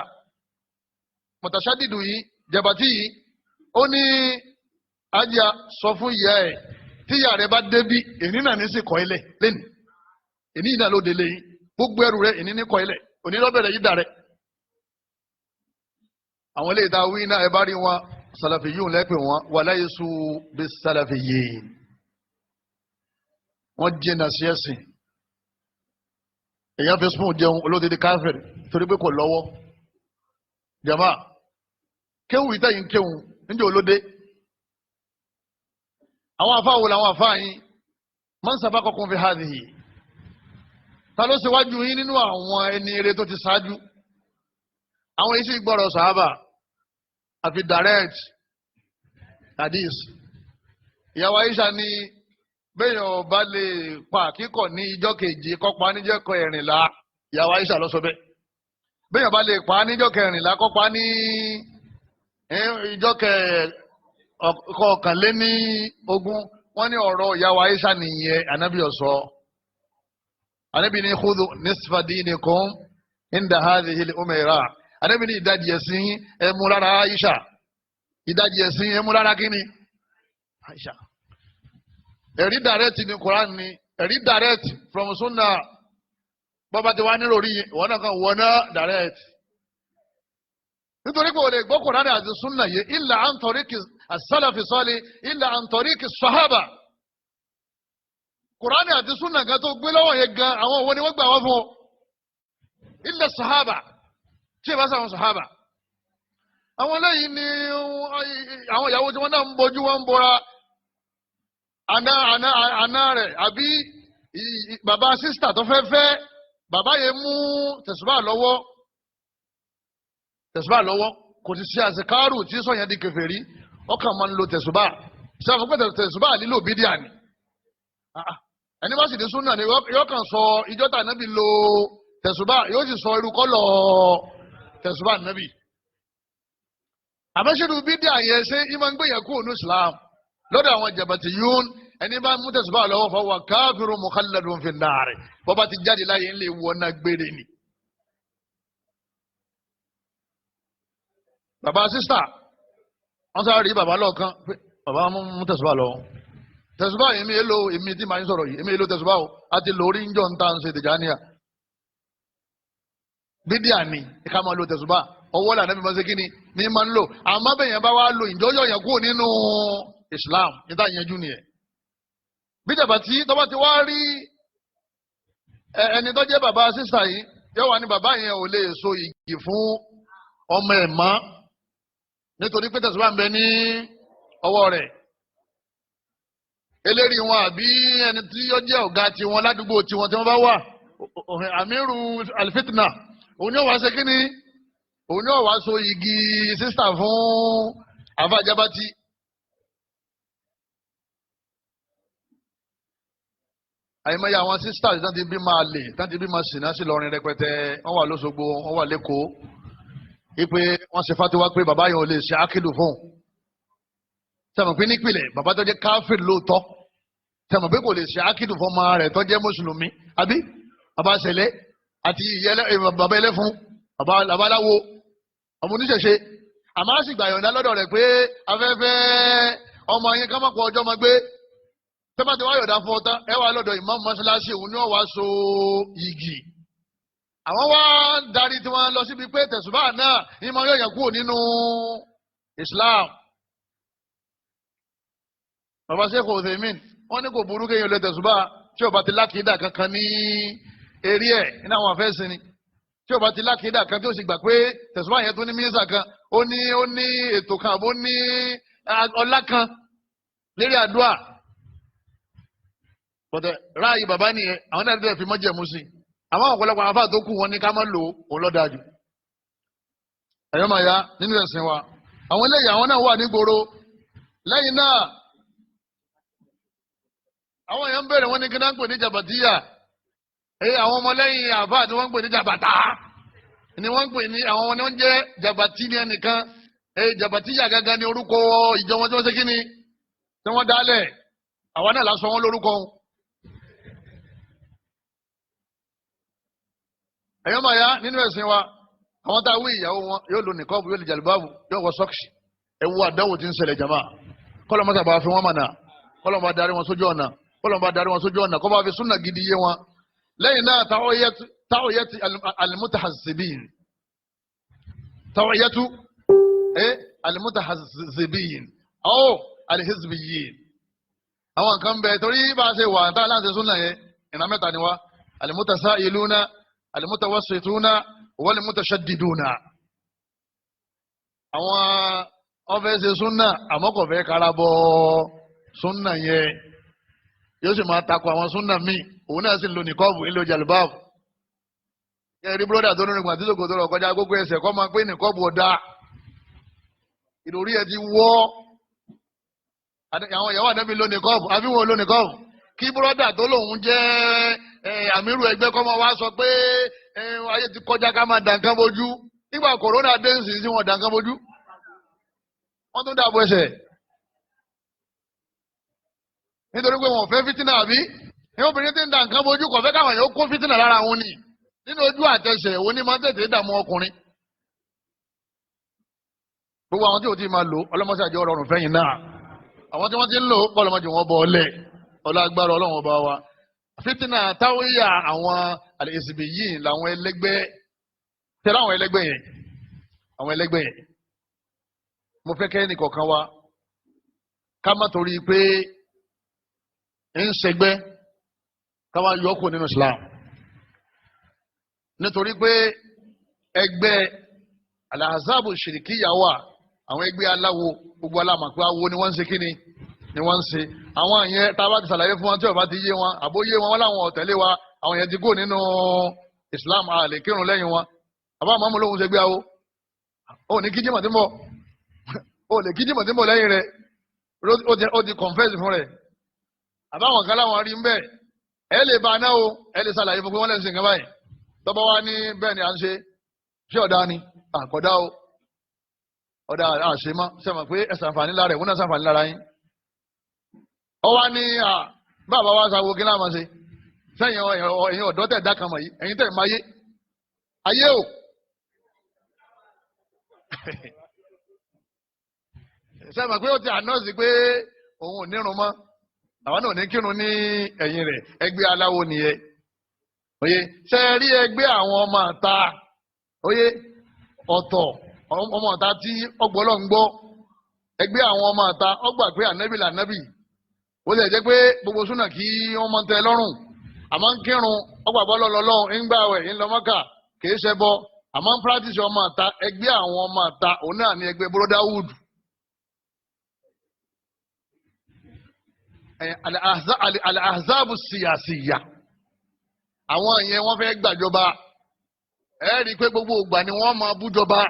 mọ̀tàṣádìdù yìí jẹ̀bàtì yìí ó ní ajá sọ fún ìyá ẹ̀ tí ìyá rẹ̀ bá débí èní náà ní sí kọ́ ilẹ̀ lẹ́nu èní náà ló délé yìí gbogbo ẹrù rẹ̀ èní ní kọ́ ilẹ̀ òní lọ́bẹ̀rẹ̀ yìí dà rẹ̀ àwọn ilé ìta wí náà ẹ bá rí wọn salafiyun lẹ́pẹ̀ wọn walaysu bis salafiyin wọ́n jìnnà sí ẹ̀sìn èèyàn fi spoon jẹun olódìdí káfíìrì torí pé kò lọ́wọ́ jama kéwù ìtẹ̀yìn kéwù níjẹ́ olóde àwọn afáwò làwọn afáyín man sabaqakum fi hadhihi ta ló ṣíwájú yín nínú àwọn ẹni eré tó ti ṣáájú àwọn isi gbọ́rọ̀ sàhábà àfi direct hadith ìyàwó Aisha ní bẹ́yàn ọba lè pa àkíkọ̀ ní ìjọ́ keje kọ́pa níjọ́ kẹrìnlá ìyàwó Aisha ló sọ bẹ́ẹ̀ bẹ́yàn ọba lè pa níjọ́ kẹrìnlá kọ́pa ní ìjọ́ kọkànléní ogún wọ́n ní ọ̀rọ̀ ìyàwó Aisha nìyẹn ànábì ọ̀sọ́ ànábì ní khudhu nisfa dinikum inda hadhihi al-umayra ànábì ní ìdajì ẹ̀sìn ẹ mú lára Aisha ìdajì ẹ̀sìn ẹ mú lára kíni Aisha. ẹ̀rí direct ní Quran ni ẹ̀rí direct from Sunnah bọ́ba ti wá nílò rí ìwọ náà kan wọ́n náà direct nítorí pé o lè gbọ́ Quran àti Sunnah yìí illa an tariqi as-salafi salih illa an tariqi as-sahaba Quran àti Sunnah gan tó gbé lọ́wọ́ yẹn gan àwọn òwò ni wọ́n gbà wá fún ọ illa sahaba tí ì bá sọ àwọn sahaba àwọn lẹ́yìn ni àwọn ìyàwó tí wọ́n náà ń bójú wọn ń bora àná rẹ̀ àbí bàbá sísítà tó fẹ́ fẹ́ bàbá yẹn mú tẹ̀sùbá lọ́wọ́ kò ti ṣe àṣekárù tí sọ̀yàn di kèfèrí ọkàn máa ń lo tẹ̀sùbá ṣe àfọ̀ pé tẹ̀sùbá lílo bídíà ni ẹni bá sì di súnà ni yóò kàn sọ ìjọ́ta nábì lo tẹ̀sùbá yóò sì sọ irú kọ́lọ̀ tẹ̀sùbá nábì àbẹ́sẹ̀rù bídíà yẹn ṣé ìmọ̀ ń gbìyànjú kúrò ní Islam lọ́dọ̀ àwọn jàbàtì yún ẹni bá mú tẹ̀sùbá lọ́wọ́ fọwọ́ káfíìrù mukhalladun fi an-nar bọ́bá ti jáde láyé ńlẹ̀ wọná gbére ni. bàbá sísítà wọ́n sáré rí bàbá lọ́ọ̀kan pé bàbá mú tẹ̀sùbá lọ́wọ́ tẹ̀sùbá èmi tí màá ń sọ̀rọ̀ yìí èmi èlò tẹ̀sùbá o àti lórí ń jọ ń tà ń ṣe Tìjàníyà bídíà ni ká máa lo tẹ̀sùbá ọwọ́ làná bí mo ṣe kí ni ní máa ń lò àmọ́ bẹ́ẹ̀ yẹn bá wá lo ìjọ́yọ̀ yẹn kúrò nínú Islam níta ìyẹnjú nìyẹn bí jàbàtì tọ́ba ti wá rí ẹni tó jẹ́ bàbá sísà yìí yóò wá ní bàbá yẹn ò lè so igi fún ọmọ ẹ̀ mọ́ nítorí pé tẹ̀síwá ń bẹ ní ọwọ́ rẹ̀ eléri wọn àbí ẹni tí yóò jẹ́ ọ̀gá tiwọn ládùúgbò tiwọn tí wọ́n bá wà amiru alfitna òun yóò wá ṣe kí ni òun yóò wá so igi sísà fún àfàjábàtì. àyìnbáyà àwọn sisters tán ti bí máa lè tán ti bí máa sìnà sí lọrin rẹpẹtẹ wọn wà lọ́sọ̀gbọ̀ wọn wà lẹ́kọ̀ọ́ ipe wọn ṣe fatiwa pé bàbá yẹn ò lè ṣe ákìlù fún sẹmọ pé nípìnlẹ̀ bàbá tó jẹ́ káfíìn lóòótọ́ sẹmọ pé kò lè ṣe ákìlù fún ọmọ rẹ̀ tó jẹ́ mùsùlùmí àbí bàbá ṣẹlẹ̀ àti bàbá ẹlẹ́fun bàbá aláwo ọmọ oníṣẹ̀ṣe àmọ́ àṣìgbà yọ̀ǹda lọ́dọ̀ rẹ̀ pé afẹ́fẹ́ ọmọ yẹn ká má pọ̀ ọjọ́ máa gbé tẹ́bá ti wá yọ̀dá fún ọtá ẹ wà lọ́dọ̀ ìmáàmù mọ́ṣáláṣí òun ni wọ́n wá so igi àwọn wá darí tí wọ́n lọ síbi pé tẹ̀sùbá náà ní máa yọ̀yàn kúrò nínú Islam bàbá Sheikh Uthaymin wọ́n ní kò burú kéèyàn lè tẹ̀sùbá tí ó bá ti lákìídà kankan ní eré ẹ̀ nínú àwọn afẹ́sìn ni tí ó bá ti lákìídà kan tí ó sì gbà pé tẹ̀sùbá yẹn tó ní mínísà kan ó ní ètò kan àbó ní ọlá kan lérí àdúrà bọ́tẹ̀ ráàyè bàbá nìyẹn àwọn náà dẹ̀ fi mọ́jẹ̀mú sí i àwọn ọ̀pọ̀lọpọ̀ àwọn afáà tó kù wọn ní ká má lò ó lọ́dájú. ẹ̀yọ́ máa ya nínú ẹ̀sìn wa àwọn eléyìí àwọn náà wà nígboro lẹ́yìn náà àwọn èèyàn ń bẹ̀rẹ̀ wọn ní kí náà ń pè ní jàbàtíyà àwọn ọmọlẹ́yìn àfáà tí wọ́n ń pè ní jàbàtà ni wọ́n ń pè ní àwọn ọmọ ni wọ́n jẹ́ jàbàtí ní ẹnìkan jàbàtíyà gángan ní orúkọ ìjọ wọn tí wọ́n ṣe kí ni tí wọ́n dálẹ̀ àwọn náà lásán wọn lórúkọ wọn. ẹ̀yọ́ máa ya nínú ẹ̀sìn wa àwọn tá a wí ìyàwó wọn yóò lo nìkọ́ọ̀bù yóò lè jàlùbáàbù yóò wọ sọ́ọ̀kì ẹ̀wù àdánwò tí ń ṣẹlẹ̀ jàmá kọ́lọ́ mọ́tà bá fi wọ́n mọ̀nà kọ́lọ́ bá darí wọn sójú ọ̀nà kọ́ bá fi súnà gidi yé wọn. lẹ́yìn náà táwọ̀yẹ́tì alimutahazibin táwọ̀yẹ́tù alimutahazibin ọ̀ alihizbiyin àwọn kan bẹ torí bá a ṣe wà tá a láǹṣe súnà yẹn ìran mẹ́ta ni wá alimutasailuna alimutawassituna walimutashaddiduna àwọn ọfẹ́ ṣe súnà àmọ́kọ̀fẹ́ karabọ́ súnà yẹn yóò sì máa takò àwọn súnà míì òun náà sì ń lo nìkọ́ọ̀bù ńlò jàlùbáàbù ẹ̀rí búrọ́dà tó nínú ìgbà tí sòkòtò rọ̀ kọjá gbogbo ẹsẹ̀ kọ́ máa pé nìkọ́ọ̀bù ọ̀dà ìròrí ẹ ti wọ́ àwọn ìyàwó àdẹ́bí ló nìkọ́ọ̀bù àbí wọn ló nìkọ́ọ̀bù kí búrọ́dà tó lòun jẹ́ àmírù ẹgbẹ́ kọ́ máa wá sọ pé ayé ti kọjá ká máa dànkan bójú nígbà kòrónà dé nsì sí wọn dànkan bójú wọ́n tún dàbò ẹsẹ̀ nítorí pé wọn ò fẹ́ fìtínà àbí ní obìnrin tí ń da nǹkan bójú kò fẹ́ káwọn yóò kó fìtínà lára wọn ni nínú ojú àtẹsẹ̀ òun ni máa ń tètè dààmú ọkùnrin. gbogbo àwọn tí ò ti máa lò ọlọ́mọṣẹ́ àjọ ọrọ̀rùn fẹ́yìn náà àwọn tí wọ́n ti ń lò kọ́lọ́mọdé wọn bọ̀ ọlẹ̀ ọlágbára ọlọ́run ọba wa. fìtínà táwíyà àwọn àlèsìbì yìí làwọn ẹlẹgbẹ́ tẹ́lẹ̀ àwọn ẹlẹgbẹ́ yẹn mo fẹ́ kẹ́ ẹnìkọ̀ọ̀kan wa ká má torí pé ń ṣẹgbẹ́ ká wá yọ kù nínú Islam nítorí pé ẹgbẹ́ alahazabu ṣìrìkìyà wà àwọn ẹgbẹ́ aláwo gbogbo alámọ̀ pé awo ni wọ́n ń ṣe kíni ni wọ́n ń ṣe àwọn yẹn tá a bá ti ṣàlàyé fún wọn tí ó bá ti yé wọn àbóyé wọn láwọn ọ̀tẹ̀lé wa àwọn yẹn ti kó nínú Islam a lè kírun lẹ́yìn wọn àbá àmọ́ lóhun ṣe gbé awo ó ní kíjímọ̀ tí ń bọ̀ ó lè kíjímọ̀ tí ń bọ̀ lẹ́yìn rẹ̀ ó ti confess fún rẹ̀ àbáwọn kan láwọn rí ń bẹ́ẹ̀ ẹ lè bá a náà o ẹ lè ṣàlàyé fún pé wọ́n lè ṣe nǹkan báyìí tọ́bọ̀ wá ní bẹ́ẹ̀ ni à ń ṣe ṣé ọ̀dà ni àkọ́dá o ọ̀dà àṣemọ́ sẹ́mọ̀ pé ẹ ṣàǹfààní lára ẹ̀ wọ́n náà ṣàǹfààní lára yín ọ wá ní bàbá wa ṣàwò kí láàmú ṣe sẹ́yìn ẹ̀yin ọ̀dọ́ tẹ̀ dá kan mọ̀ yìí ẹ̀yin tẹ̀ máa yé ayé o sẹ́mọ̀ pé ó ti ànọ́ọ̀sì pé òun ò nírun mọ́ àwọn náà ní kírun ní ẹ̀yìn rẹ̀ ẹgbẹ́ aláwo nìyẹn oye ṣe rí ẹgbẹ́ àwọn ọmọ àta oye ọ̀tọ̀ ọmọ àta tí ọgbọ́lọ́ ń gbọ́ ẹgbẹ́ àwọn ọmọ àta ọgbà pé ànábì lànábì ó lè jẹ́ pé gbogbo súnà kí wọ́n máa ń tẹ lọ́rùn àmọ́ ń kírun ọgbà bọ́ lọ́lọ́lọ́run ń gbààwẹ̀ ń lọ Mákà kìí ṣe bọ́ àmọ́ ń practice ọmọ àta ẹgbẹ́ àwọn ọmọ àta òun náà ní ẹgbẹ́ brotherhood al-ahzabu siyasiya àwọn yẹn wọ́n fẹ́ gbàjọba ẹ rí i pé gbogbo ìgbà ni wọ́n máa bújọba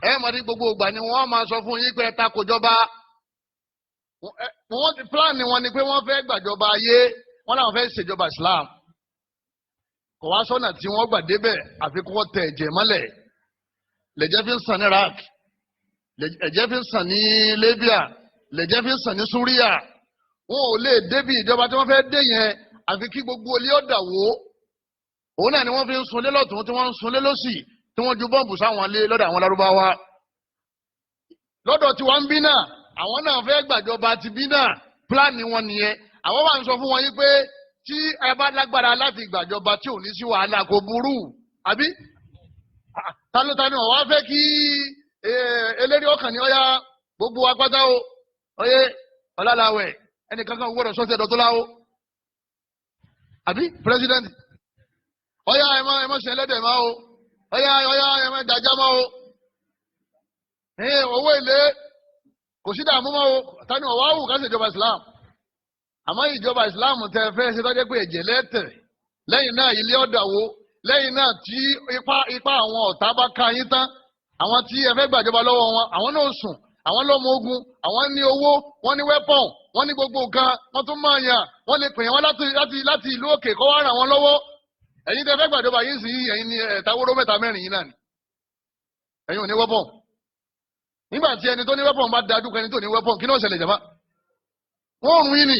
ẹ máa rí gbogbo ìgbà ni wọ́n máa sọ fún yín pé ẹ takò jọba wọ́n ti pílánì wọn ni pé wọ́n fẹ́ gbàjọba ayé wọ́n làwọn fẹ́ ṣèjọba Islam kò wá sọ́nà tí wọ́n gbà débẹ̀ àfi kó tẹ ẹ̀jẹ̀ mọ́lẹ̀ lẹ́jẹ̀ fi ń sàn ní Iraq lẹ́jẹ̀ fi ń sàn ní Libya lẹ́jẹ̀ fi ń sàn ní Syria wọn ò lè débi ìjọba tí wọ́n fẹ́ dé yẹn àfi kí gbogbo ilé ọ̀dà wò ó òun náà ni wọ́n fi ń sunlé lọ́tún tí wọ́n ń sunlé lọ́sì tí wọ́n ju bọ́ǹbù sáwọn ilé lọ́dọ̀ àwọn Lárúbáwá lọ́dọ̀ tí wọ́n ń bí náà àwọn náà fẹ́ gbàjọba ti bí náà pílánì wọn nìyẹn àwọn wà ń sọ fún wọn yí pé tí ẹ bá lágbára láti gbàjọba tí ò ní sí wàhálà kò burú àbí tanutanu ọ̀ wá fẹ́ kí eléré ọkàn ní ọ̀yá gbogbo apáta o ọyẹ ọ̀làlàwẹ̀ ẹnìkankan gbọ́dọ̀ sọ́sẹ̀ ẹ̀dọ̀ tó láwó àbí pírẹsidẹ́ntì ọ̀yá ẹ má ṣe ẹlẹ́dẹ̀ máa o ọ̀yá ẹ má dàjà máa o owó èlé kò sí dààmú máa o tani ọ̀wá wù ká ṣe ìjọba Islam àmọ́ ìjọba Islam tẹ fẹ́ ṣe tọ́jú pé ẹ̀jẹ̀ lẹ́tẹ̀ lẹ́yìn náà ilé ọ̀dà wo lẹ́yìn náà tí ipa àwọn ọ̀tá bá ká yín tán àwọn tí ẹ fẹ́ gbàjọba lọ́wọ́ wọn àwọn náà sùn àwọn lọ́mọ ogun àwọn ní owó wọ́n ní wẹ́pọ̀n wọ́n ní gbogbo nǹkan wọ́n tún máa yàn wọ́n lè pè wọ́n láti ìlú òkè kó wá ràn wọ́n lọ́wọ́ ẹ̀yin tẹ́ fẹ́ gbàjọba yín sí ẹ̀yin ní ẹ̀tàwóró mẹ́ta mẹ́rin yìí náà ni ẹ̀yin ò ní wẹ́pọ̀n nígbà tí ẹni tó ní wẹ́pọ̀n bá dájú kẹni tó ní wẹ́pọ̀n kí náà ṣẹlẹ̀ jàmá wọ́n rùn yín ni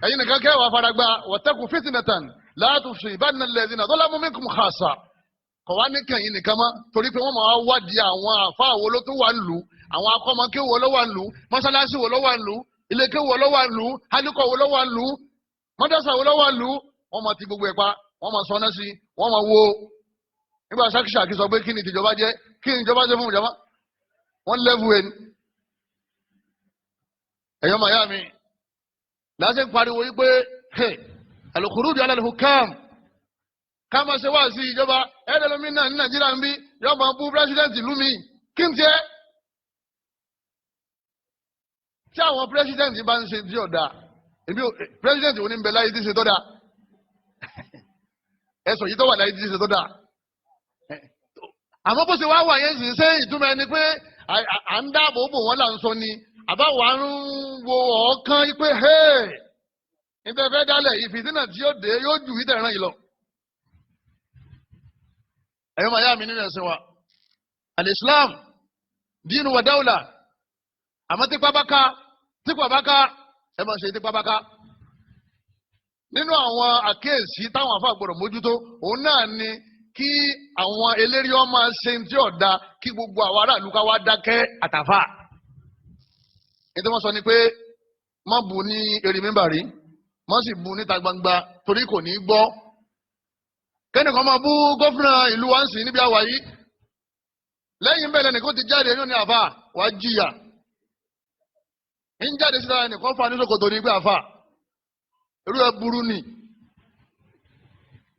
ẹ̀yin nìkan kẹwàá faragba wattaqu fitnatan la tusibanna alladhina zalamu minkum khassa kọ̀ wá ní kẹ̀yìn nìkan mọ́ torí pé wọ́n máa wádìí àwọn àfáà wo ló tó wà ń lù àwọn akọ́mọkéwò wo ló wà ń lù mọ́sálásí wo ló wà ń lù ilékéwò wo ló wà ń lù hálíkọ̀ wo ló wà ń lù mọ́dásà wo ló wà ń lù wọ́n máa ti gbogbo ẹ̀ pa wọ́n máa sọ́nà sí wọ́n máa wo nígbà sákìsàkì sọ pé kí ni tìjọba jẹ́ kí ni ìjọba jẹ́ fún ìjọba wọ́n lẹ́bù ẹ̀ ní. ẹ̀yọ́ màyá mi láti pariwo yí pé al-khuruj ala al-hukam ká máa ṣe wá sí ìjọba ẹ̀ẹ́dẹ̀lómi náà ní Nàìjíríà ń bí yọ máa bú pírẹsidẹ́ǹtì ìlú mi kí n tiẹ̀. tí àwọn pírẹsidẹ́ǹtì bá ń ṣe tí ọ̀dà èmi pírẹsidẹ́ǹtì òní ń bẹ láyé tí ṣe tó dáa ẹ̀sọ̀ yìí tó wà láyé tí ṣe tó dáa. àmọ́ bó ṣe wá wà yẹn sì ń ṣe ìtumọ̀ ẹni pé à ń dáàbò bò wọ́n là ń sọ ni àbáwọ̀ à ń wo ọ̀ọ́kán pé níta fẹ́ dálẹ̀ ìfìdínà tí yóò dé yóò jù ìtẹ̀ ràn yìí lọ. ẹ̀yọ́ màá yá mi nínú ẹ̀sìn wa al-Islam dínú wa dáwùlà àmọ́ tipa bá ká ẹ máa ṣe tipa bá ká nínú àwọn àkíyèsí táwọn àfa gbọ́dọ̀ mójútó òun náà ni kí àwọn eléré ọmọ ṣe tí ọ̀dà kí gbogbo àwọn aráàlú ká wá dákẹ́ àtàfà. ètò wọn sọ ni pé má bù ní eré mímbàrí má sì bù níta gbangba torí kò ní gbọ́. kẹ́nìkan máa bú gómìnà ìlú wa ń sìn níbi àwà yìí lẹ́yìn bẹ́ẹ̀ lẹ́nìkan ti jáde yóò ní àfà wá jìyà. ń jáde síta ẹnìkan fa ní ṣòkòtò ní gbé àfà irú ẹ burú ni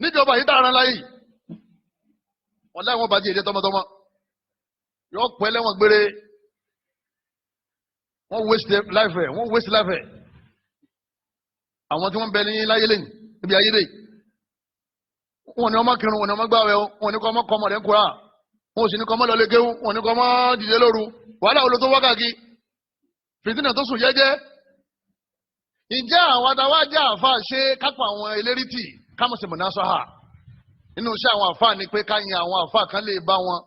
níjọba yìí dára láyé wọn láì wọn bá di èdè tọmọtọmọ yóò pẹ́ lẹ́wọ̀n gbére wọn waste life ẹ àwọn tí wọn bẹ ní láyé lẹ́yìn níbi ayé lẹ́yìn wọn ni ọmọ kírun wọn ni ọmọ gbààwẹ̀ wọn ni kọ ọmọ kọmọ rẹ ń kura wọn ò sì ní kọ ọmọ lọlé kéwú wọn ni kọ ọmọ dìde lóru wàhálà olótó wákàkí fìtínà tó sùn jẹ́jẹ́. Ǹjẹ́ àwọn adáwà jẹ́ àfáà ṣe kápọ̀ àwọn elérítì kámọ̀sí mọ̀násọ́hà nínú iṣẹ́ àwọn àfáà ni pé ká yin àwọn àfáà kan lè bá wọn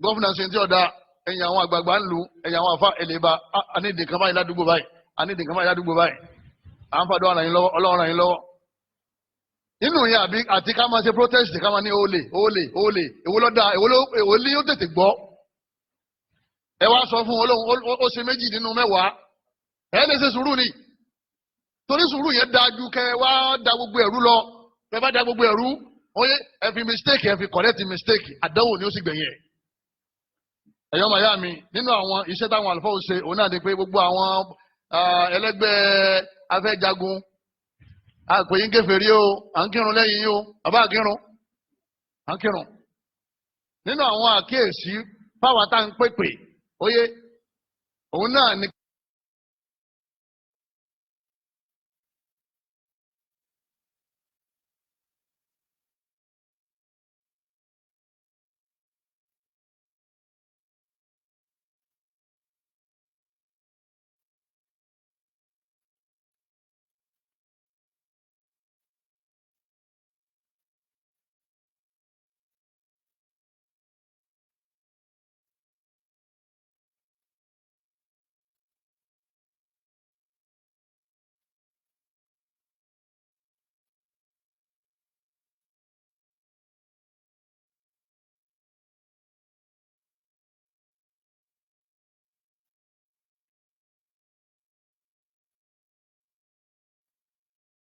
gọ́fúnà ṣe tí ọ̀dà ẹ̀yìn àwọn àgbààgbà ń lu ẹ̀yìn àwọn àfáà ẹ̀lẹ́ bá anídìí kan báyìí ládùúgbò báyìí anídìí kan báyìí ládùúgbò báyìí à ń fàdó ara yín lọ́wọ́ ọlọ́run ràn yín lọ́wọ́. nínú yẹn àti ká máa ṣe protest ká máa ní olè èwo lọ́dà èwo ní ó tètè gbọ́ ẹ wá sọ fún olóhùn ó ṣe méjì nínú mẹ́wàá ẹ lè ṣe sùúrù ni torí sùúrù yẹn dájú kẹ wá da gbogbo ẹrú lọ kẹ bá da gbogbo ẹrú oye ẹ fi mistake ẹ fi correct mistake àdánwò ni ó sì gbẹ̀yìn ẹ̀. ẹ̀yọ́ màyá mi nínú àwọn iṣẹ́ táwọn àlùfáà ṣe òun náà ni pé gbogbo àwọn ẹlẹ́gbẹ́ afẹ́jagun àpèyìn kèfèrí o à ń kírun lẹ́yìn yìí o àbá kírun à ń kírun. nínú àwọn àkíyèsí fáwọn tá à ń pèpè oye òun náà ni